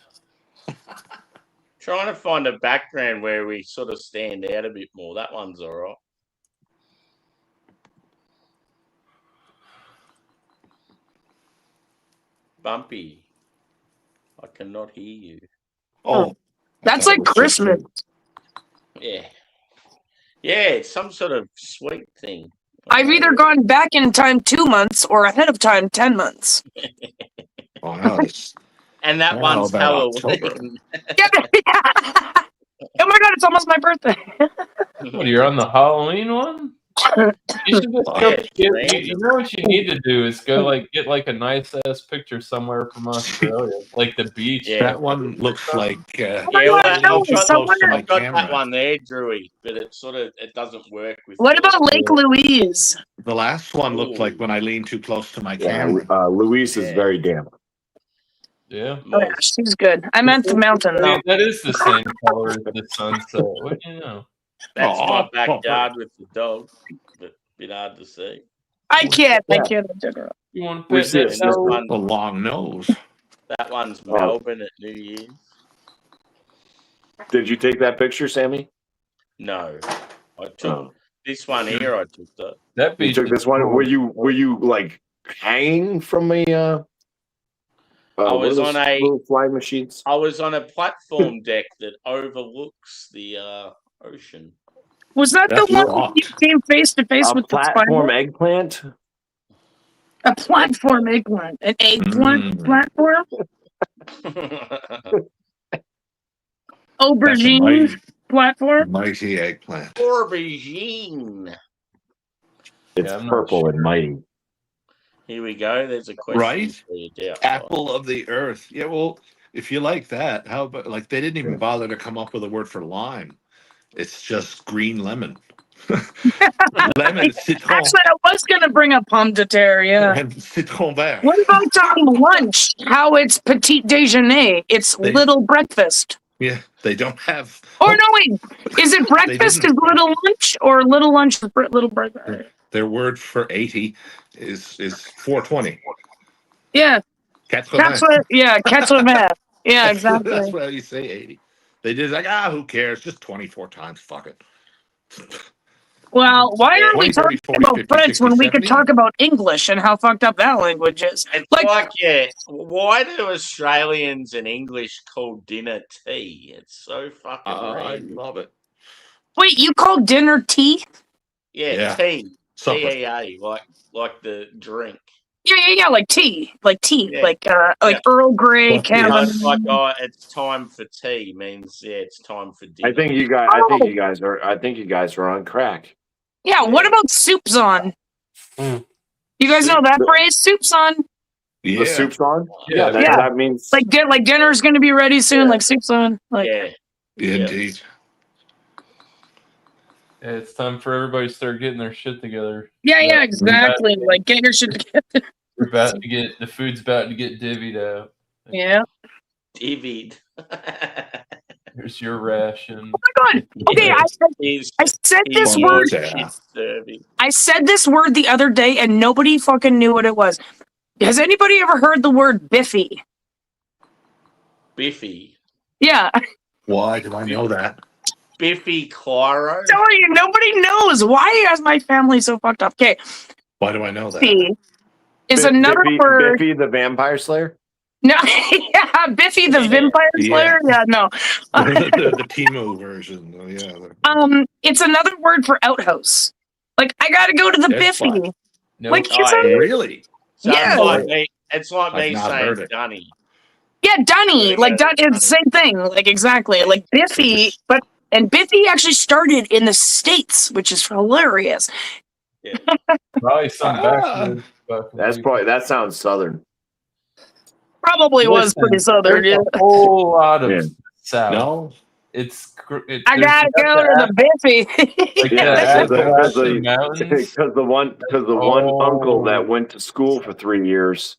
Trying to find a background where we sort of stand out a bit more. That one's all right. Bumpy, I cannot hear you. Oh, That's like Christmas. Yeah. Yeah, it's some sort of sweet thing. I've either gone back in time 2 months or ahead of time 10 months. Oh no, And that How one's about October? Halloween. Oh my god, it's almost my birthday. What, you're on the Halloween one? You should just go Yeah, you know what you need to do is go get a nice ass picture somewhere from Australia, like the beach. Yeah. That one looks like Yeah, my well, God, I've no, got, someone- I've got that camera. one there, Drewy, but it doesn't work with. What the- about Lake Louise? the last one looked like Ooh. when I leaned too close to my Yeah, camera. Luis is Yeah. very damp. Yeah. Oh yeah, she's good. I meant the mountain though. Yeah, that is the same color as the sunset. What do you know? That's my Aw. backyard with the dog, but a bit hard to see. I can't Yeah. in general. You want to We pet see that it. This dog? one, The long nose. that one's Oh. Melbourne at New Year's. Did you take that picture, Sammy? No, I took Oh. this one here. I took that. That You beach took is this one. cool. Were you like hanging from a? I what was are those on a- little flying machines. I was on a platform deck that overlooks the ocean. Was that That's the one rocked. you came face to face A with the platform spider? eggplant. A platform eggplant. An eggplant Mm. platform? That's a Aubergine platform? mighty eggplant. Aubergine. It's I'm not purple sure. and mighty. Here we go. There's a question Right? for you, Doubt. Apple of the earth. Yeah, well, if you like that, how about they didn't even bother to come up with a word for lime. It's just green lemon. Lemon, citron, Actually, I was going to bring up pomme de terre, yeah. and citron vert. What about lunch? How it's petit déjeuner? It's They- little breakfast. Yeah, they don't have. Or no, wait. Is it breakfast is didn't. little lunch or little lunch is little breakfast? Their word for 80 is 420. Yeah, that's what. Yeah, catch a math. Yeah, That's exactly. why you say 80. They did who cares? Just 24 times. Fuck it. Well, why are we 20, 30, talking 40, about 50, French 60, when we could 70? talk about English and how fucked up that language is? It's Like- like, yeah, why do Australians and English call dinner tea? It's so fucking I weird. love it. Wait, you call dinner tea? Yeah, Yeah. tea. Supper. TEA, like the drink. Yeah, like tea, Yeah. like Yeah. Earl Grey, Well, You know, chamomile. it's like, oh, it's time for tea means it's time for dinner. I think you guys are on crack. Yeah, what about soup's on? Mm. You guys know that phrase, soup's on? Yeah. The soup's on. Yeah. That means Like dinner's gonna be ready soon, like soup's on. Like yeah. Indeed. Yeah, it's time for everybody to start getting their shit together. yeah, exactly. Like get your shit together. We're about to get the food's about to get divvied out. Yeah. Divvied. Here's your ration. Oh my god. Okay, I said this He's- word. Yeah. I said this word the other day and nobody fucking knew what it was. Has anybody ever heard the word biffy? Biffy. Yeah. Why do I know that? Biffy Clyro. Tell you, nobody knows. Why is my family so fucked up? Okay, Why do I know that? biffy is another word. Biffy the Vampire Slayer. No, yeah, Biffy the Vampire Yeah. Slayer. Yeah, no. the Timo version. Yeah. It's another word for outhouse. Like I gotta go to the That's Biffy. fine. No, Like Oh, it's a, yeah. Really? So Yeah. it's like I've me not saying heard it. Dunny. yeah, Dunny. Like it's the same thing. Like exactly. Like Biffy, and Biffy actually started in the States, which is hilarious. probably some backwards fucking That's people. probably that sounds southern. Probably was Listen, pretty southern. Yeah. There's a whole lot of Yeah. south. No. I gotta go to the Biffy. Like Yeah, the because Appalachian Mountains. Because the one Oh. uncle that went to school for 3 years.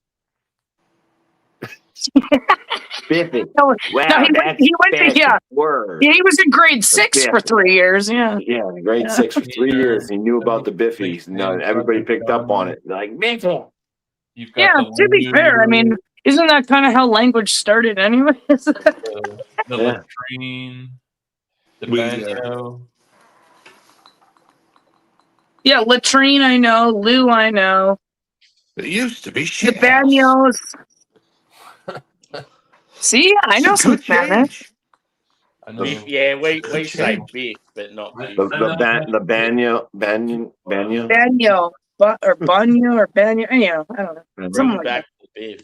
Biffy. No, Wow, no, he went to fancy yeah. word. Yeah, he was in grade 6 for Biffy. 3 years. Yeah. Yeah, in grade 6 for 3 Yeah. years. He knew about the Biffies. And everybody picked up on it. Like, Biffy. You've got Yeah. the To be fair, I mean, isn't that kind of how language started, anyways? the Yeah. latrine, the We, banjo. Yeah, latrine. I know. Lou. I know. It used to be The shit. Banyos. See, I know some Spanish. I know. Biff, yeah, we say change. Biff, but not Biff. The banyo. Banyo. Or Banyo or Banyo. Yeah, I don't know. Bring Something it like back to Biff.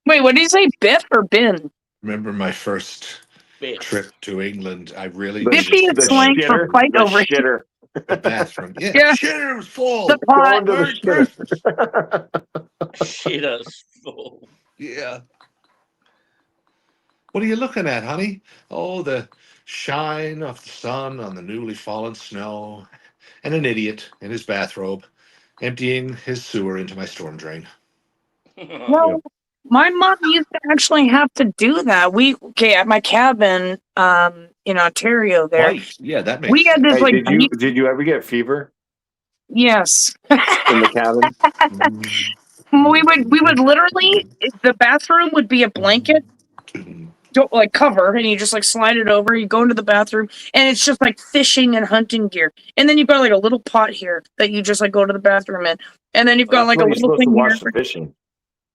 Wait, what did you say? Biff or bin? Remember my first Biff. trip to England? I really The, Biffy needed is the slang for shitter. fight The over shitter. the bathroom. Yeah, Yeah. shitter was full. the pot. Going to the Merry Christmas. shitter. Shit us full. Yeah. What are you looking at, honey? Oh, the shine of the sun on the newly fallen snow, and an idiot in his bathrobe emptying his sewer into my storm drain. Well, my mom used to actually have to do that. At my cabin, in Ontario there, Right. Yeah, that makes we had this Hey, like did you ever get fever yes. in the cabin? sense. we would literally the bathroom would be a blanket like cover, and you just like slide it over. You go into the bathroom, and it's just like fishing and hunting gear. And then you've got like a little pot here that you just like go to the bathroom in, and then you've got like a You're little supposed to thing here. watch the fishing.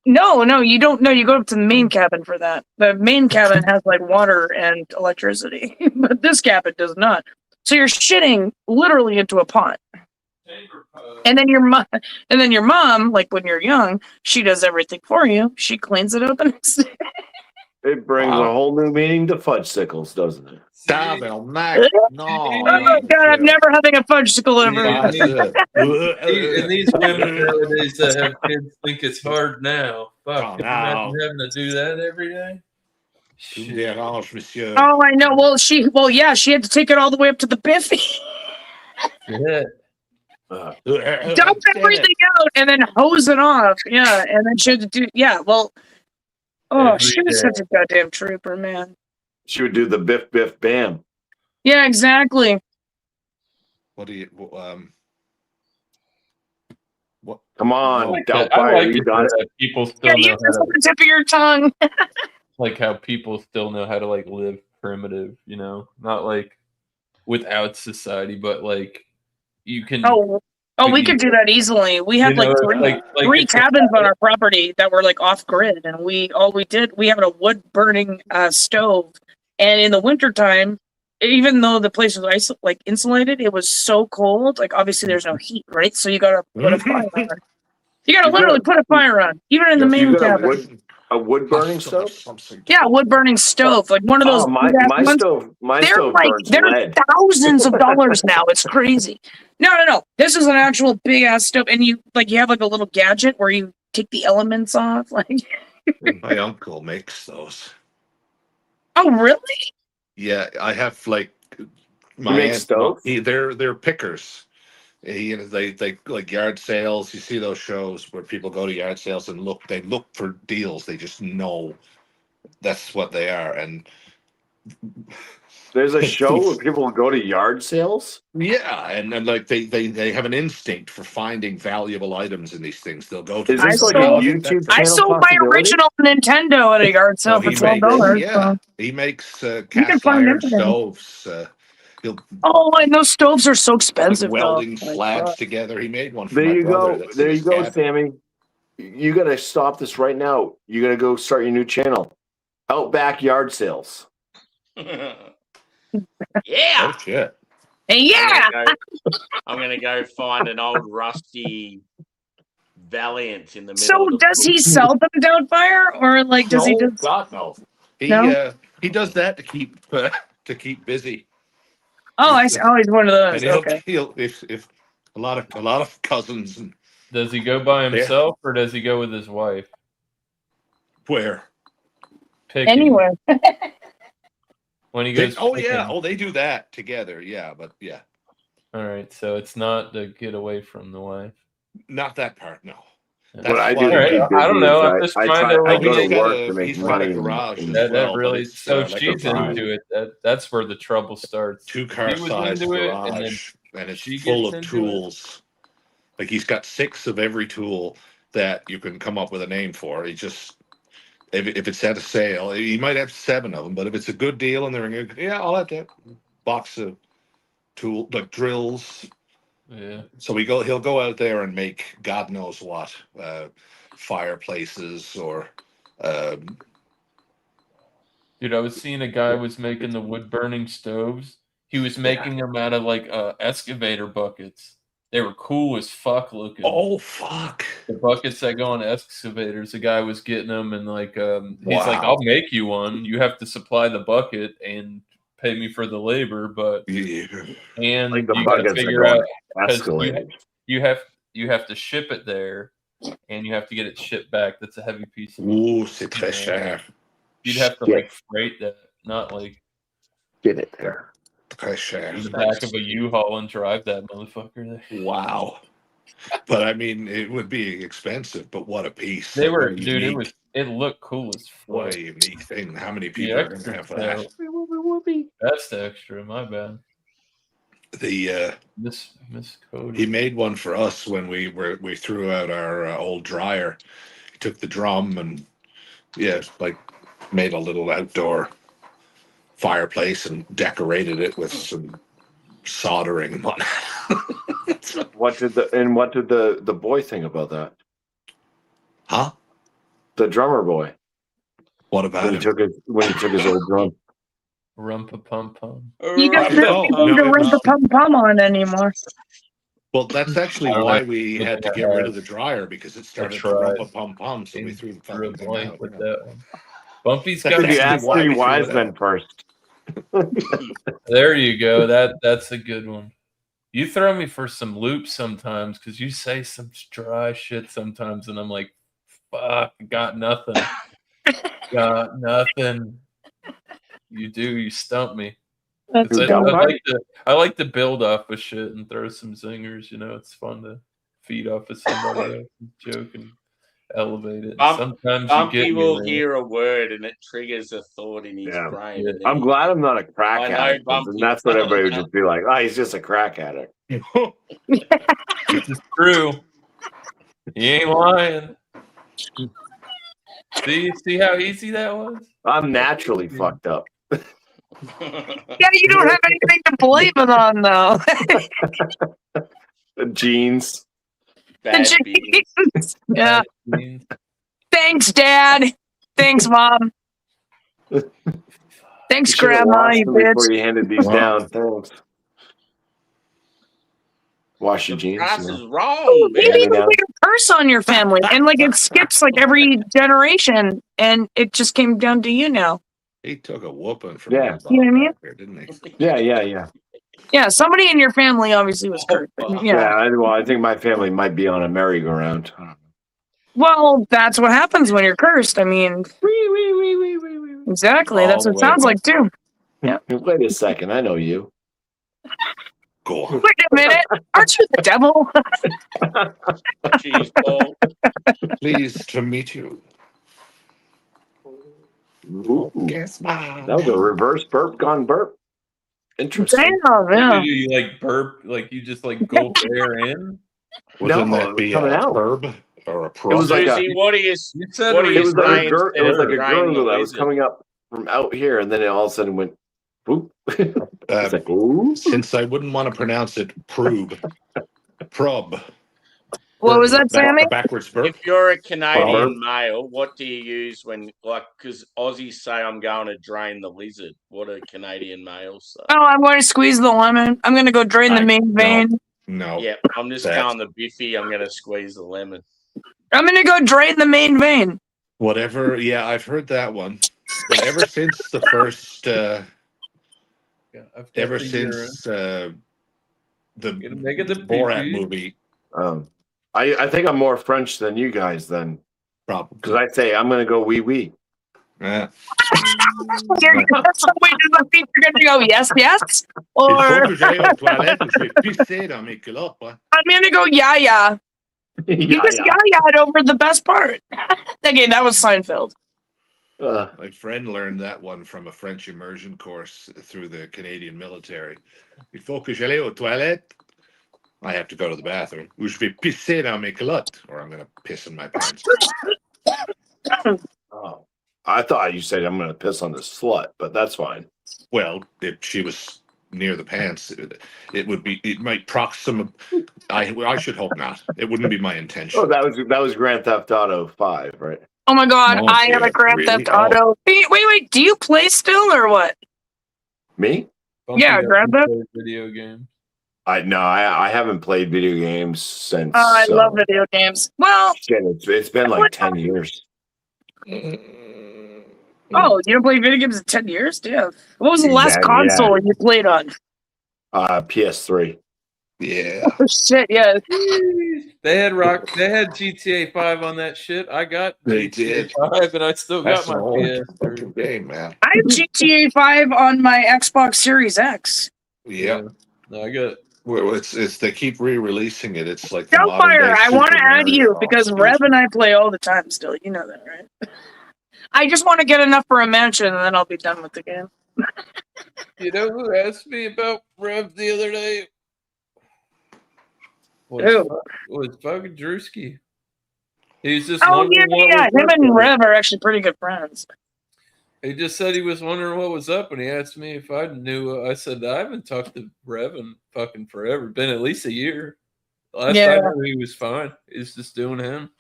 No, you don't. No, you go up to the main cabin for that. The main cabin has like water and electricity, but this cabin does not. So you're shitting literally into a pot. And then your mom, like when you're young, she does everything for you. She cleans it up and It brings a whole new meaning to fudgesicles, doesn't it? Stop it, Mac. No. oh god, I'm never having a fudgesicle ever again. And these women nowadays that have kids think it's hard now. Fuck, Oh, can you no. imagine having to do that every day? Shit. Monsieur. Oh, I know. Well, she had to take it all the way up to the Biffy. Yeah. Dump everything out and then hose it off. Yeah, and then she had to do. Yeah, well. Oh, Every she was day. such a goddamn trooper, man. She would do the biff, biff, bam. Yeah, exactly. What do you what Come on, I Doubtfire, like you it got it. that people Yeah, still you know just how on the tip of your tongue. like how people still know how to like live primitive, you know, not like without society, but like you can. Oh, we could do that easily. We have You know, like like three it's- cabins on our property that were like off grid, and we had a wood burning stove, and in the wintertime, even though the place was insulated, it was so cold. Like obviously there's no heat, right? So you gotta put a fire on. You gotta literally put a fire on, even in the main You got cabin. a wood burning stove? Yeah, wood burning stove, like one of those. Oh, my ones. stove They're burns lead. thousands of dollars now. It's crazy. No. This is an actual big ass stove, and you have like a little gadget where you take the elements off. Like, My uncle makes those. oh really? Yeah, I have like my makes stoves? They're pickers. They like yard sales. You see those shows where people go to yard sales and they look for deals. They just know that's what they are. And There's a show where people go to yard sales. yeah, and like they have an instinct for finding valuable items in these things. They'll go to. Is this like a YouTube I channel sold my possibility? original Nintendo at a yard sale for $12. Yeah, he makes can cast find iron everything. stoves. Oh, and those stoves are so Like expensive. welding though. slabs together. He made one for There my you brother. go. That's There in you his go, cabin. Sammy. You gotta stop this right now. You gotta go start your new channel. Outback Yard Sales. Yeah. Oh shit! Hey, yeah. I'm gonna go find an old rusty Valiant in the middle. So of the does he bush. sell them Doubtfire, or like does he No, just? God no. No? He does that to keep busy. Oh, I see. Oh, he's one of And those. Okay. he'll if a lot of cousins and Does he go by himself or does he go with his wife? where Picking. Anyway. When he goes. oh they do that together, yeah, but yeah, All right, so it's not to get away from the wife. not that part, no. Yeah. What I do why- to Alright, keep busy I don't know, I'm is just I trying try- to, I like, go he's to got work a- to make he's got a money. garage and- as That well, but really. it's, So like a she's barn. into it. That's where the trouble starts. Two He car was size into it, and then garage, and it's she full gets of into it. tools. Like he's got 6 of every tool that you can come up with a name for. He just if it's at a sale, he might have 7 of them, but if it's a good deal and they're in, yeah, I'll have that box of tool like drills. Yeah. So he'll go out there and make God knows what fireplaces or Dude, I was seeing a guy was making the wood burning stoves. He was making them out of like excavator buckets. They were cool as fuck looking. Oh fuck! The buckets that go on excavators. The guy was getting them, and like he's like, Wow. "I'll make you one. You have to supply the bucket and pay me for the labor, but Yeah. and Like the you got to buckets are figure going out because escalated. you have to ship it there, and you have to get it shipped back. That's a heavy piece. Ooh, c'est très cher. You'd have to Shit. like freight that, not like Get it there. Très cher. in the back of a U-Haul and drive that motherfucker there. Wow. But I mean, it would be expensive. But what a piece! They were, What a dude. unique- It looked cool as What fuck. a unique thing. How many The people are going to extra, have that? that's the extra. My bad. Miss Cody. He made one for us when we threw out our old dryer. He took the drum and like made a little outdoor fireplace and decorated it with some soldering and whatnot. What did the boy think about that? Huh? The drummer boy. What about When he him? took his old drum. Rumpa pum pum. You don't Right. have Oh, anything no, to it run was- the pum pum on anymore. Well, that's actually I don't why know. we had to get rid of the dryer because it started to tried. rump a pum pum, so we threw the Drew a fucking thing blank out. with that one. Bumpy's That's got Did you actually ask why we three threw wise it men out. first? There you go. That's a good one. You throw me for some loops sometimes because you say some dry shit sometimes, and I'm like, "Fuck, got nothing, got nothing." You do. You stump me. That's I, good. I like to build off of shit and throw some zingers. You know, it's fun to feed off of somebody else's joke and elevate it. Sometimes you Bumpy get will me, hear a word and it triggers a thought in his Yeah. brain. Yeah. and then I'm he- glad I'm not a crack I know, addict. Bumpy. And that's what everybody would just be like, oh, he's just a crack addict. This is true. He ain't lying. See how easy that was? I'm naturally fucked up. Yeah, you don't have anything to blame it on, though. Jeans. Bad The beans. jeans. Yeah. Means- Thanks, Dad. Thanks, Mom. Thanks, You should've Grandma, washed you them bitch. before you handed these Wow. down. Thanks. Wash your The jeans. price you know. is wrong, Oh, maybe man. it's like a curse on your family, and like it skips like every generation, and it just came down to you now. He took a whooping from Yeah. that You know what I mean? back there, didn't he? Yeah. Yeah, somebody in your family obviously was cursed. Yeah. I think my family might be on a merry-go-round. I don't know. Well, that's what happens when you're cursed. I mean, exactly. That's All what the it way sounds like too. Wait a second. I know you. Go on. Wait a minute. Aren't you the devil? Jeez, Paul. Pleased to meet you. Ooh, Guess that was a reverse burp gone burp. Interesting. Damn, yeah. You like burp, like you just like gulp air in? Wouldn't No, that be coming a out. verb or a It was prob? like a- Susie, what do you? You said What do you It was like a Drain- girl. It was like a drain the gurgle that was lizard. coming up from out here, and then it all of a sudden went, "Boop!" It's like, "Ooh." Since I wouldn't want to pronounce it prob. What was that, Back- Sammy? a backwards burp. If you're a Canadian Proverb. male, what do you use when, like, because Aussies say I'm going to drain the lizard? What do Canadian males say? Oh, I'm going to squeeze the lemon. I'm going to go drain the main No. vein. No. Yeah, I'm just That- going the Biffy. I'm going to squeeze the lemon. I'm going to go drain the main vein. Whatever. Yeah, I've heard that one. But ever since the first, Yeah, I've got ever the since the Gonna make it the Borat pee-pee. movie, I think I'm more French than you guys then, because probably. I say I'm gonna go wee wee. Yeah. That's the way to the feet. You're going to go yes, yes. Or Il faut que j'aille aux toilettes ou je vais pisser dans mes culottes, hein. I'm going to go yeah, yeah. You Yeah, just yeah over the best part. Again, that was Seinfeld. My friend learned that one from a French immersion course through the Canadian military. Il faut que j'aille aux toilettes. I have to go to the bathroom. Ou je vais pisser dans mes culottes, or I'm going to piss in my pants. Oh, I thought you said I'm gonna piss on this slut, but that's fine. Well, if she was near the pants, it would be. It might proximate. I should hope not. It wouldn't be my intention. Oh, that was Grand Theft Auto 5, right? Oh my god, No, I am yeah, a Grand really? Theft Auto. Wait, do you play still or what? Me? Bumpy Yeah, got grab that. play video game. I haven't played video games since. I love video games. Well, shit, it's been like 10 years. oh, you don't play video games in 10 years? Damn. What was the last Exactly, console you played on? PS3. Yeah. Oh, shit, yeah. They had GTA 5 on that shit. I got They GTA did. 5 and I still That's got an my old PS3. fucking game, man. I have GTA 5 on my Xbox Series X. Yeah. No, I got Well, it's they keep re-releasing it. It's like the Doubtfire, modern-day I want to Super add you Mario. because Rev and I play all the time still. You know that, right? I just want to get enough for a mansion and then I'll be done with the game. You know who asked me about Rev the other day? Who? Was fucking Drewski. He's just Oh, wondering what yeah. was Him up and with it. Rev are actually pretty good friends. He just said he was wondering what was up, and he asked me if I knew. I said I haven't talked to Rev in fucking forever. Been at least a year. Last I knew, he was fine. He's just doing him,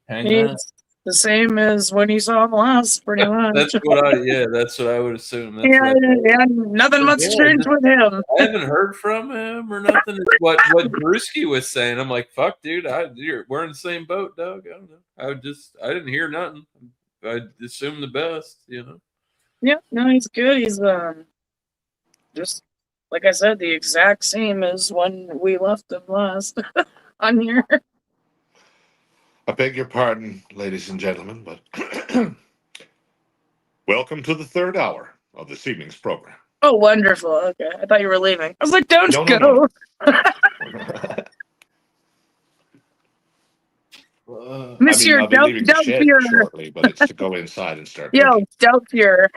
hanging out. He's the same as when you saw him last, pretty much. That's what I would assume. That's Yeah, what nothing much changed with him. I haven't heard from him or nothing. It's what Brewski was saying. I'm like, fuck, dude. We're in the same boat, dog. I don't know. I didn't hear nothing. I assume the best, you know. Yeah, no, he's good. He's just like I said, the exact same as when we left him last on here. I beg your pardon, ladies and gentlemen, but welcome to the third hour of this evening's program. Oh, wonderful. Okay, I thought you were leaving. I was like, don't No, go. no, Monsieur, I'll be leaving the shed Doubtfire. shortly, but it's to go inside and start. Yo, Doubtfire.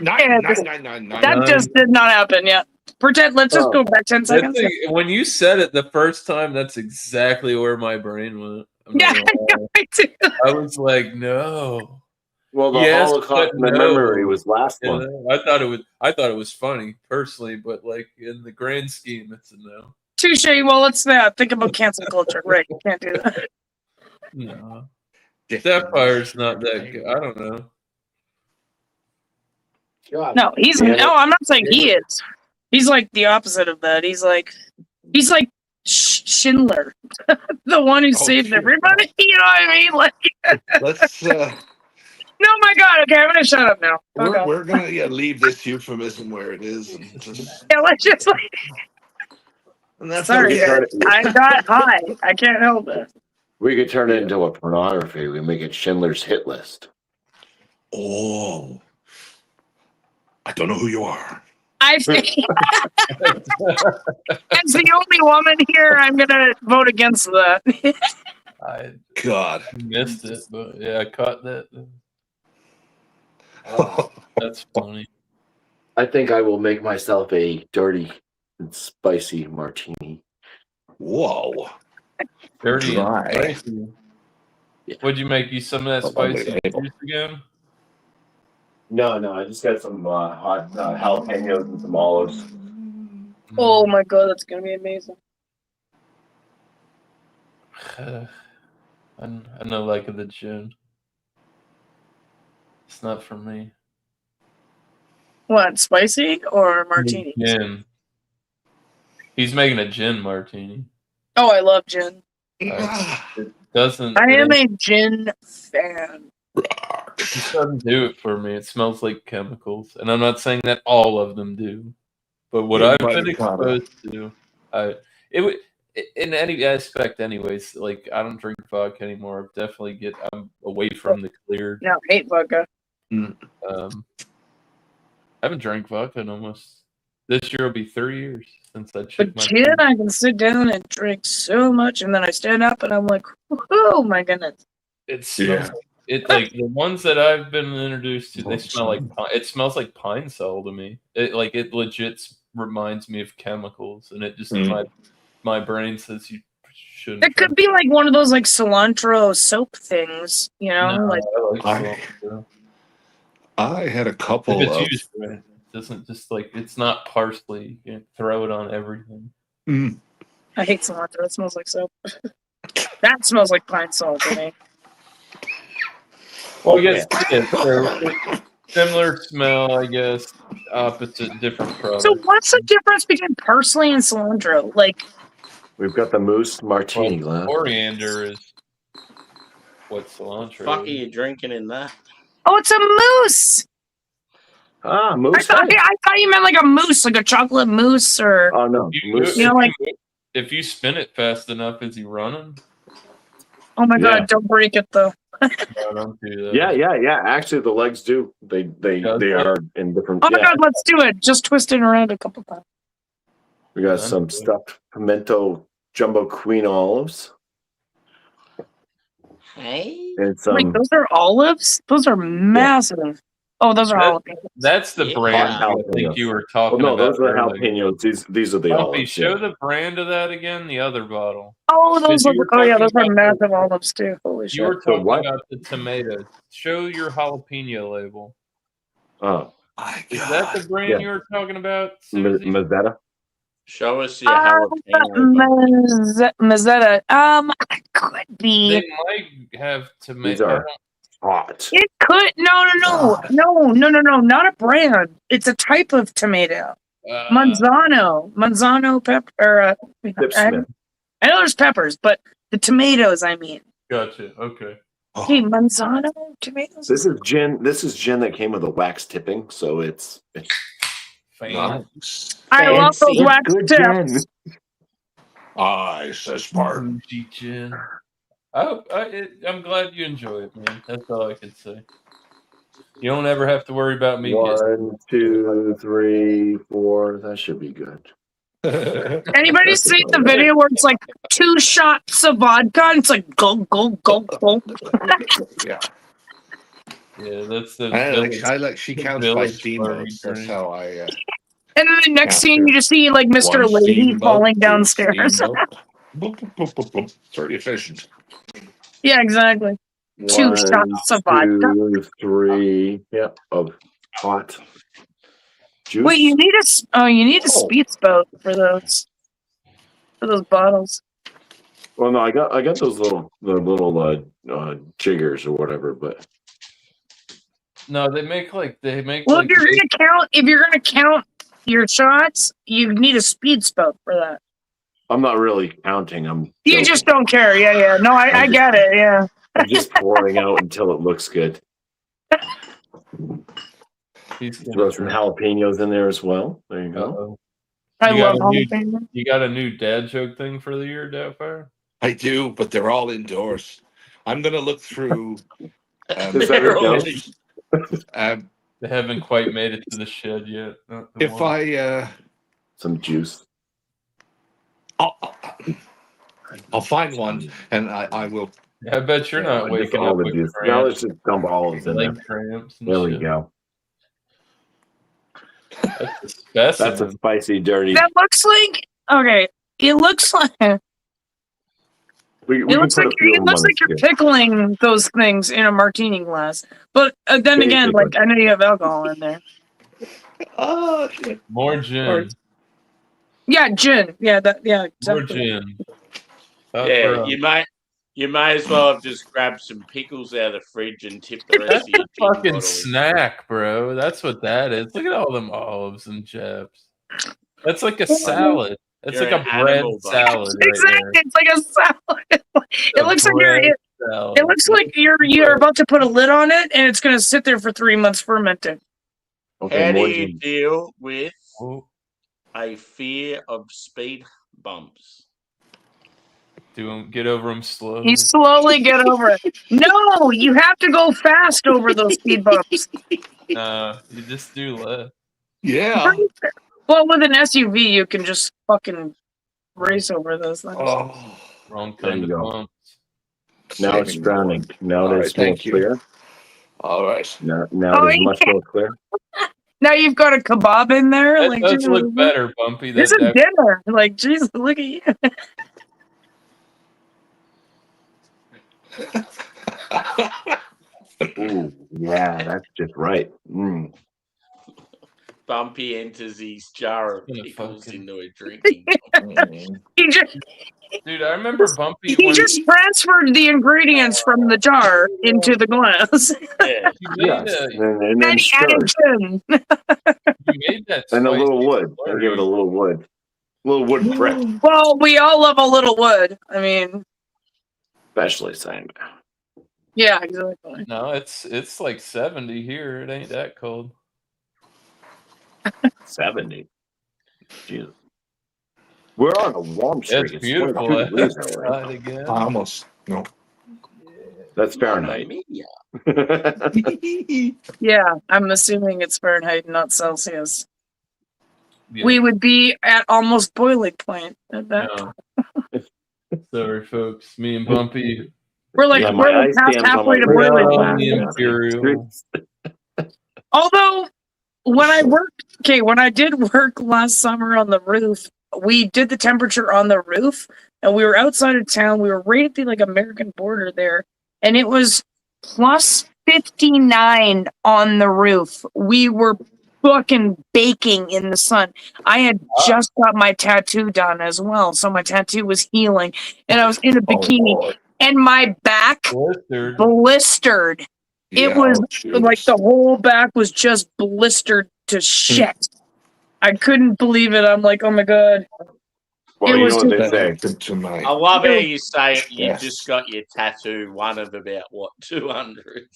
Nine. That just did not happen yet. Pretend. Let's just go back 10 seconds. When you said it the first time, that's exactly where my brain went. Yeah, I was like, no. Well, the Yes, Holocaust but no. memory was last You one. know, I thought it was funny personally, but like in the grand scheme, it's a no. Touche. Well, let's think about cancel culture. Right, you can't do that. No, Deathfire's not that good. I don't know. No, he's Damn it. no. I'm not saying he is. He's like the opposite of that. He's like Schindler, the one who saved shit. everybody. You know what I mean? Like, Let's. no, my God. Okay, I'm gonna shut up now. Okay. We're gonna leave this euphemism where it is, and just. Yeah, let's just like. And that's Sorry, okay. I got high. I can't help it. We could turn it into a pornography. We make it Schindler's Hit List. Oh, I don't know who you are. I think as the only woman here, I'm gonna vote against that. I God, missed it, but yeah, I caught that. That's funny. I think I will make myself a dirty and spicy martini. Whoa. Dirty Dry. and spicy. Yeah. Would you make you some of that spicy juice again? No, I just got some hot jalapenos and some olives. Oh my God, that's gonna be amazing. I know, like the gin. It's not for me. What, spicy or martini? Gin. He's making a gin martini. Oh, I love gin. It doesn't. I am it a gin fan. just doesn't do it for me. It smells like chemicals, and I'm not saying that all of them do, but what Yeah, I've might been be common. exposed to, it would in any aspect, anyways. Like I don't drink vodka anymore. I'm away from the clear. No, I hate vodka. I haven't drank vodka in almost. This year will be 3 years since I But checked my. gin, I can sit down and drink so much, and then I stand up and I'm like, oh my goodness. It smells like the ones that I've been introduced to. They smell like it smells like pine sol to me. It legit reminds me of chemicals, and it just my brain says you shouldn't. It could be like one of those like cilantro soap things, you know? No, like I like cilantro. I had a couple If it's of. used right, it doesn't just like it's not parsley. You can throw it on everything. I hate cilantro. It smells like soap. That smells like pine sol to me. Well, yes, Similar smell, I guess. Opposite, different product. So what's the difference between parsley and cilantro? Like, We've got the Moose Martini Well, glass. coriander is what cilantro Fuck are is. you drinking in that? oh, it's a mousse. Ah, I Moose. thought you meant like a mousse, like a chocolate mousse, or Oh no, Moose. You know, like- if you spin it fast enough, is he running? oh my Yeah. god, don't break it though. No, don't do that. Yeah. Actually, the legs do. They Does they it? are in different. Oh my yeah. god, let's do it. Just twist it around a couple times. We got Yeah. some stuffed pimento jumbo queen olives Hey, and some. Wait, those are olives? Those are massive. Oh, those are That- olives. That's the Yeah. brand I Jalapenos. think you were Oh talking no, about. those are earlier. jalapenos. These are the Bumpy, olives. show Yeah. the brand of that again. The other bottle. Oh, those you look. were Oh yeah, talking those are about massive olives too. Holy You shit! were talking what? about the tomatoes. Show your jalapeno label. Oh, My Is God. that the brand Yeah. you were talking about, Susie? Mazzetta. show us your jalapeno. Mazzetta. It could be. They might have These tomato. are hot. It could. No. Not a brand. It's a type of tomato. Manzano pepper. Or, Dip I Smith. know there's peppers, but the tomatoes. I mean, Gotcha. Okay. hey, Manzano tomatoes. This is gin. This is gin that came with a wax tipping, so it's Fan. Nice. I love those fancy. wax Good tips. gin. I says Spartan. Bougie gin. I'm glad you enjoy it, man. That's all I can say. You don't ever have to worry about me getting. 1, 2, 3, 4. That should be good. Anybody see the video where it's like 2 shots of vodka and it's like gulp, gulp, gulp, gulp? Yeah. Yeah, that's the. I like she counts by Village steamboats. party That's drink. how I. And then the next Yeah, scene, you just see like Mr. one Leahy steamboat, falling two downstairs. steamboat. Boop, boop, boop, boop, boop. It's very efficient. Yeah, exactly. 2 shots of vodka. 2, 3. Yep, of hot juice. Wait, you need a Oh. speedboat for those bottles. Well, no, I got those little jiggers or whatever, but No, they make Well, like. if you're gonna count your shots, you need a speedboat for that. I'm not really counting. I'm You just don't care. Yeah. No, I get it. Yeah. I'm just pouring out until it looks good. He's gonna Throw some drink. jalapenos in there as well. There you go. Uh-oh. I You love got a new- jalapeno. You got a new dad joke thing for the year, Doubtfire? I do, but they're all indoors. I'm gonna look through. Does that They're go? They haven't quite made it to the shed yet. Not the If one. Some juice. I'll find one and I will. I bet you're not Just waking all up the with juice. Now cramps, let's just dump olives in there. leg cramps. And There we shit. go. That's That's a spicy, dirty. That looks like okay. It looks like We it can looks put like a few of them on you're the stick. pickling those things in a martini glass. But then again, Basically. like I know you have alcohol in there. Oh shit! more gin. Yeah, gin. Yeah, More exactly. gin. Yeah, you may as well have just grabbed some pickles out of the fridge and tipped the rest That's of your a gin fucking bottle in. snack, bro. That's what that is. Look at all them olives and jabs. That's like a salad. That's You're like a an bread animal, bud. salad right Exactly. It's like a salad. It A looks like bread it salad. looks like you're about to put a lid on it and it's gonna sit there for 3 months fermenting. Okay, How do more you gin. deal with Oh, a fear of speed bumps? get over them slowly. You slowly get over it. No, you have to go fast over those speed bumps. You just do less. Yeah. Well, with an SUV, you can just fucking race over those things. Oh. Wrong There kind you of go. bumps. Now it's Saving drowning. Now All that right, it's more thank you. clear. All right. Now Oh, it is you much more clear. Now you've got a kebab in there. That Like, does Jesus, look better, Bumpy. This is That dinner. Like, Jesus, look at you. Ooh, yeah, that's just right. Mm. Bumpy enters his jar of Gonna pickles fucking- into a drinking cup. He just Dude, I remember Bumpy He when just transferred the ingredients from the jar into the glass. Yeah. he made, Yes, a, and then And he added stirred. gin. he made that And a little spicy wood. I give it a slurry. little wood. Little wood prep, Well, we all love a little wood. I mean, especially saying. yeah, exactly. No, it's like 70 here. It ain't that cold. 70. Jesus. We're on a warm streak. It's beautiful 22 degrees outside already. again. Almost. No. That's Mamma Fahrenheit. mia. Yeah, I'm assuming it's Fahrenheit, not Celsius. Yeah. We would be at almost boiling point at that. No. Sorry, folks. Me and Bumpy. We're like Yeah, my we're like ice past dam's on halfway my to fridge. boiling Well, point. the Imperial. Although when I did work last summer on the roof, we did the temperature on the roof, and we were outside of town. We were right at the like American border there, and it was plus 59 on the roof. We were fucking baking in the sun. I had just got my tattoo done as well, so my tattoo was healing, and I was in a bikini, and my back Blistered. blistered. It was like the whole back was just blistered to shit. I couldn't believe it. I'm like, oh my god. Well, It you was know what they say. Tonight. I love how you say you Yes. just got your tattoo, one of about what 200.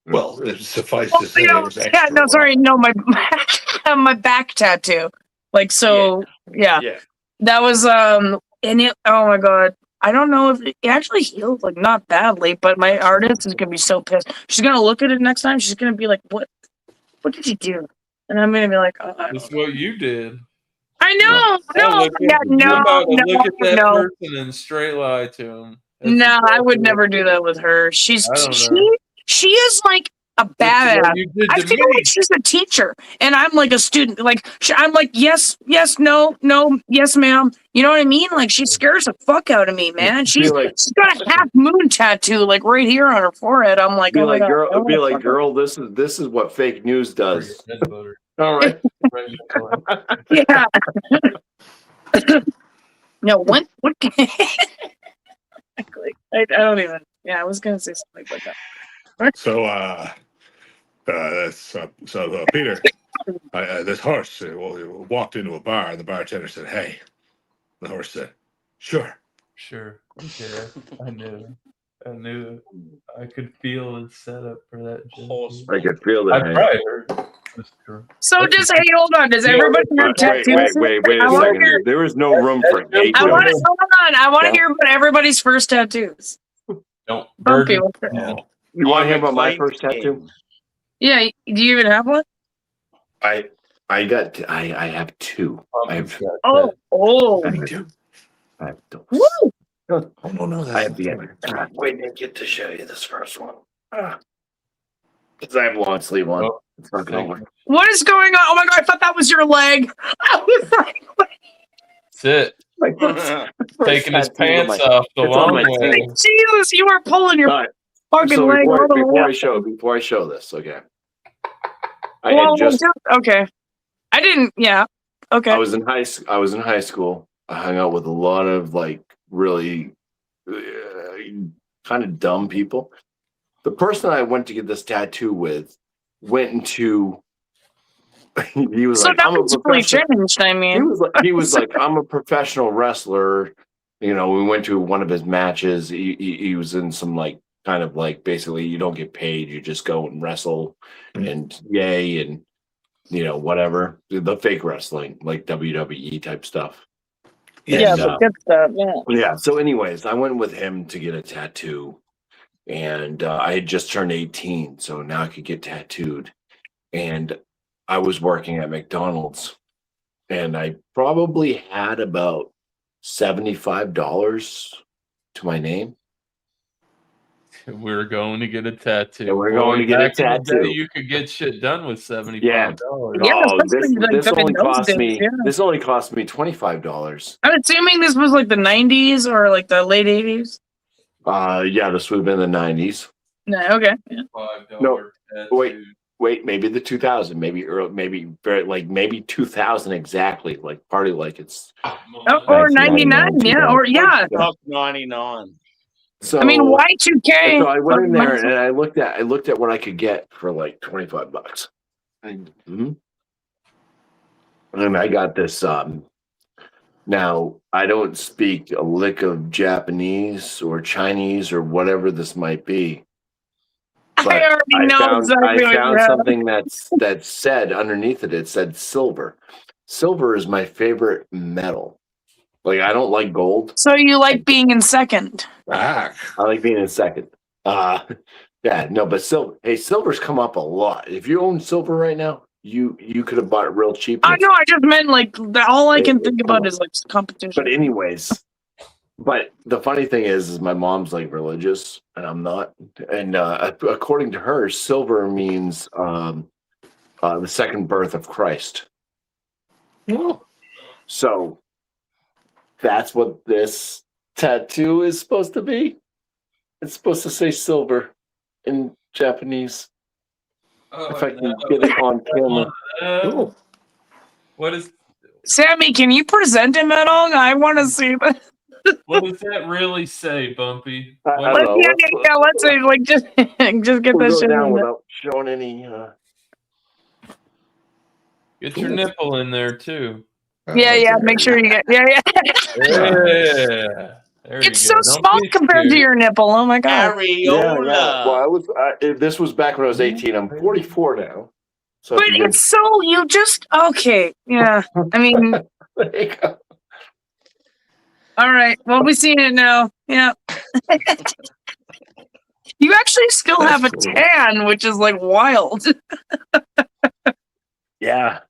Well, it suffice Oh, to say, you know, it was extra. yeah, no, sorry, no, my my back tattoo. Like so, yeah. Yeah. That was and it. Oh my god. I don't know if it actually healed like not badly, but my artist is gonna be so pissed. She's gonna look at it next time. She's gonna be like, "What did you do?" And I'm gonna be like, "Oh, I That's don't know." what you did. I know, I'll no, look yeah, at, you're about to look at that no. person and straight lie to him. That's No, I exactly would what never you do did. that with her. She's I don't know. she is like a That's badass. what you did I to feel me. like she's a teacher, and I'm like a student. Like I'm like yes, no, yes, ma'am. You know what I mean? Like she scares the fuck out of me, man. She's got a half moon tattoo like right here on her forehead. I'm like, Be oh my like, God, girl. I don't Be wanna like, fuck her. girl. This is what fake news does. All right. Yeah. No, what? I don't even. Yeah, I was gonna say something like that. So, Peter, this horse walked into a bar, and the bartender said, "Hey." The horse said, "Sure." Sure. Yeah, I knew. I could feel the setup for that. Horse. I could feel I that. probably heard. That's true. So does hey, hold on. Does everybody have tattoos? Wait I a wanna second. hear- There is no room for hate. I want to jokes. hold on. I want to Yeah. hear about everybody's first tattoos. Don't Bumpy, Virgin. what's it? Oh, You want to hear I'm a about my clean first tattoo? skin. Yeah, do you even have one? I have two. I have two. I have two. Woo! oh no, that's I have the other. Wait, I get to show you this first one. Because I have a long sleeve one. Oh, It's not gonna work. What is going on? Oh my god, I thought that was your leg. I was like, That's it. My first Taking his tattoo on pants my- off the it's on long my way. teeth. Jesus, you are pulling your All right, fucking so leg all the way before up. I show this, okay. I Well, had just okay. I didn't. Yeah. Okay. I was in high school. I hung out with a lot of like really kind of dumb people. The person I went to get this tattoo with went into. He was so like, "I'm a nothing's really professional." changed. I mean, He was like, "I'm a professional wrestler." You know, we went to one of his matches. He was in some like kind of like basically you don't get paid, you just go and wrestle, and yay, and you know whatever the fake wrestling like WWE type stuff. yeah, And, but good stuff. Yeah. yeah. So, anyways, I went with him to get a tattoo, and I had just turned 18, so now I could get tattooed. And I was working at McDonald's, and I probably had about $75 to my name. We're going to get a tattoo. Yeah, we're going to get a Back in the day, tattoo. you could get shit done with $75. Yeah, Oh, especially, like, this back in only those cost days, me. yeah. This only cost me $25. I'm assuming this was like the 90s or like the late 80s. Yeah, this would have been the 90s. No, okay. Yeah. $5 No, tattoo. wait. wait, maybe the 2000, maybe early, maybe very like maybe 2000 exactly, like party like it's Or 99, 1999, yeah, or yeah. Stock 99. so. I mean, Y2K. So I went in there might as and I looked at what I could get for like $25. And, and I got this. Now I don't speak a lick of Japanese or Chinese or whatever this might be. I already know I exactly what found you have. something that said underneath it. It said silver. Silver is my favorite metal. Like I don't like gold. So you like being in second? Ah, I like being in second. Yeah, no, but silver. Hey, silver's come up a lot. If you own silver right now, you could have bought it real cheap. I know. I just meant like all I can It- think it- about is like competition. But anyways, but the funny thing is my mom's like religious and I'm not. And according to her, silver means the second birth of Christ. So that's what this tattoo is supposed to be. It's supposed to say silver in Japanese. If I can get it on camera. Ooh. What is Sammy, can you present him at all? I want to see that. what does that really say, Bumpy? I What- don't know. Let's say like just get We'll this go shit. down in there. without showing any. Get your nipple in there too. Yeah. Make sure you get. Yeah. Yeah. There you It's go. so Don't small be compared to scared. your nipple. Oh my god. Areola. Well, I was. This was back when I was 18. I'm 44 now. So But if you it's so you just okay. Yeah. I mean, there you go. all right. Well, we seeing it now. Yeah. You actually still have a That's cool. tan, which is like wild. Yeah.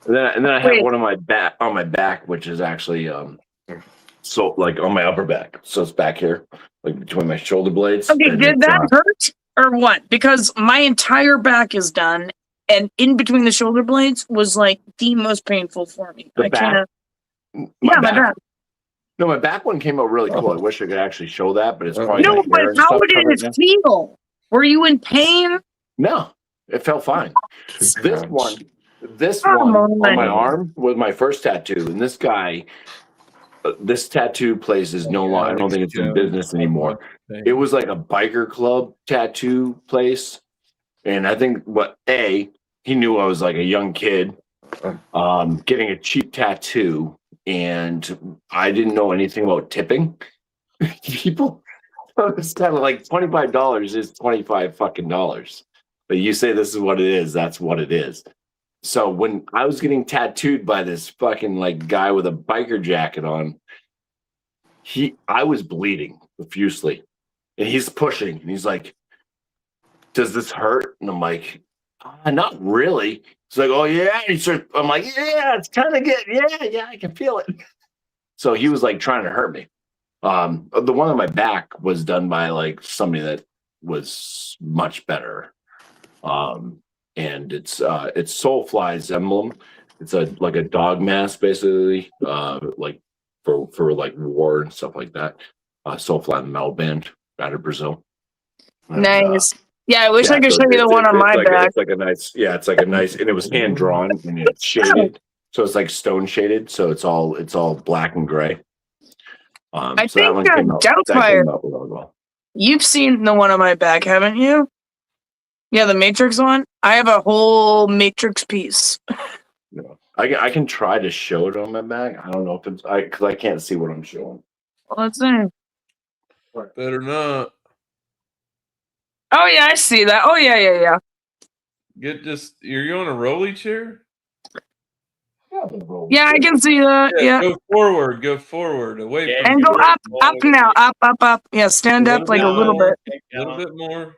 And then I have Wait. one on my back, which is actually so like on my upper back. So it's back here, like between my shoulder blades. Okay, And did it's, that hurt or what? Because my entire back is done, and in between the shoulder blades was like the most painful for me. The I back? cannot. my Yeah, my back. No, my back one came out really cool. I wish I could actually show that, but it's probably No, my but hair and how stuff did covered it feel? Were you in pain? No, it felt fine. This one Come on my on. arm was my first tattoo, and this guy, this tattoo place is no longer. I don't think it's in business anymore. It was like a biker club tattoo place, and I think he knew I was like a young kid, getting a cheap tattoo, and I didn't know anything about tipping people. So it's kind of like $25 is $25 fucking dollars. But you say this is what it is, that's what it is. So when I was getting tattooed by this fucking like guy with a biker jacket on, I was bleeding profusely. And he's pushing and he's like, "Does this hurt?" And I'm like, "Not really." He's like, "Oh yeah." I'm like, "Yeah, it's kind of good. Yeah, I can feel it." So he was like trying to hurt me. The one on my back was done by like somebody that was much better. And it's Soulfly's emblem. It's like a dog mask basically, like for like war and stuff like that. Soulfly metal band out of Brazil. And, Nice. Yeah, I wish I could so show you the one on my back. It's like a nice, and it was hand drawn and it's shaded, so it's like stone shaded, so it's all black and gray. I So that think one came out- that Doubtfire. came out really well. You've seen the one on my back, haven't you? Yeah, the Matrix one. I have a whole Matrix piece. I can try to show it on my back. I don't know if it's because I can't see what I'm showing. Well, let's see. Better not. Oh yeah, I see that. Oh yeah. Get just. Are you on a rolly chair? Yeah, I can see that. Yeah. Go forward, away Yeah. from And go you. up now, up. Yeah, stand up like a little bit. A little bit more.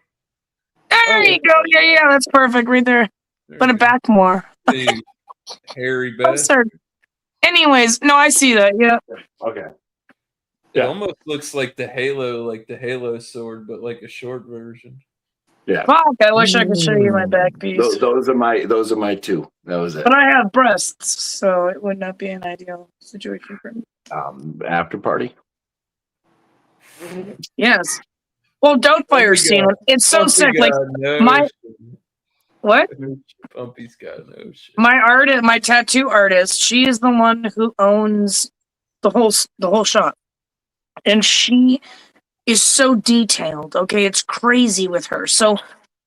There you go. Yeah, that's perfect right there. There Put you it back more. go. See, hairy Oh, bastard. sir. Anyways, no, I see that. Yeah. Okay. It Yeah. almost looks like the Halo sword, but like a short version. Yeah. Fuck, I wish I could show you my back piece. Those are my two. That was it. But I have breasts, so it would not be an ideal situation for me. After party. Yes. Well, Doubtfire's seen it. It's so sick. Like my what? Pumpy's got no shit. My tattoo artist, she is the one who owns the whole shop, and she is so detailed. Okay, it's crazy with her. So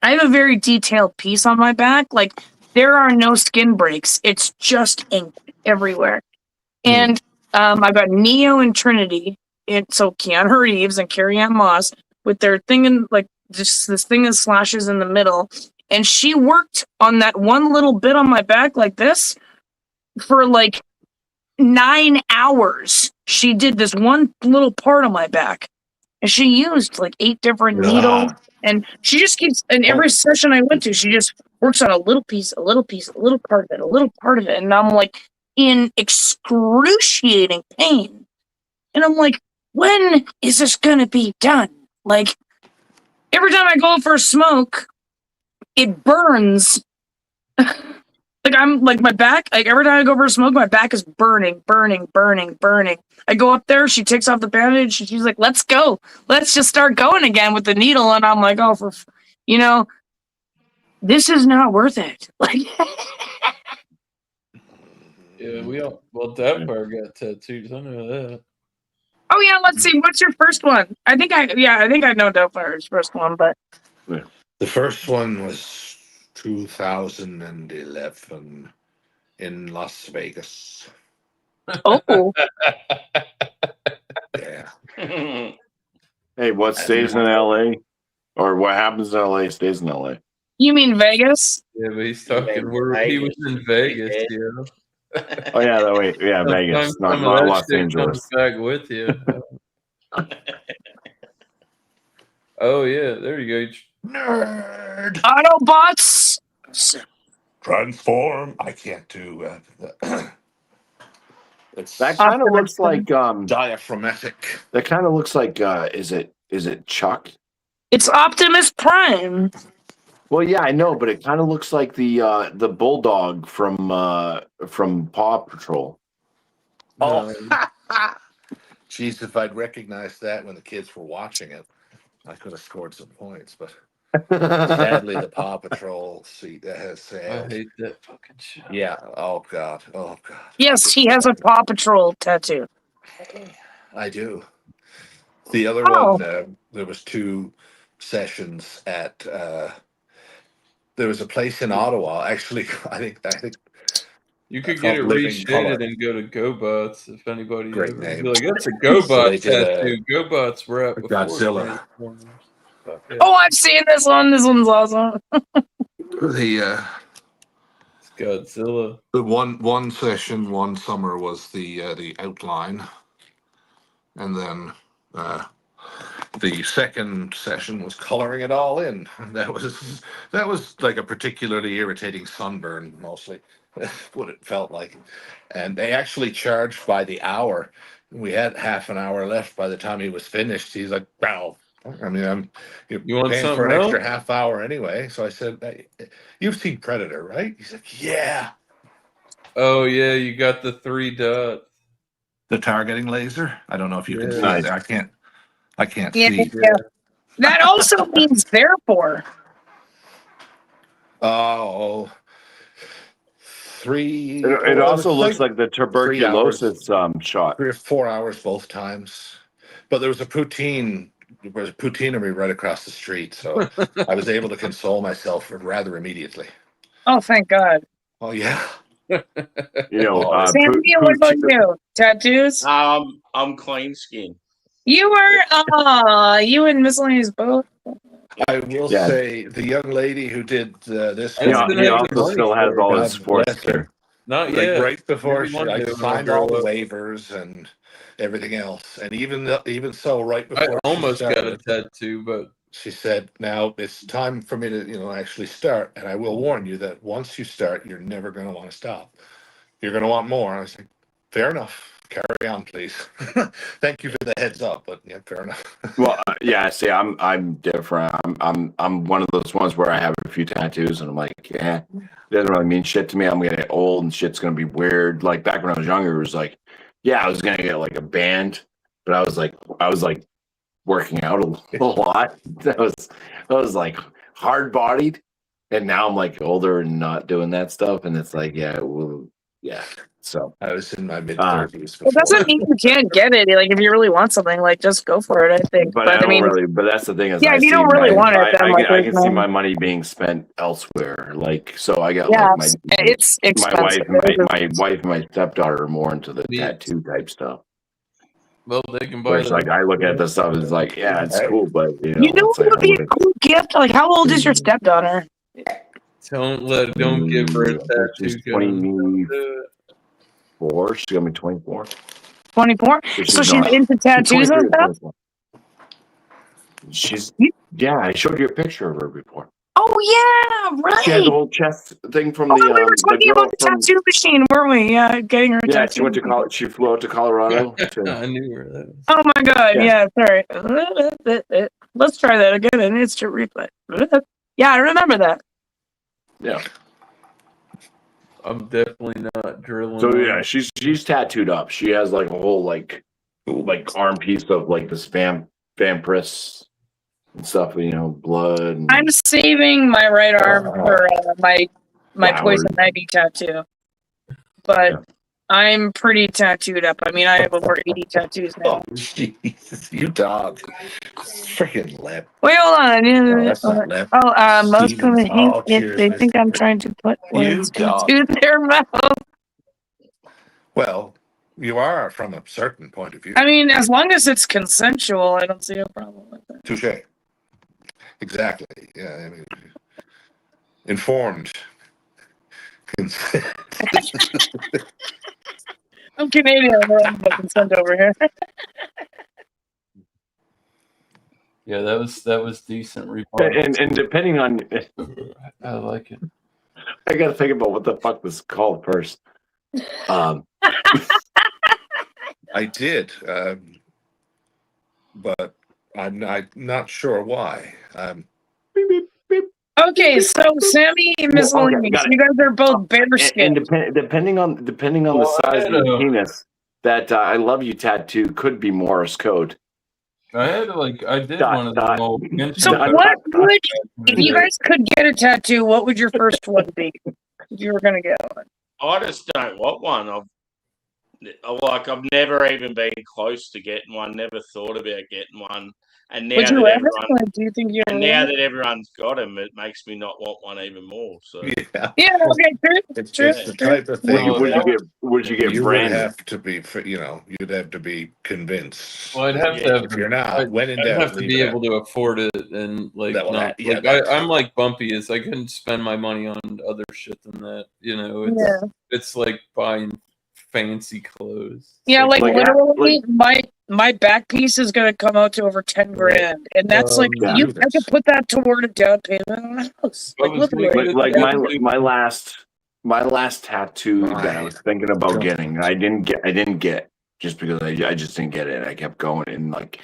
I have a very detailed piece on my back. Like there are no skin breaks. It's just ink everywhere. And I've got Neo and Trinity. So Keanu Reeves and Carrie-Anne Moss with their thing in like just this thing that slashes in the middle. And she worked on that one little bit on my back like this for like 9 hours. She did this one little part on my back. And she used like 8 different needles. And she just keeps, in every session I went to, she just works on a little piece, a little part of it, a little part of it. And I'm like in excruciating pain. And I'm like, when is this going to be done? Like every time I go for a smoke, it burns. Like I'm like my back, like every time I go for a smoke, my back is burning. I go up there, she takes off the bandage, and she's like, let's go. Let's just start going again with the needle. And I'm like, oh, this is not worth it. Like yeah, Doubtfire got tattoos. I know that. Oh yeah, let's see. What's your first one? I think I know Doubtfire's first one, but The first one was 2011 in Las Vegas. oh, Yeah. Hey, what stays in LA? Or what happens in LA stays in LA. you mean Vegas? Yeah, but he's talking where he was in Vegas, yeah. Oh yeah, wait, yeah, Vegas, not Los Angeles. Comes back with you. Oh yeah, there you go. Nerd. Autobots. Transform. I can't do it's That kind of looks like diaphragmatic. that kind of looks like is it Chuck? It's Optimus Prime. Well, yeah, I know, but it kind of looks like the bulldog from Paw Patrol. Oh, jeez! If I'd recognized that when the kids were watching it, I could have scored some points. But sadly, the Paw Patrol seat has I sailed. hate that fucking shit. Yeah. Oh God. Oh God. Yes, he has a Paw Patrol tattoo. I do. The other Oh. one, there was 2 sessions at. There was a place in Ottawa. Actually, I think You could That's get it called Living reshaded Color. and go to GoBots if anybody Great ever name. be like, that's a So GoBot they did a- tattoo. GoBots were out before Godzilla. Transformers. Yeah. Oh, I've seen this one. This one's awesome. The It's Godzilla. the one session one summer was the outline, and then the second session was coloring it all in. That was like a particularly irritating sunburn, mostly what it felt like. And they actually charged by the hour. We had half an hour left by the time he was finished. He's like, "Wow." I mean, you're You want paying for something an extra else? half hour anyway. So I said, "Hey, you've seen Predator, right?" He's like, "Yeah." Oh yeah, you got the 3 dots. The targeting laser. I don't know if you can Yeah. see Nice. it. I can't Yeah, see. yeah. That also means therefore. Oh, 3. It also looks like the 3 hours. tuberculosis shot. 3 or 4 hours both times. But there was a poutineery right across the street, so I was able to console myself rather immediately. Oh, thank God. Oh yeah. You know, Sammy, what about you? Tattoos? I'm clean skin. You were, you and Miscellaneous both. I will Yeah. say the young lady who did this. I just one, didn't he have also the money still has for it. all God his sports bless her. gear. Not Like yet. right before Maybe one I day when signed I all grow the up. waivers and everything else, and even so, right I before she almost got a started, tattoo, but she said, "Now it's time for me to, actually start. And I will warn you that once you start, you're never going to want to stop. You're going to want more." I was like, "Fair enough. Carry on, please." Thank you for the heads up, but yeah, fair enough. Well, yeah. See, I'm different. I'm one of those ones where I have a few tattoos, and I'm like, yeah, it doesn't really mean shit to me. I'm gonna get old, and shit's gonna be weird. Like back when I was younger, it was like, yeah, I was gonna get like a band, but I was like working out a lot. I was like hard bodied, and now I'm like older and not doing that stuff. And it's like, yeah, well, yeah. So I was in my mid-30s. It doesn't mean you can't get it. Like if you really want something, like just go for it. I think. but I don't really. But that's the thing is, Yeah, I if you see don't really want it, then like I can see no- my money being spent elsewhere. Like, so I got Yeah, like it's my expensive. my wife and my stepdaughter are more into the Yeah. tattoo type stuff. Well, they can buy Whereas like I look at the stuff, it's like, yeah, it's cool, but You know it's what like, would I be a wouldn't- cool gift? Like, how old is your stepdaughter? Don't give her a tattoo. She's gun. 24. She's gonna be 24. 24. So she's not- into tattoos and 23 or stuff. 24. She's You- yeah. I showed you a picture of her before. Oh yeah, She had right. the whole chest thing from Oh, the we were talking girl about the from. tattoo machine, weren't we? Yeah, getting her a Yeah, tattoo. she went to college. She flew out to Colorado. I knew where that was. Oh my god, Yeah. yeah, sorry. Let's try that again and instant replay. Yeah, I remember that. Yeah. I'm definitely not drilling. So on yeah, it. she's tattooed up. She has like a whole like arm piece of like this vampiress and stuff. You know, blood. And, I'm saving my right arm for my Flowers. poison ivy tattoo. But Yeah. I'm pretty tattooed up. I mean, I have over 80 tattoos now. Oh, Jesus, you dog. Freaking lip. Wait, hold on. No, that's not lip. Most Steven of the Falk hate here they is- think I'm trying to put You words dog. into their mouth. Well, you are from a certain point of view. I mean, as long as it's consensual, I don't see a problem with it. Touche. Exactly. Yeah, I mean, informed. I'm Canadian. We're on the consent over here. Yeah, that was decent rebuttal. and depending on, I like it. I gotta think about what the fuck this called first. I did, but I'm not sure why. Beep, beep, beep. Okay, so Sammy and Miss Okay, Louise, got it. you guys are both bear And skinned. depending on the size of your penis, that "I love you" tattoo could be Morse code. I had I did Dot, one of the dot. whole So Dot, what dot, would, if you guys could get a tattoo, what would your first one be? If you were gonna get one. I just don't want one. I've never even been close to getting one. Never thought about getting one. And now Would you that ever? everyone, Like, do you think you and ever now would? that everyone's got them, it makes me not want one even more. So Yeah, Yeah, okay, true. it's True, the true. type of thing. Well, that Would you get you would branded? have to be, you'd have to be convinced. Well, I'd have to have. If you're not, when in I'd doubt, have to leave be it able to afford it and like That will not. ha- yeah, Like, that's- I'm like Bumpy is. I couldn't spend my money on other shit than that. You know, it's Yeah. it's like buying fancy clothes. Yeah, like, Like, literally, my back piece is gonna come out to over 10 grand, and that's like yeah. I could put that toward a down payment on a house. I Like, was literally. Like Yeah. my last tattoo that I was thinking about getting, I didn't get just because I just didn't get it. I kept going, and like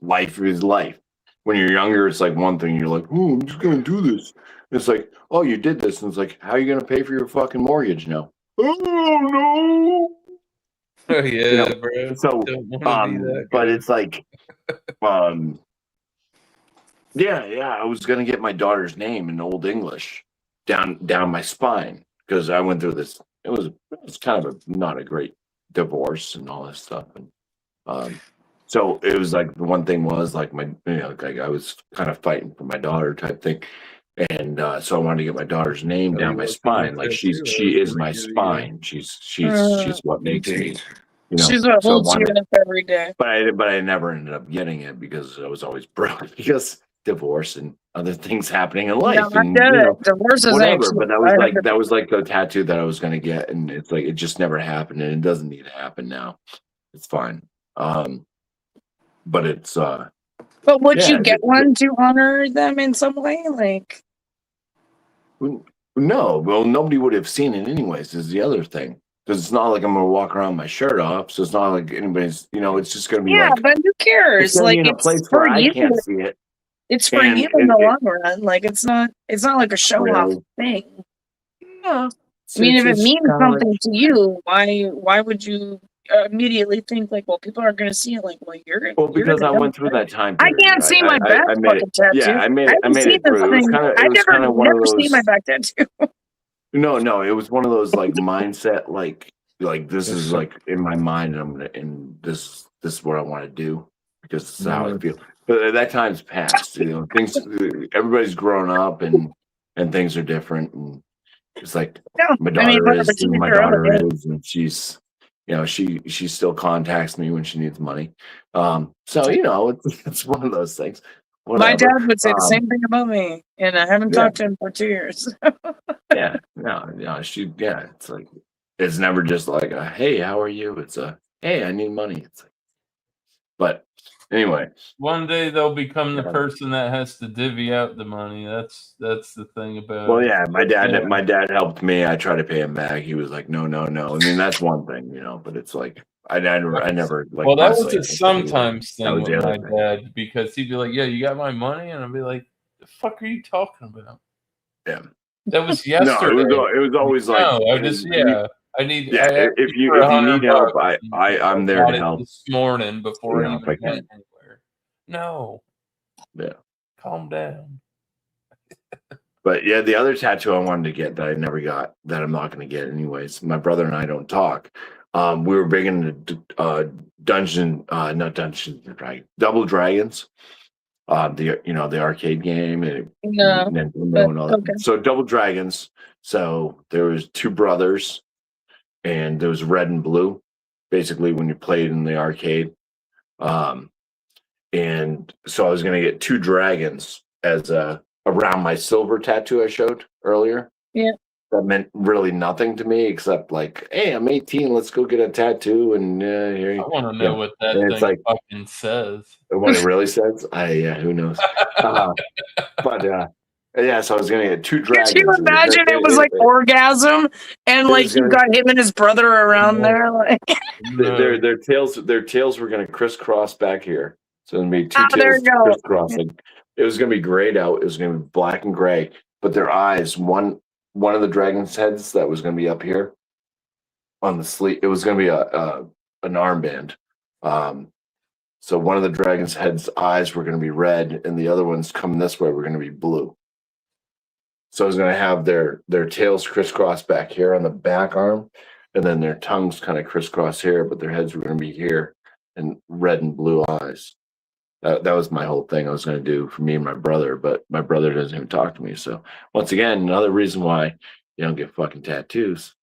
life is life. When you're younger, it's like one thing. You're like, oh, I'm just gonna do this. It's like, oh, you did this, and it's like, how are you gonna pay for your fucking mortgage now? Oh no. Oh yeah, You know, bro. So, Don't wanna be that but guy. it's like, yeah, I was gonna get my daughter's name in Old English down my spine because I went through this. It was kind of not a great divorce and all this stuff, and so it was like the one thing was like like I was kind of fighting for my daughter type thing, and so I wanted to get my daughter's name Oh, down you my look spine. at Like that she too. is my That's really spine. She's what makes me. Indeed. You know, She's what so I holds you wanted- up every day. but I never ended up getting it because I was always broke because divorce and other things happening in life. No, I and, get you it. know, Divorce is whatever. actually- But that was like the tattoo that I was gonna get, and it's like it just never happened, and it doesn't need to happen now. It's fine. But it's But would yeah, you get one to honor them in some way? Like, no, well, nobody would have seen it anyways. Is the other thing. Because it's not like I'm gonna walk around with my shirt off, so it's not like anybody's. It's just gonna be yeah, like but who it's cares? gonna Like, be in a it's place for where I you. can't see it. It's for and- you in the and- long run. Like, it's not like a show off Really? thing. No. I mean, if it It's means kinda like- something to you, why would you immediately think like, well, people aren't going to see it. Like, well, you're because gonna I know. went through that time I period. can't see my back I made it. fucking tattoo. Yeah, I made haven't it seen this through. It was thing. kind of. I It was kind of one of never seen those. my back tattoo. No, it was one of those like mindset, like this is like in my mind, and I'm gonna, and this is what I want to do because this is how I feel. But that time's passed. You know, things. Everybody's grown up, and things are different. And it's like No, my I mean, daughter whatever, is to who each my their own, daughter yeah. is, and she's, you know, she still contacts me when she needs money. So you know, it's one of those things. Whatever. My dad would say the same thing about me, and I haven't talked to him for 2 years. Yeah, no, it's like it's never just like a hey, how are you? It's a hey, I need money. It's like, but anyway, One day they'll become the Yeah. person that has to divvy out the money. That's the thing about well, it. yeah, my Yeah. dad helped me. I tried to pay him back. He was like, no. I mean, that's one thing, you know, but it's like I never like. Well, that was constantly a had to pay. sometimes That thing was with the my other thing. dad because he'd be like, "Yeah, you got my money," and I'd be like, "The fuck are you talking about?" Yeah. That was No, yesterday. it was always like No, I just I need. Yeah, I asked if you for you need help, $100. I'm there got to it help. this morning before You I know, if I even went can. anywhere. No, Yeah. calm down. But yeah, the other tattoo I wanted to get that I never got, that I'm not going to get anyways. My brother and I don't talk. We were big into not Dungeons and Dragons, Double Dragons. The arcade game and No, Nintendo and all that. okay. So Double Dragons. So there was two brothers, and there was red and blue. Basically, when you played in the arcade, and so I was going to get two dragons as around my silver tattoo I showed earlier. Yeah. That meant really nothing to me except like, hey, I'm 18. Let's go get a tattoo. And here I want to know what that and thing it's like fucking says. what it really says. Who knows? But yeah, so I was gonna get two dragons. Could you imagine it was like orgasm and like you got him and his brother around there? Like, their tails were gonna crisscross back here. So it'd be two there tails you go. crisscrossing. It was gonna be grayed out. It was gonna be black and gray. But their eyes, one of the dragon's heads that was gonna be up here on the sleeve. It was gonna be an armband. So one of the dragon's head's eyes were gonna be red, and the other ones coming this way were gonna be blue. So I was going to have their tails crisscross back here on the back arm, and then their tongues kind of crisscross here, but their heads were going to be here, and red and blue eyes. That was my whole thing I was going to do for me and my brother, but my brother doesn't even talk to me. So once again, another reason why you don't get fucking tattoos,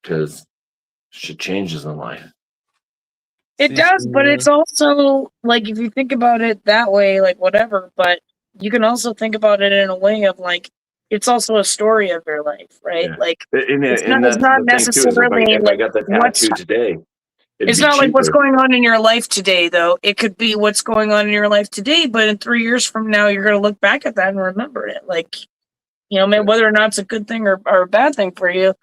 because shit changes in life. It does, but it's also like if you think about it that way, like whatever, but you can also think about it in a way of like it's also a story of your life, right? Yeah. Like it's not necessarily if I got the tattoo today, it's not like what's going on in your life today, though. It could be what's going on in your life today, but in 3 years from now, you're going to look back at that and remember it. Like, you know, whether or not it's a good thing or a bad thing for you,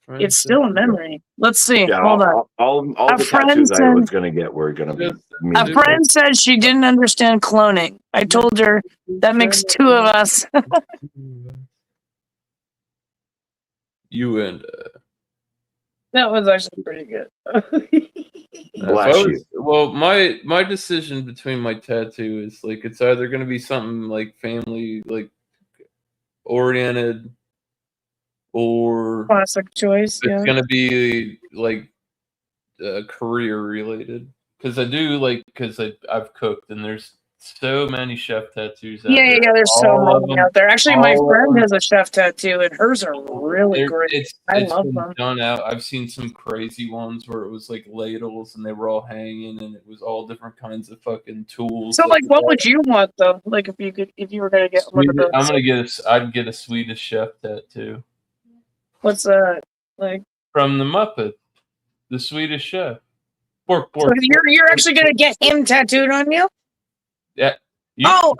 it's still a memory. Let's see. Yeah, hold on. All the tattoos I was going to get were going to be. A friend said she didn't understand cloning. I told her that makes two of us. You and that was actually pretty good. Well, my decision between my tattoo is like it's either going to be something like family like oriented or classic choice. It's going to be like career related because I do like because I've cooked and there's so many chef tattoos out there. Yeah, there's so many out there. Actually, my friend has a chef tattoo, and hers are really great. I love them. Done out. I've seen some crazy ones where it was like ladles and they were all hanging, and it was all different kinds of fucking tools. So, like, what would you want though? Like, if you were gonna get one of those, I'd get a Swedish chef tattoo. What's that like? From the Muppet, the Swedish chef. Pork. So you're actually gonna get him tattooed on you? Yeah.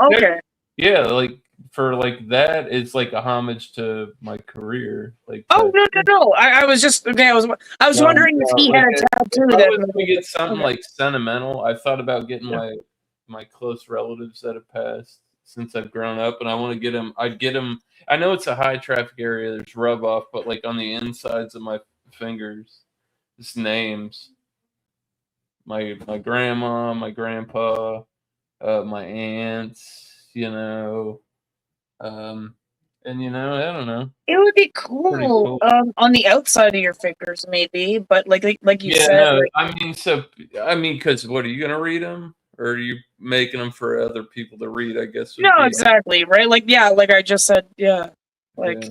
Okay. Yeah, like for like that, it's like a homage to my career. Like. Oh no! I was just okay. I was wondering if he had a tattoo. If we get something like sentimental, I've thought about getting my close relatives that have passed since I've grown up, and I want to get them. I'd get them. I know it's a high traffic area. There's rub off, but like on the insides of my fingers, just names. my grandma, my grandpa, my aunts, and I don't know. It would be Pretty cool, cool. on the outside of your fingers, maybe. But like you Yeah, said, no, like, because what are you gonna read them, or are you making them for other people to read? I guess. no, exactly, right? Like, yeah, like I just said, yeah, like. Yeah.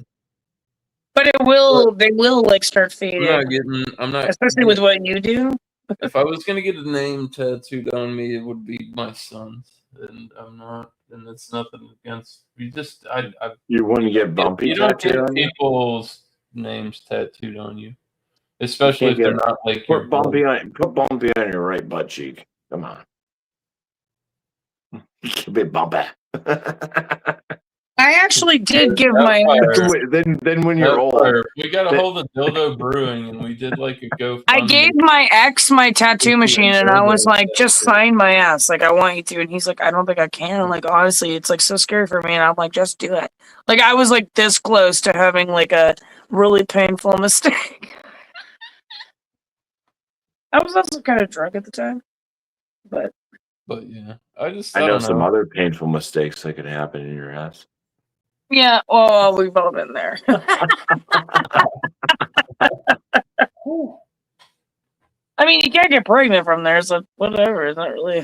But they will like start fading, I'm not. especially with what you do. If I was gonna get a name tattooed on me, it would be my son's, and I'm not. And it's nothing against you. You wouldn't get bumpy You don't tattooed get on you? people's names tattooed on you, especially if they're not like your Put bumpy on your right butt cheek. Come on. You can be bumpy. I actually did give my then when you're old, we got a hold of Dildo Brewing, and we did like a GoFundMe. I gave my ex my tattoo machine, and I was like, just sign my ass. Like, I want you to. And he's like, I don't think I can. I'm like, honestly, it's like so scary for me. And I'm like, just do it. Like, I was like this close to having like a really painful mistake. I was also kind of drunk at the time. But yeah, I don't know some other painful mistakes that could happen in your ass. yeah, well, we've all been there. I mean, you can't get pregnant from there, so whatever. It's not really.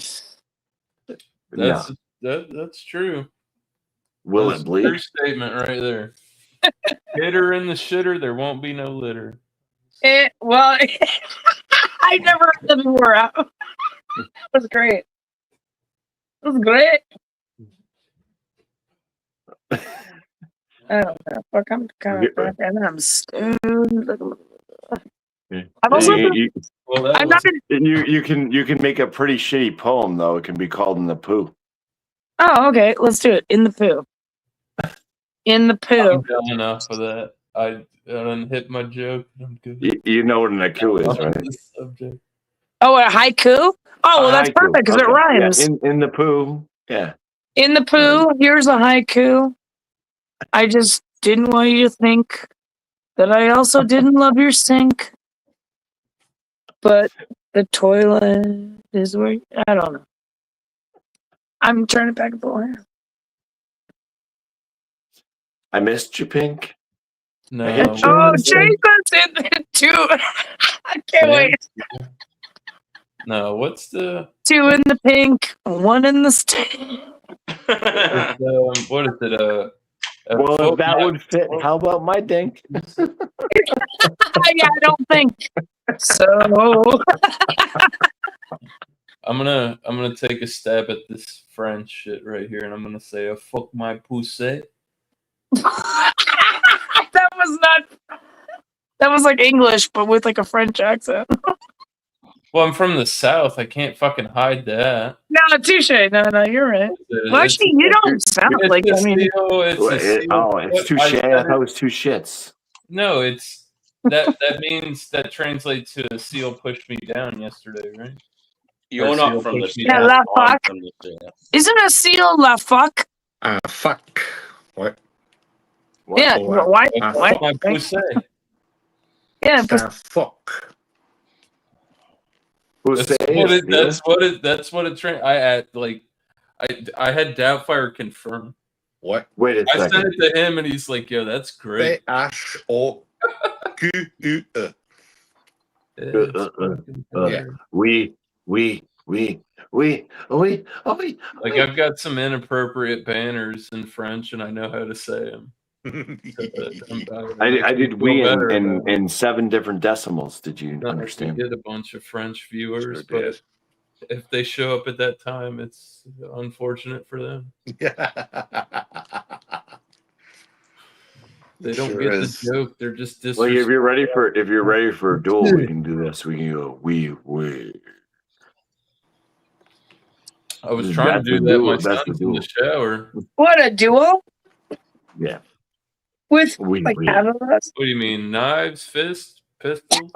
That's true. Will That's it bleed? True statement right there. Hit her in the shitter, there won't be no litter. Well, I never heard that before. It was great. It was great. I don't know. Fuck, I'm kind of drunk and I'm stoned. I'm also. I'm not. You can make a pretty shitty poem though. It can be called "In the Poo." Oh, okay. Let's do it. In the poo. In the poo. I'm done enough of that. I done hit my joke. I'm good. You know what an haiku is, right? Subject. Oh, a haiku? Oh, well, that's perfect because it rhymes. Yeah, in the poo. Yeah. In the poo, here's a haiku. I just didn't want you to think that I also didn't love your sink. But the toilet is where... I don't know. I'm trying to pack a full hair. I missed you, Pink. No. Oh, Jacob's in there too. I can't wait. No, what's the... 2 in the pink, 1 in the stink. What is it? Well, if that would fit, how about my dink? Yeah, I don't think so. I'm gonna take a stab at this French shit right here, and I'm gonna say a fuck my pussy. That was like English, but with like a French accent. Well, I'm from the South. I can't fucking hide that. No, touche. No, you're right. Well, actually, you don't sound like. I mean, it's touche. I thought it was 2 shits. No, it's that means that translates to seal pushed me down yesterday, right? You're not from the South. Yeah, la fuck. Isn't a seal la fuck? Fuck. What? Yeah. Why? My pussy. Yeah. Fuck. That's what it. I had Doubtfire confirm. What? Wait a second. I sent it to him, and he's like, "Yo, that's great." Like, I've got some inappropriate banners in French, and I know how to say them. I did we in 7 different decimals. Did you understand? We did a bunch of French viewers, but if they show up at that time, it's unfortunate for them. They don't get the joke. They're just disrespectful. Well, if you're ready for a duel, we can do this. We can go we. I was trying to do that. My son's in the shower. What, a duo? Yeah. With like half of us? What do you mean? Knives, fists, pistols?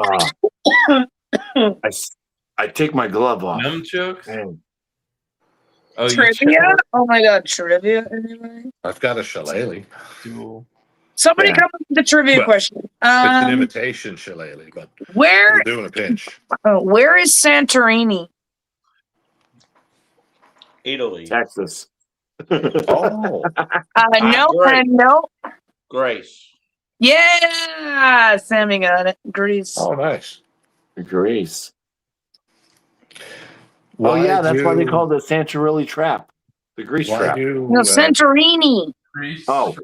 I take my glove off. Nunchucks? Oh, trivia? Oh my god, trivia anyway? I've got a shillelagh. Somebody come up with the trivia question. an invitation, Shillelagh, but Where we'll do in a pinch. where is Santorini? Italy. Texas. Oh, No, great. no. Greece. Yeah, Sammy got it. Greece. oh, nice. Greece. Oh yeah, that's why they call it the Santorini trap. The Grease Why trap. do No, Santorini. Greece. Oh.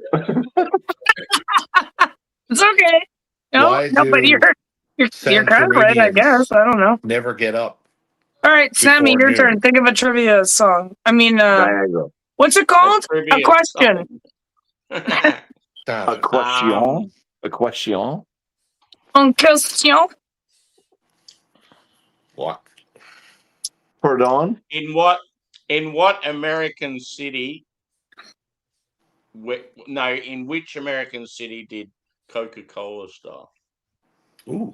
It's okay. No, Why no, but do you're kind of right, I guess. I don't know. never get up? All right, Sammy, Before your turn. noon. Think of a trivia song. I mean, Niagara. what's it called? A trivia question. A question. A question. Un question. What? Pardon? In what American city? In which American city did Coca-Cola start? Ooh.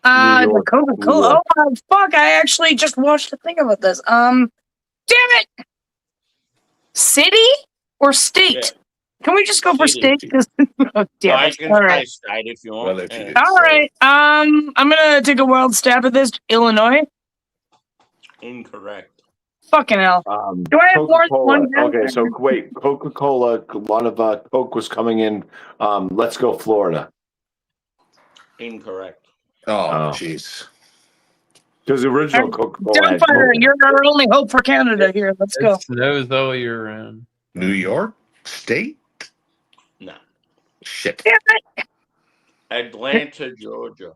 The York. Coca-Cola. New York. Oh fuck! I actually just watched a thing about this. Damn it! City or state? Yeah. Can we just go for City. state? Oh, damn I it! can All say right. state if you want. Well, if you Yeah. did All say right. I'm gonna take a wild stab at this. Illinois. Incorrect. Fucking hell. Do I have more than Coca-Cola. one? Okay, so wait. Coca-Cola, a lot of Coke was coming in. Let's go Florida. Incorrect. Oh, jeez. Because the original Coca-Cola had Doubtfire, Coke. you're our only hope for Canada here. Let's go. It snows all year round. New York State? No. Shit. Damn it. Atlanta, Georgia.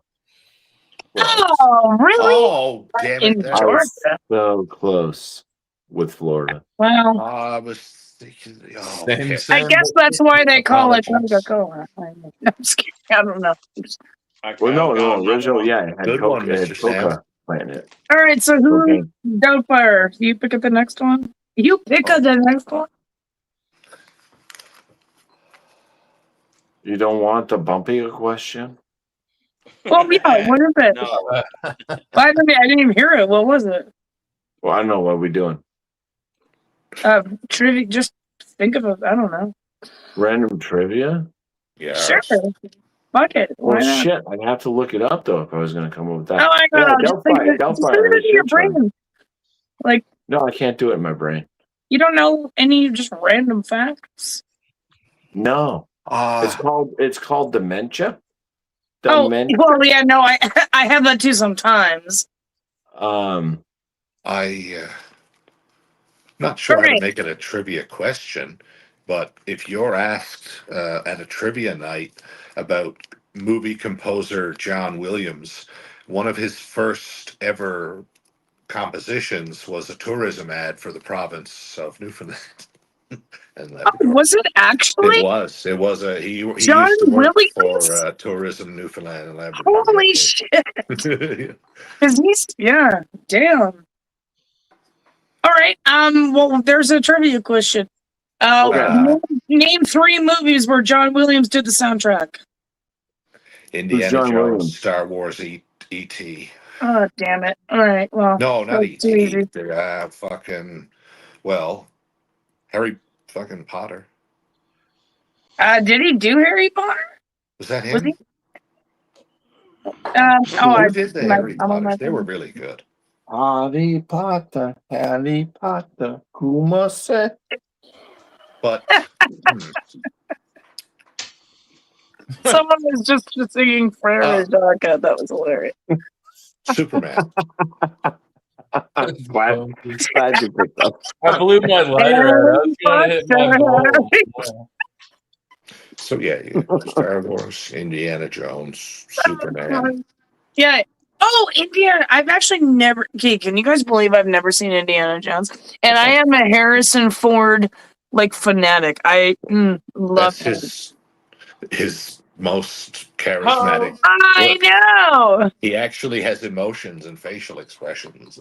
Oh, really? Oh, damn In it. That Georgia. So close with Florida. Well, I was thinking. Oh, Same, okay. same. I guess that's why they call it Apologies. Coca-Cola. I'm just kidding. I don't know. Okay, Well, no, I'll go another original, one. yeah, it had Good Coke, one, it had Mr. Sam. Coca plant it. All right, so who? Okay. Doubtfire. You pick up the next one. You pick up the next one. You don't want the bumpy question? Well, yeah. What is it? No, I didn't even hear it. What was it? Well, I don't know what we're doing. Trivia. Just think of it. I don't know. Random trivia? Yeah. Sure. Fuck it. Why Well, not? shit, I'd have to look it up though if I was going to come up with that. Oh my god! Yeah, Just think of it. Delphi, Just think of it it's in your your turn. brain. Like No, I can't do it in my brain. you don't know any just random facts. No, it's called dementia. Oh, Dementia. well, yeah, no, I have that too sometimes. Not sure how Okay. to make it a trivia question, but if you're asked at a trivia night about movie composer John Williams, one of his first ever compositions was a tourism ad for the province of Newfoundland and Oh, Labrador. was it actually? It was. It was a he John used to work Williams? for tourism Newfoundland and Labrador. Holy shit! Because he's damn. All right. Well, there's a trivia question. Name 3 movies where John Williams did the soundtrack. Indiana John Jones, Williams? Star Wars, E.T. Oh, damn it! All right. Well, No, not that's too E.T. easy. Harry fucking Potter. Did he do Harry Potter? Was that Was him? he? Who did the my- Harry I'm on my Potters? They were phone. really good. Harry Potter, Kuma said. But Someone was just singing Forever Darka. That was hilarious. Superman. Glad you picked up. I blew my lighter out. I was gonna hit my ball. So yeah, Star Wars, Indiana Jones, Superman. Yeah. Oh, Indiana. I've actually never. Okay, can you guys believe I've never seen Indiana Jones? And I am a Harrison Ford fanatic. I love him. That's his most charismatic. I know. He actually has emotions and facial expressions.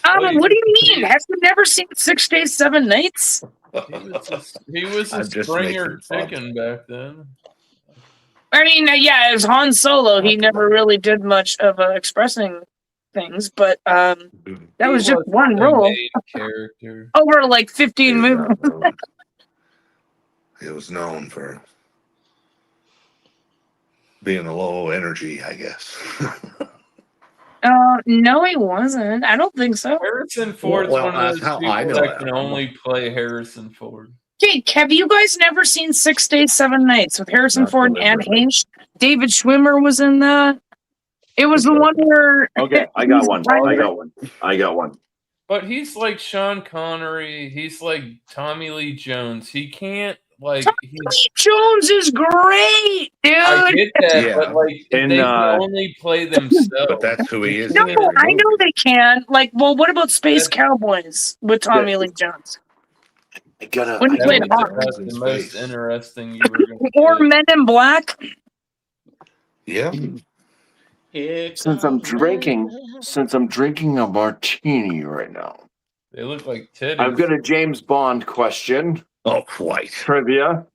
What do you mean? Have you never seen 6 Days, 7 Nights? He was a I'm just Springer making fun. chicken back then. I mean, yeah, as Han Solo, he never really did much of expressing things, but that was just one The role main character. over 15 movies. He was known for. being a low energy, I guess. No, he wasn't. I don't think so. Harrison Ford's Well, one of that's those how people I know that it. can only play Harrison Ford. Okay, have you guys never seen 6 Days, 7 Nights with Harrison Not Ford and Anne deliberately. Heche? David Schwimmer was in that. It was the one where. Okay, I got one. I got one. But he's like Sean Connery. He's like Tommy Lee Jones. He can't like. Tommy Jones is great, dude. I get that, Yeah. but like And, they can only play themselves. But that's who he is. No, in every I movie. know they can. Like, well, what about Space Cowboys with Tommy Lee Jones? I gotta. When he That played was Hawk. about the most interesting you were going Or to Men in Black. Yeah. Since I'm drinking a martini right now, They look like titties. I've got a James Bond question. Oh, quite. Trivia.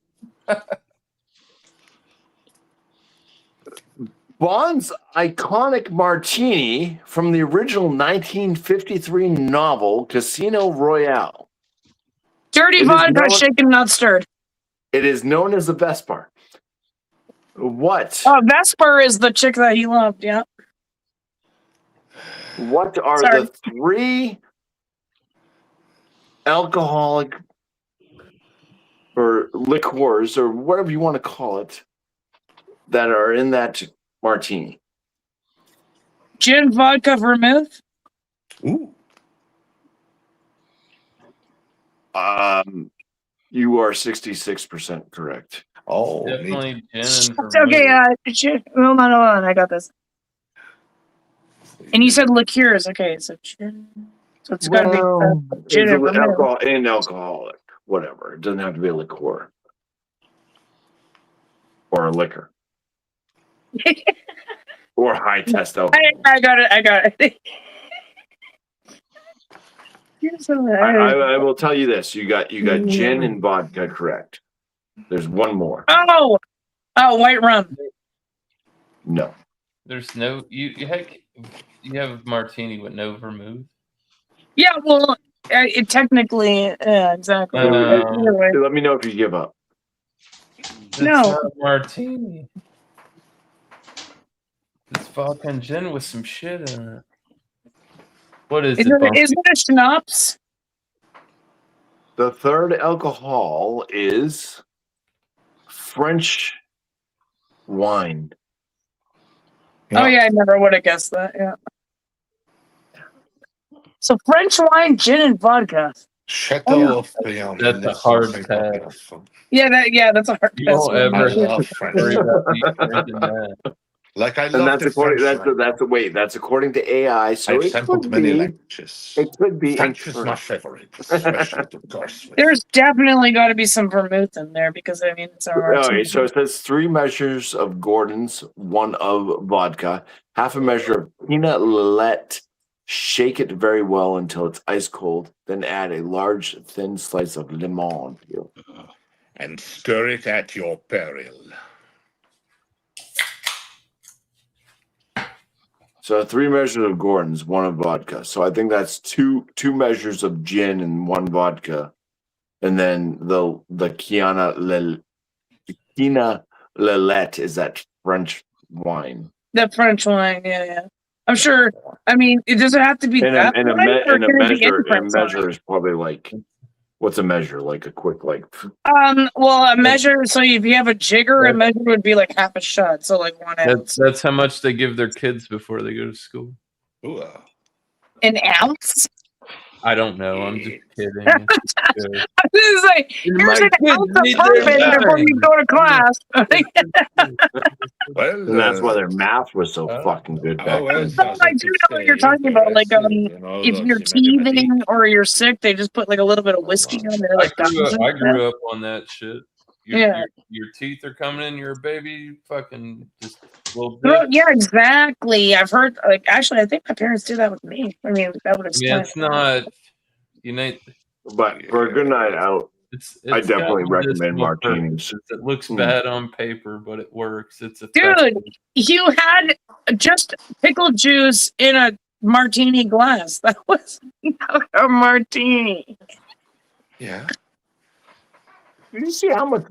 Bond's iconic martini from the original 1953 novel Casino Royale. Dirty It is vodka, known- shaken, not stirred. It is known as the Vesper. What? Oh, Vesper is the chick that he loved, yeah. What are Sorry. the 3 alcoholic or liqueurs or whatever you want to call it that are in that martini? Gin, vodka, vermouth. Ooh. You are 66% correct. Oh, neat. Definitely gin and It's okay, shit. Hold on, I got this. And you said liqueurs, okay, so gin. So it's gotta be gin It's and vermouth. alcohol and alcoholic, whatever. It doesn't have to be a liqueur or a liquor or high test alcohol. I got it. Here's what I will tell you this: you got gin and vodka correct. There's one more. Oh, white rum. No, There's no you have martini with no vermouth. Yeah, well, it technically, yeah, exactly. Either way. let me know if you give up. It's No. not a martini. It's vodka and gin with some shit in it. What is it? Bumpy? Is it a schnapps? The third alcohol is French wine. Oh yeah, I never would have guessed that. Yeah. So French wine, gin, and vodka. Chateau of That's a hard pass. Yeah, that's a hard You pass. won't ever I love French. worry about me drinking that. Like I And love that's the according. French That's according to AI. So I've it sampled could many be. languages. It could be. French is my incorrect. favorite, especially of course. with- There's definitely got to be some vermouth in there because I mean it's a hard. Okay, so it says 3 measures of Gordon's, 1 of vodka, half a measure of peanut lillet. Shake it very well until it's ice cold. Then add a large, thin slice of lemon peel. And stir it at your peril. So 3 measures of Gordon's, 1 of vodka. So I think that's two measures of gin and 1 vodka, and then the Kiana Lillet is that French wine. The French wine, yeah. I'm sure. I mean, it doesn't have to be And that. a wine, or measure, can it be any a French wine? measure is probably like, what's a measure? Like a quick like. Well, a measure. So if you have a jigger, a measure would be like half a shot. So like 1 ounce. That's how much they give their kids before they go to school. Ooh, An ounce? I don't know. I'm just kidding. This is like here's an ounce of bourbon before you go to class. well, And that's why their math was so fucking good back then. I do know what you're talking about. Like, if you're teething or you're sick, they just put like a little bit of whiskey on there. Like I grew up on that shit. Yeah. Your teeth are coming in. You're a baby. Fucking just a little Well, bit. yeah, exactly. I've heard. Like, actually, I think my parents did that with me. I mean, that would explain. Yeah, it's not. You know, But for a good night out, it's I definitely got recommend medicinal martinis. purposes. It looks bad on paper, but it works. It's Dude, effective. you had just pickled juice in a martini glass. That was not a martini. Yeah. did you see how much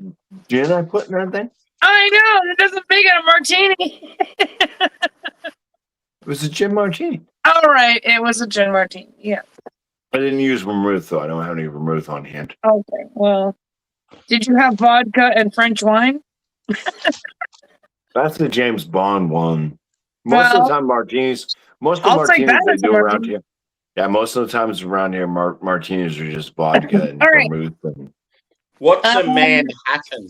gin I put in that thing? I know it doesn't make it a martini. It was a gin martini. All right, it was a gin martini. Yeah. I didn't use vermouth though. I don't have any vermouth on hand. Okay. Well, did you have vodka and French wine? That's the James Bond one. Most of the time, martinis. Most of the I'll take martinis that they as a do around martini. here. Yeah, most of the times around here, martinis are just vodka and All right. vermouth. And What's a Um, Manhattan?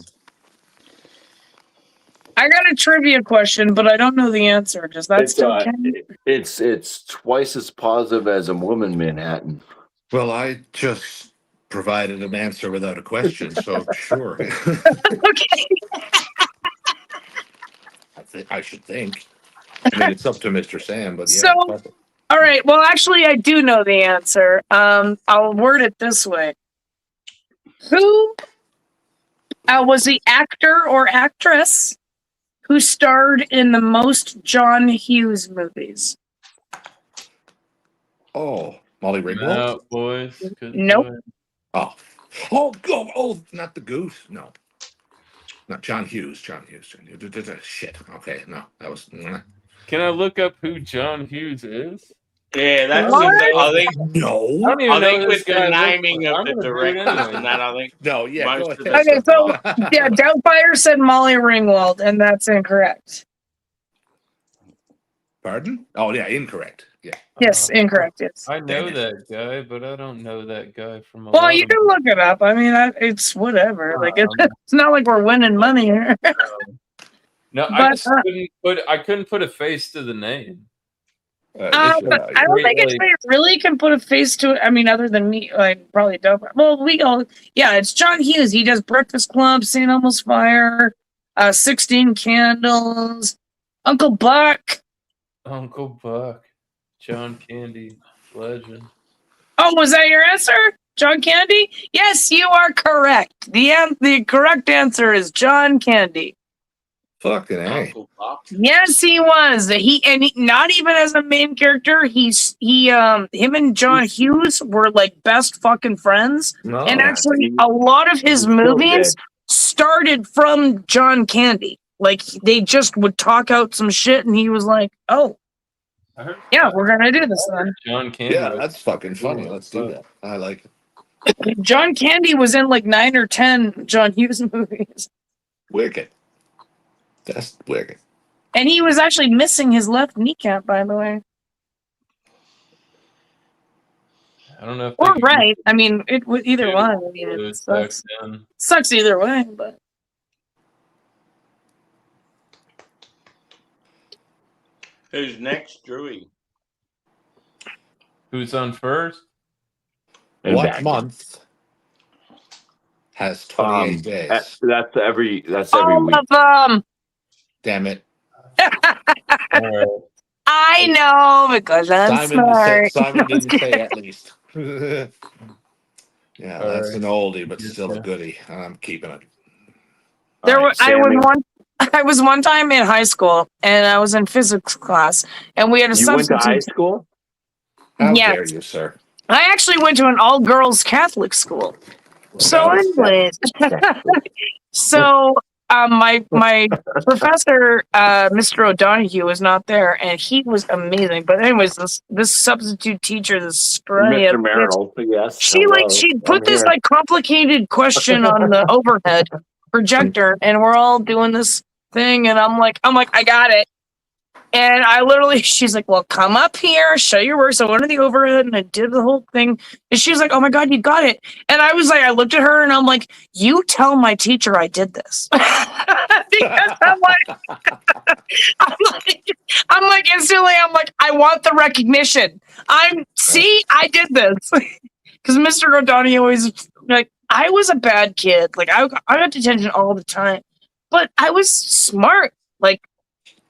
I got a trivia question, but I don't know the answer. Does that still count? it's twice as positive as a woman Manhattan. Well, I just provided an answer without a question, so sure. Okay. I should think. I mean, it's up to Mr. Sam, but yeah. So- fuck it. All right. Well, actually, I do know the answer. I'll word it this way: Who was the actor or actress who starred in the most John Hughes movies? Oh, Molly Ringwald? No, boys. Good Nope. boy. Oh, not the goose. No. Not John Hughes. Shit. Okay, no. That was. Can I look up who John Hughes is? Yeah, that's. What? I think. No. I don't even I know think who with this guy the looks naming like. of I'm the gonna do it directors anyway. and that, I think. No, yeah. Most Go of ahead. the Okay, so yeah, Doubtfire said Molly Ringwald, and that's incorrect. Pardon? Oh, yeah, incorrect. Yeah. Yes, incorrect. Yes. I know Damn it. that guy, but I don't know that guy from a Well, lot you of can look it up. I mean, it's whatever. Like Um, it's not like we're winning money here. No, I But, just couldn't put a face to the name. But I don't think anybody really can put a face to it. I mean, other than me, like probably Doubtfire. Well, we all, yeah, it's John Hughes. He does Breakfast Club, St. Elmo's Fire, 16 Candles, Uncle Buck. Uncle Buck, John Candy, legend. Oh, was that your answer, John Candy? Yes, you are correct. The correct answer is John Candy. Fucking A. Uncle Buck. Yes, he was. He not even as a main character. Him and John Hughes were like best fucking friends. No. And actually, a lot of his He's still movies dead. started from John Candy. Like they just would talk out some shit, and he was like, "Oh, I heard yeah, we're gonna do this then." John Candy. Yeah, was- that's fucking funny. Let's do that. I like it. John Candy was in like 9 or 10 John Hughes movies, Wicked. That's wicked. and he was actually missing his left kneecap, by the way. I don't know if Or they could right. I mean, either do one. I mean, it those back sucks. then. Sucks either way, but Who's next, Drewy? Who's on first? And What back. month has 28 days? That's every all week. of them. Damn it. All right. I know because I'm smart. Simon didn't say at least. Yeah, All that's right. an oldie, but Yes, still a sir. goodie. I'm keeping it. There All were, right, I Sammy, was one time in high school, and I was in physics class, and we had a you went to high substitute. school? How Yes. dare you, sir? I actually went to an all-girls Catholic school. So, anyways, so my professor, Mr. O'Donoghue, was not there, and he was amazing. But anyways, this substitute teacher, this scrawny, Mr. Merrill, yes. she hello, put I'm this here. like complicated question on the overhead projector, and we're all doing this thing, and I'm like, I got it. And I literally, she's like, well, come up here, show your work. So I went to the overhead and I did the whole thing. And she's like, oh my God, you got it. And I was like, I looked at her and I'm like, you tell my teacher I did this. Because I'm like instantly, I'm like, I want the recognition. I did this. Because Mr. O'Donoghue always, like, I was a bad kid. Like, I got detention all the time. But I was smart. Like,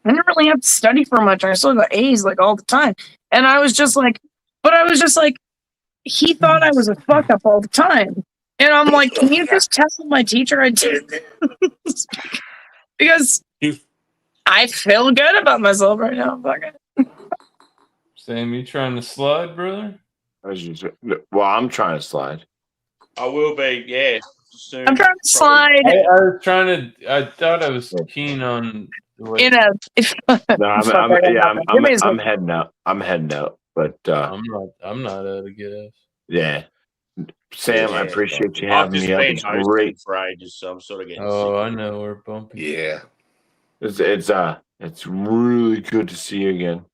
I didn't really have to study for much. I still got A's like all the time. And I was just like, he thought I was a fuck up all the time. And I'm like, can you just tell my teacher I did this? Because I feel good about myself right now. Fuck it. Sam, you trying to slide, brother? Well, I'm trying to slide. I will be, yeah. soon. I'm trying to slide I was trying to. I thought I was keen on. in a. No, I'm heading out. I'm heading out. But I'm not out of gas. yeah, Sam, I Yeah. appreciate you I've having just me up. been It's hosting great. for ages, so I'm sort of getting Oh, I sick. know we're bumping. Yeah. It's really good to see you again.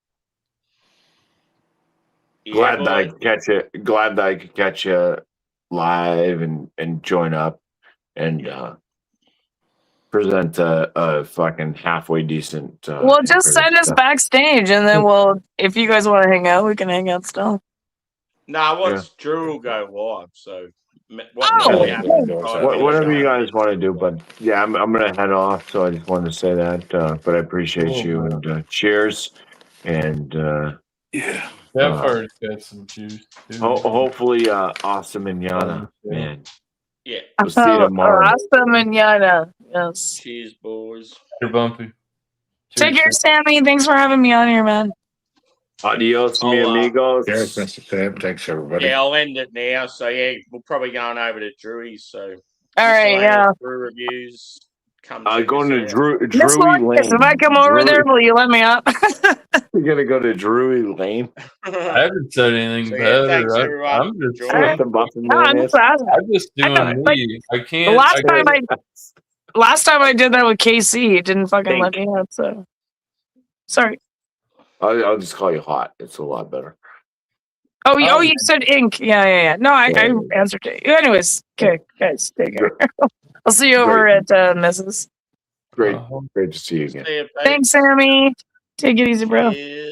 Yeah, Glad that I boy. could catch you. Glad that I could catch you live and join up and present a fucking halfway decent. Well, just Emperor send us stuff. backstage, and then if you guys want to hang out, we can hang out still. Nah, once Drew will go live, so Oh, yeah. Whatever you guys want to do, but yeah, I'm gonna head off. So I just wanted to say that. But I appreciate Cool, you man. and cheers. And Yeah. That part's got some juice. Too. hopefully, awesome and Yana, man. Yeah. We'll see you tomorrow. Rasta manana. Yes. Cheers, boys. You're bumpy. Take Cheers. care, Sammy. Thanks for having me on here, man. Adios, mi I'll, amigos. Cheers, Mr. Sam. Thanks, everybody. Yeah, I'll end it now. So yeah, we're probably going over to Drewy's. So All right, yeah. Brew reviews. Come check Going us to out. Miss Drury Lucas, Lane. if I come over there, will you let me up? You're gonna go to Drury Lane. I haven't said anything So, yeah, bad. thanks, everyone. I'm just, Join. What the muffin No, man I'm is. just asking. I'm just doing I know, me. I The can't. last time I did that with KC, it didn't fucking let me up. So sorry. I'll just call you Hot. It's a lot better. Oh, you said ink. Yeah. No, I answered it. Anyways, okay, guys, take care. I'll see you over at Mrs. Great to see you again. See you, Thanks, Sammy. Take it easy, bro. Cheers.